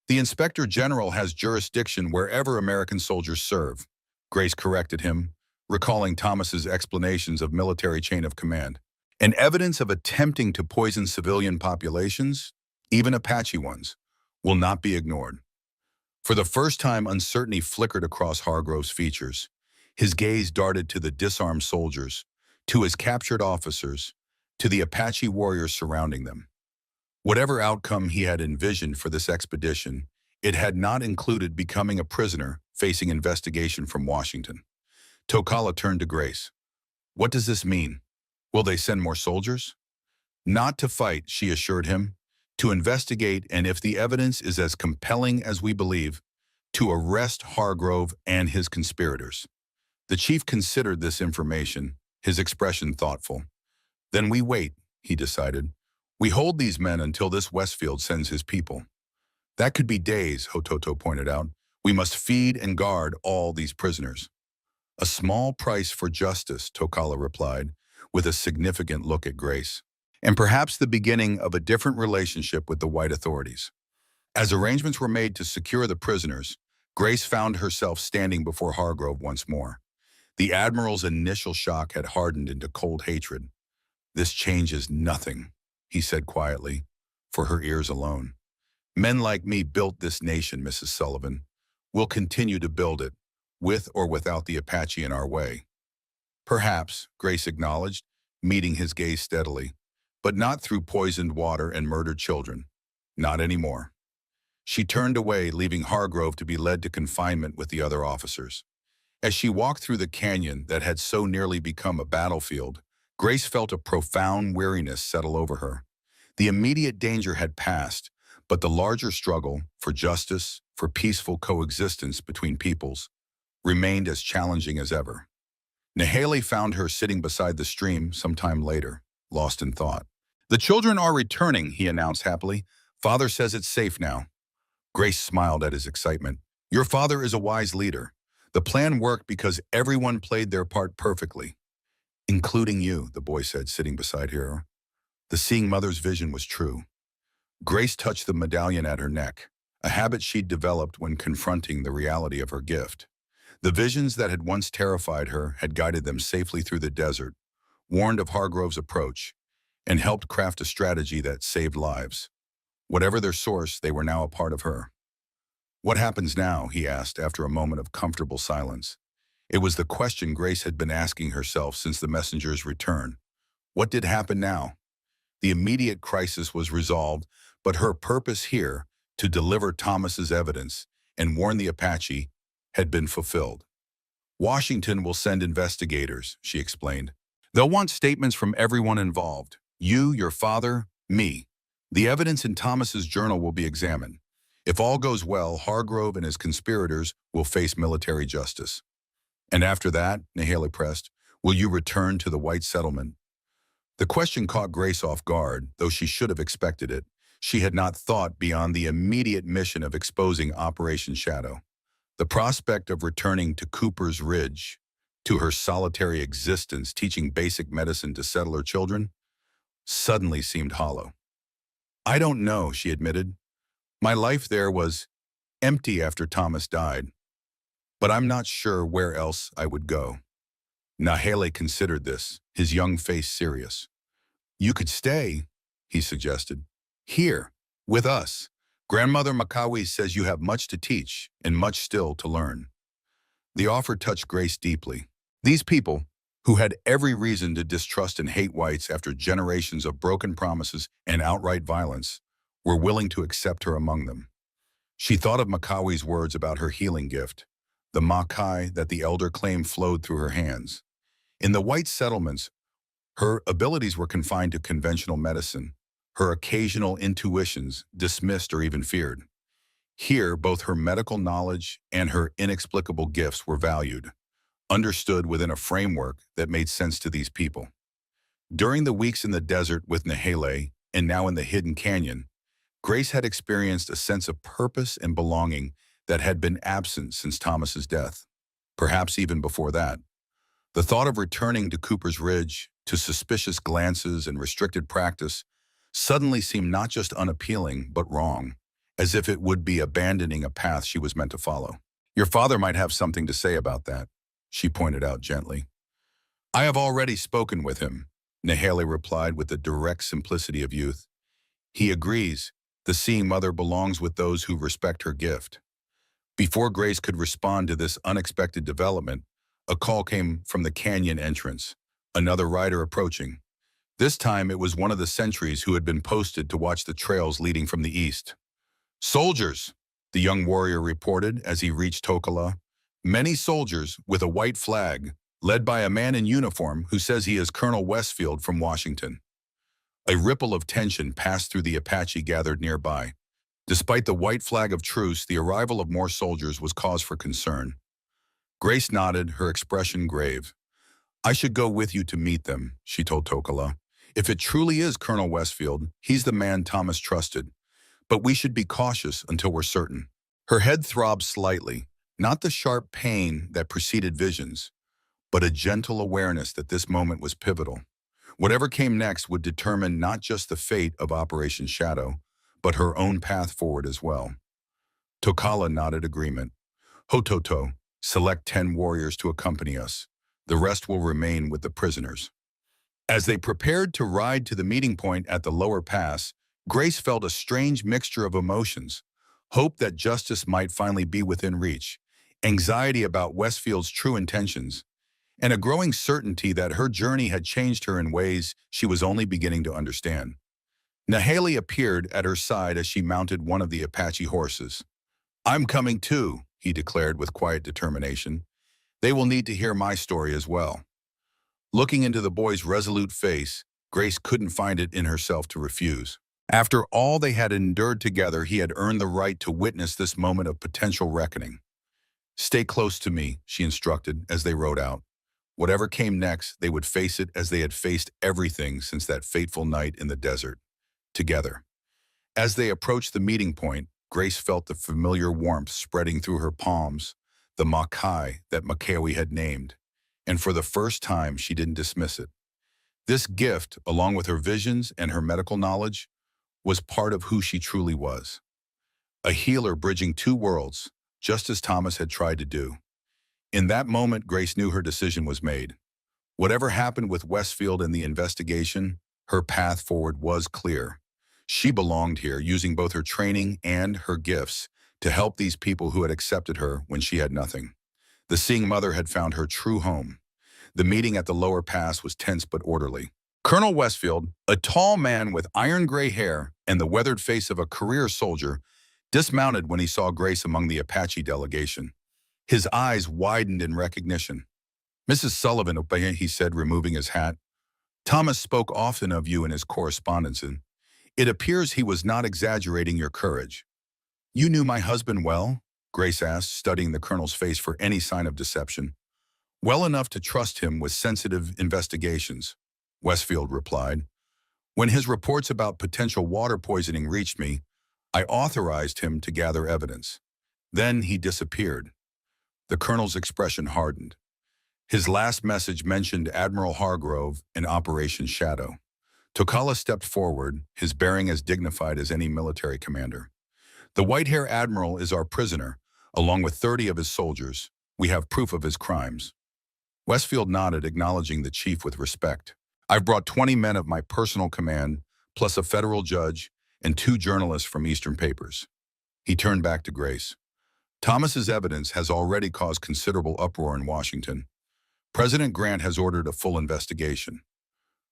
"The Inspector General has jurisdiction wherever American soldiers serve," Grace corrected him, recalling Thomas's explanations of military chain of command. "And evidence of attempting to poison civilian populations, even Apache ones, will not be ignored." For the first time, uncertainty flickered across Hargrove's features. His gaze darted to the disarmed soldiers, to his captured officers, to the Apache warriors surrounding them. Whatever outcome he had envisioned for this expedition, it had not included becoming a prisoner facing investigation from Washington. Tokala turned to Grace. "What does this mean? Will they send more soldiers?" "Not to fight," she assured him. "To investigate, and if the evidence is as compelling as we believe, to arrest Hargrove and his conspirators." The chief considered this information, his expression thoughtful. "Then we wait," he decided. "We hold these men until this Westfield sends his people." "That could be days," Hototo pointed out. "We must feed and guard all these prisoners." "A small price for justice," Tokala replied, with a significant look at Grace. "And perhaps the beginning of a different relationship with the white authorities." As arrangements were made to secure the prisoners, Grace found herself standing before Hargrove once more. The Admiral's initial shock had hardened into cold hatred. "This changes nothing," he said quietly, for her ears alone. "Men like me built this nation, Mrs. Sullivan. We'll continue to build it, with or without the Apache in our way." "Perhaps," Grace acknowledged, meeting his gaze steadily, "but not through poisoned water and murdered children. Not anymore." She turned away, leaving Hargrove to be led to confinement with the other officers. As she walked through the canyon that had so nearly become a battlefield, Grace felt a profound weariness settle over her. The immediate danger had passed, but the larger struggle for justice, for peaceful coexistence between peoples, remained as challenging as ever. Nahale found her sitting beside the stream some time later, lost in thought. "The children are returning," he announced happily. "Father says it's safe now." Grace smiled at his excitement. "Your father is a wise leader. The plan worked because everyone played their part perfectly. Including you," the boy said, sitting beside her. The seeing mother's vision was true. Grace touched the medallion at her neck, a habit she'd developed when confronting the reality of her gift. The visions that had once terrified her had guided them safely through the desert, warned of Hargrove's approach, and helped craft a strategy that saved lives. Whatever their source, they were now a part of her. "What happens now?" he asked after a moment of comfortable silence. It was the question Grace had been asking herself since the messenger's return. What did happen now? The immediate crisis was resolved, but her purpose here, to deliver Thomas's evidence and warn the Apache, had been fulfilled. "Washington will send investigators," she explained. "They'll want statements from everyone involved. You, your father, me. The evidence in Thomas's journal will be examined. If all goes well, Hargrove and his conspirators will face military justice." "And after that," Nahale pressed, "will you return to the white settlement?" The question caught Grace off guard, though she should have expected it. She had not thought beyond the immediate mission of exposing Operation Shadow. The prospect of returning to Cooper's Ridge, to her solitary existence teaching basic medicine to settler children, suddenly seemed hollow. "I don't know," she admitted. "My life there was empty after Thomas died, but I'm not sure where else I would go." Nahale considered this, his young face serious. "You could stay," he suggested. "Here, with us. Grandmother Makawi says you have much to teach and much still to learn." The offer touched Grace deeply. These people, who had every reason to distrust and hate whites after generations of broken promises and outright violence, were willing to accept her among them. She thought of Makawi's words about her healing gift, the Makai that the elder claimed flowed through her hands. In the white settlements, her abilities were confined to conventional medicine, her occasional intuitions dismissed or even feared. Here, both her medical knowledge and her inexplicable gifts were valued, understood within a framework that made sense to these people. During the weeks in the desert with Nahale, and now in the hidden canyon, Grace had experienced a sense of purpose and belonging that had been absent since Thomas's death, perhaps even before that. The thought of returning to Cooper's Ridge, to suspicious glances and restricted practice, suddenly seemed not just unappealing, but wrong, as if it would be abandoning a path she was meant to follow. "Your father might have something to say about that," she pointed out gently. "I have already spoken with him," Nahale replied with the direct simplicity of youth. "He agrees. The seeing mother belongs with those who respect her gift." Before Grace could respond to this unexpected development, a call came from the canyon entrance, another rider approaching. This time it was one of the sentries who had been posted to watch the trails leading from the east. "Soldiers," the young warrior reported as he reached Tokala. "Many soldiers with a white flag, led by a man in uniform who says he is Colonel Westfield from Washington." A ripple of tension passed through the Apache gathered nearby. Despite the white flag of truce, the arrival of more soldiers was cause for concern. Grace nodded, her expression grave. "I should go with you to meet them," she told Tokala. "If it truly is Colonel Westfield, he's the man Thomas trusted. But we should be cautious until we're certain." Her head throbbed slightly, not the sharp pain that preceded visions, but a gentle awareness that this moment was pivotal. Whatever came next would determine not just the fate of Operation Shadow, but her own path forward as well. Tokala nodded agreement. "Hototo, select 10 warriors to accompany us. The rest will remain with the prisoners." As they prepared to ride to the meeting point at the lower pass, Grace felt a strange mixture of emotions. Hope that justice might finally be within reach, anxiety about Westfield's true intentions, and a growing certainty that her journey had changed her in ways she was only beginning to understand. Nahaley appeared at her side as she mounted one of the Apache horses. "I'm coming too," he declared with quiet determination. "They will need to hear my story as well." Looking into the boy's resolute face, Grace couldn't find it in herself to refuse. After all they had endured together, he had earned the right to witness this moment of potential reckoning. "Stay close to me," she instructed as they rode out. Whatever came next, they would face it as they had faced everything since that fateful night in the desert, together. As they approached the meeting point, Grace felt the familiar warmth spreading through her palms, the Makai that Makawi had named, and for the first time she didn't dismiss it. This gift, along with her visions and her medical knowledge, was part of who she truly was. A healer bridging two worlds, just as Thomas had tried to do. In that moment, Grace knew her decision was made. Whatever happened with Westfield and the investigation, her path forward was clear. She belonged here, using both her training and her gifts to help these people who had accepted her when she had nothing. The Seeing Mother had found her true home. The meeting at the lower pass was tense but orderly. Colonel Westfield, a tall man with iron gray hair and the weathered face of a career soldier, dismounted when he saw Grace among the Apache delegation. His eyes widened in recognition. "Mrs. Sullivan," he said, removing his hat. "Thomas spoke often of you in his correspondence, and it appears he was not exaggerating your courage." "You knew my husband well?" Grace asked, studying the colonel's face for any sign of deception. "Well enough to trust him with sensitive investigations," Westfield replied. "When his reports about potential water poisoning reached me, I authorized him to gather evidence. Then he disappeared." The colonel's expression hardened. His last message mentioned Admiral Hargrove and Operation Shadow. Tokala stepped forward, his bearing as dignified as any military commander. "The white-haired admiral is our prisoner, along with 30 of his soldiers. We have proof of his crimes." Westfield nodded, acknowledging the chief with respect. "I've brought 20 men of my personal command, plus a federal judge and 2 journalists from Eastern papers." He turned back to Grace. "Thomas's evidence has already caused considerable uproar in Washington. President Grant has ordered a full investigation."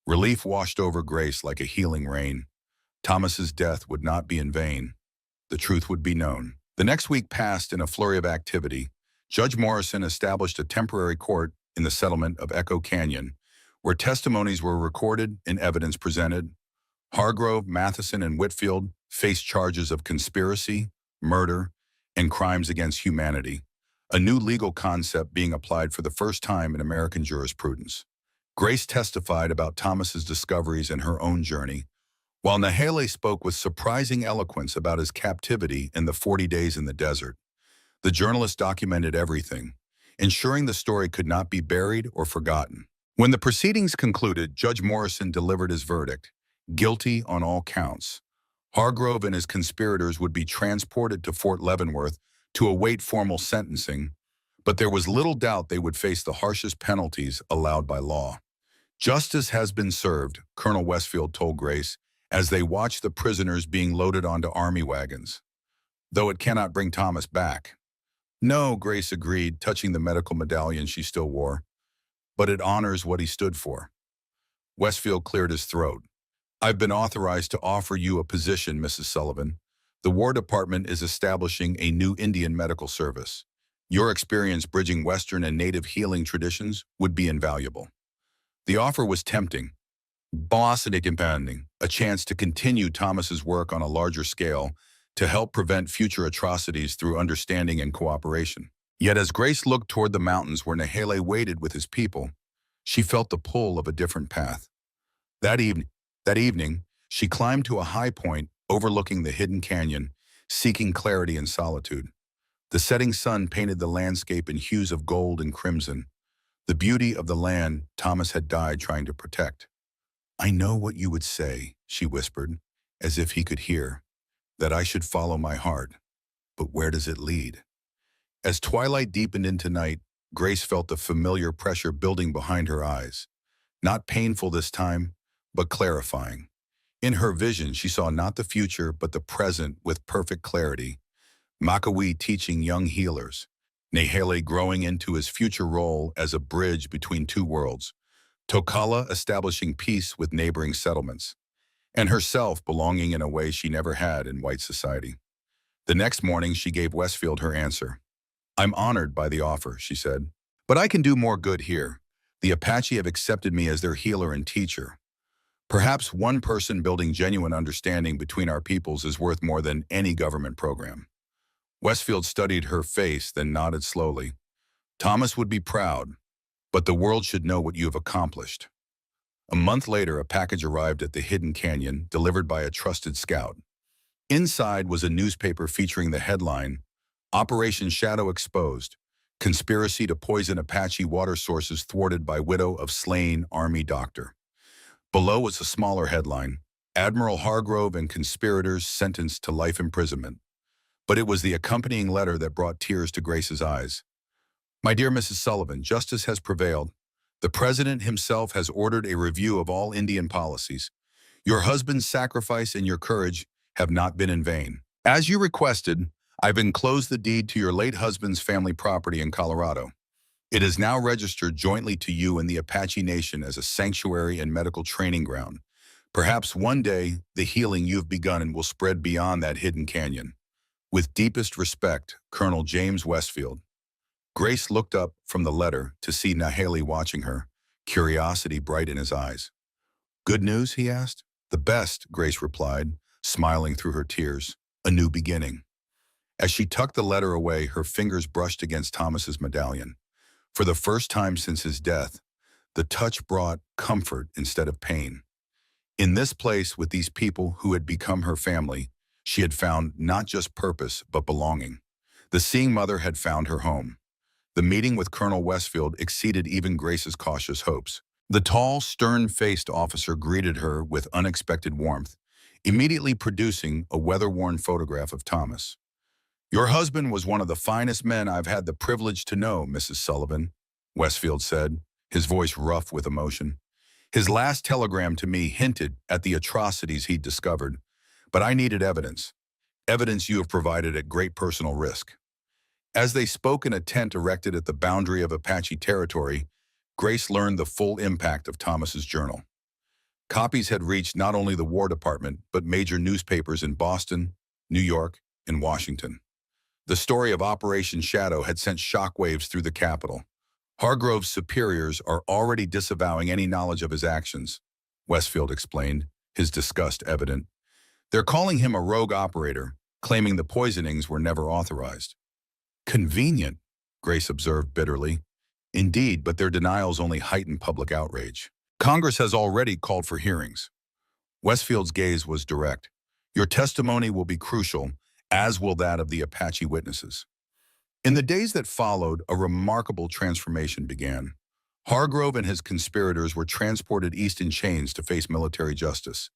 Relief washed over Grace like a healing rain. Thomas's death would not be in vain. The truth would be known. The next week passed in a flurry of activity. Judge Morrison established a temporary court in the settlement of Echo Canyon, where testimonies were recorded and evidence presented. Hargrove, Matheson, and Whitfield faced charges of conspiracy, murder, and crimes against humanity, a new legal concept being applied for the first time in American jurisprudence. Grace testified about Thomas's discoveries and her own journey, while Nahaley spoke with surprising eloquence about his captivity and the 40 days in the desert. The journalist documented everything, ensuring the story could not be buried or forgotten. When the proceedings concluded, Judge Morrison delivered his verdict: guilty on all counts. Hargrove and his conspirators would be transported to Fort Leavenworth to await formal sentencing, but there was little doubt they would face the harshest penalties allowed by law. "Justice has been served," Colonel Westfield told Grace as they watched the prisoners being loaded onto army wagons. "Though it cannot bring Thomas back." "No," Grace agreed, touching the medical medallion she still wore. "But it honors what he stood for." Westfield cleared his throat. "I've been authorized to offer you a position, Mrs. Sullivan. The War Department is establishing a new Indian medical service. Your experience bridging Western and Native healing traditions would be invaluable." The offer was tempting. A chance to continue Thomas's work on a larger scale, to help prevent future atrocities through understanding and cooperation. Yet as Grace looked toward the mountains where Nahaley waited with his people, she felt the pull of a different path. That evening, she climbed to a high point overlooking the hidden canyon, seeking clarity and solitude. The setting sun painted the landscape in hues of gold and crimson, the beauty of the land Thomas had died trying to protect. "I know what you would say," she whispered, as if he could hear, "that I should follow my heart. But where does it lead?" As twilight deepened into night, Grace felt the familiar pressure building behind her eyes. Not painful this time, but clarifying. In her vision, she saw not the future, but the present with perfect clarity. Makawi teaching young healers, Nahaley growing into his future role as a bridge between two worlds, Tokala establishing peace with neighboring settlements, and herself belonging in a way she never had in white society. The next morning, she gave Westfield her answer. "I'm honored by the offer," she said, "but I can do more good here. The Apache have accepted me as their healer and teacher. Perhaps one person building genuine understanding between our peoples is worth more than any government program." Westfield studied her face, then nodded slowly. "Thomas would be proud, but the world should know what you have accomplished." A month later, a package arrived at the hidden canyon, delivered by a trusted scout. Inside was a newspaper featuring the headline, "Operation Shadow Exposed. Conspiracy to poison Apache water sources thwarted by widow of slain Army doctor." Below was a smaller headline, "Admiral Hargrove and conspirators sentenced to life imprisonment." But it was the accompanying letter that brought tears to Grace's eyes. "My dear Mrs. Sullivan, justice has prevailed. The President himself has ordered a review of all Indian policies. Your husband's sacrifice and your courage have not been in vain. As you requested, I've enclosed the deed to your late husband's family property in Colorado. It is now registered jointly to you and the Apache Nation as a sanctuary and medical training ground. Perhaps one day, the healing you've begun will spread beyond that hidden canyon. With deepest respect, Colonel James Westfield." Grace looked up from the letter to see Nahali watching her, curiosity bright in his eyes. "Good news?" he asked. "The best," Grace replied, smiling through her tears. "A new beginning." As she tucked the letter away, her fingers brushed against Thomas's medallion. For the first time since his death, the touch brought comfort instead of pain. In this place, with these people who had become her family, she had found not just purpose, but belonging. The seeing mother had found her home. The meeting with Colonel Westfield exceeded even Grace's cautious hopes. The tall, stern-faced officer greeted her with unexpected warmth, immediately producing a weather-worn photograph of Thomas. "Your husband was one of the finest men I've had the privilege to know, Mrs. Sullivan," Westfield said, his voice rough with emotion. "His last telegram to me hinted at the atrocities he'd discovered, but I needed evidence. Evidence you have provided at great personal risk." As they spoke in a tent erected at the boundary of Apache territory, Grace learned the full impact of Thomas's journal. Copies had reached not only the War Department, but major newspapers in Boston, New York, and Washington. The story of Operation Shadow had sent shockwaves through the capital. "Hargrove's superiors are already disavowing any knowledge of his actions," Westfield explained, his disgust evident. "They're calling him a rogue operator, claiming the poisonings were never authorized." "Convenient," Grace observed bitterly. "Indeed, but their denials only heighten public outrage. Congress has already called for hearings." Westfield's gaze was direct. "Your testimony will be crucial, as will that of the Apache witnesses." In the days that followed, a remarkable transformation began. Hargrove and his conspirators were transported east in chains to face military justice.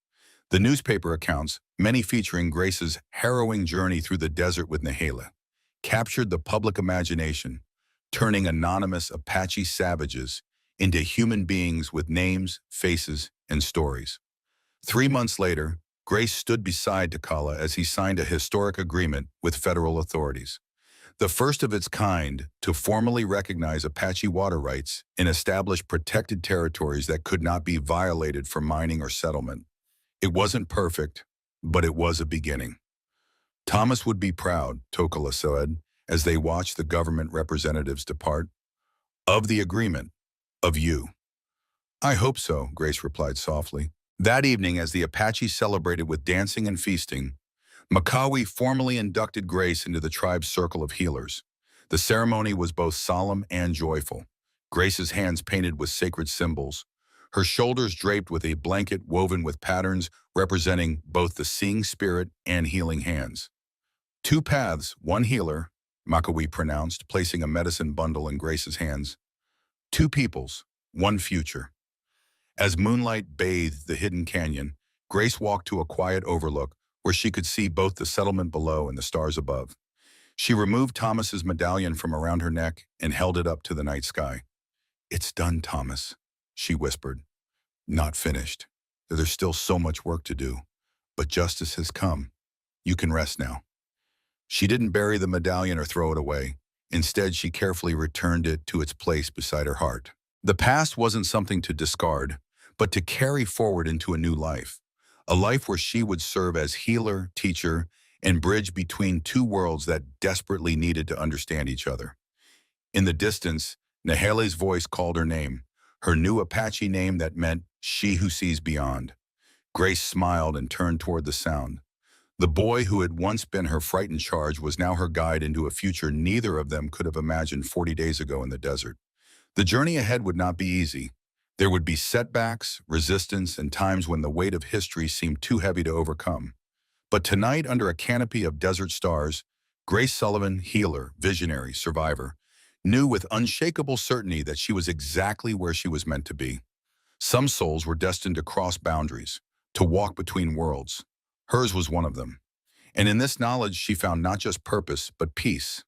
The newspaper accounts, many featuring Grace's harrowing journey through the desert with Nahali, captured the public imagination, turning anonymous Apache savages into human beings with names, faces, and stories. 3 months later, Grace stood beside Takala as he signed a historic agreement with federal authorities, the first of its kind to formally recognize Apache water rights and establish protected territories that could not be violated for mining or settlement. It wasn't perfect, but it was a beginning. "Thomas would be proud," Tokala said, as they watched the government representatives depart. "Of the agreement. Of you." "I hope so," Grace replied softly. That evening, as the Apache celebrated with dancing and feasting, Makawi formally inducted Grace into the tribe's circle of healers. The ceremony was both solemn and joyful. Grace's hands painted with sacred symbols, her shoulders draped with a blanket woven with patterns representing both the seeing spirit and healing hands. "Two paths, one healer," Makawi pronounced, placing a medicine bundle in Grace's hands. "Two peoples, one future." As moonlight bathed the hidden canyon, Grace walked to a quiet overlook where she could see both the settlement below and the stars above. She removed Thomas's medallion from around her neck and held it up to the night sky. "It's done, Thomas," she whispered. "Not finished. There's still so much work to do, but justice has come. You can rest now." She didn't bury the medallion or throw it away. Instead, she carefully returned it to its place beside her heart. The past wasn't something to discard, but to carry forward into a new life, a life where she would serve as healer, teacher, and bridge between two worlds that desperately needed to understand each other. In the distance, Nahele's voice called her name, her new Apache name that meant she who sees beyond. Grace smiled and turned toward the sound. The boy who had once been her frightened charge was now her guide into a future neither of them could have imagined 40 days ago in the desert. The journey ahead would not be easy. There would be setbacks, resistance, and times when the weight of history seemed too heavy to overcome. But tonight, under a canopy of desert stars, Grace Sullivan, healer, visionary, survivor, knew with unshakable certainty that she was exactly where she was meant to be. Some souls were destined to cross boundaries, to walk between worlds. Hers was one of them. And in this knowledge, she found not just purpose, but peace.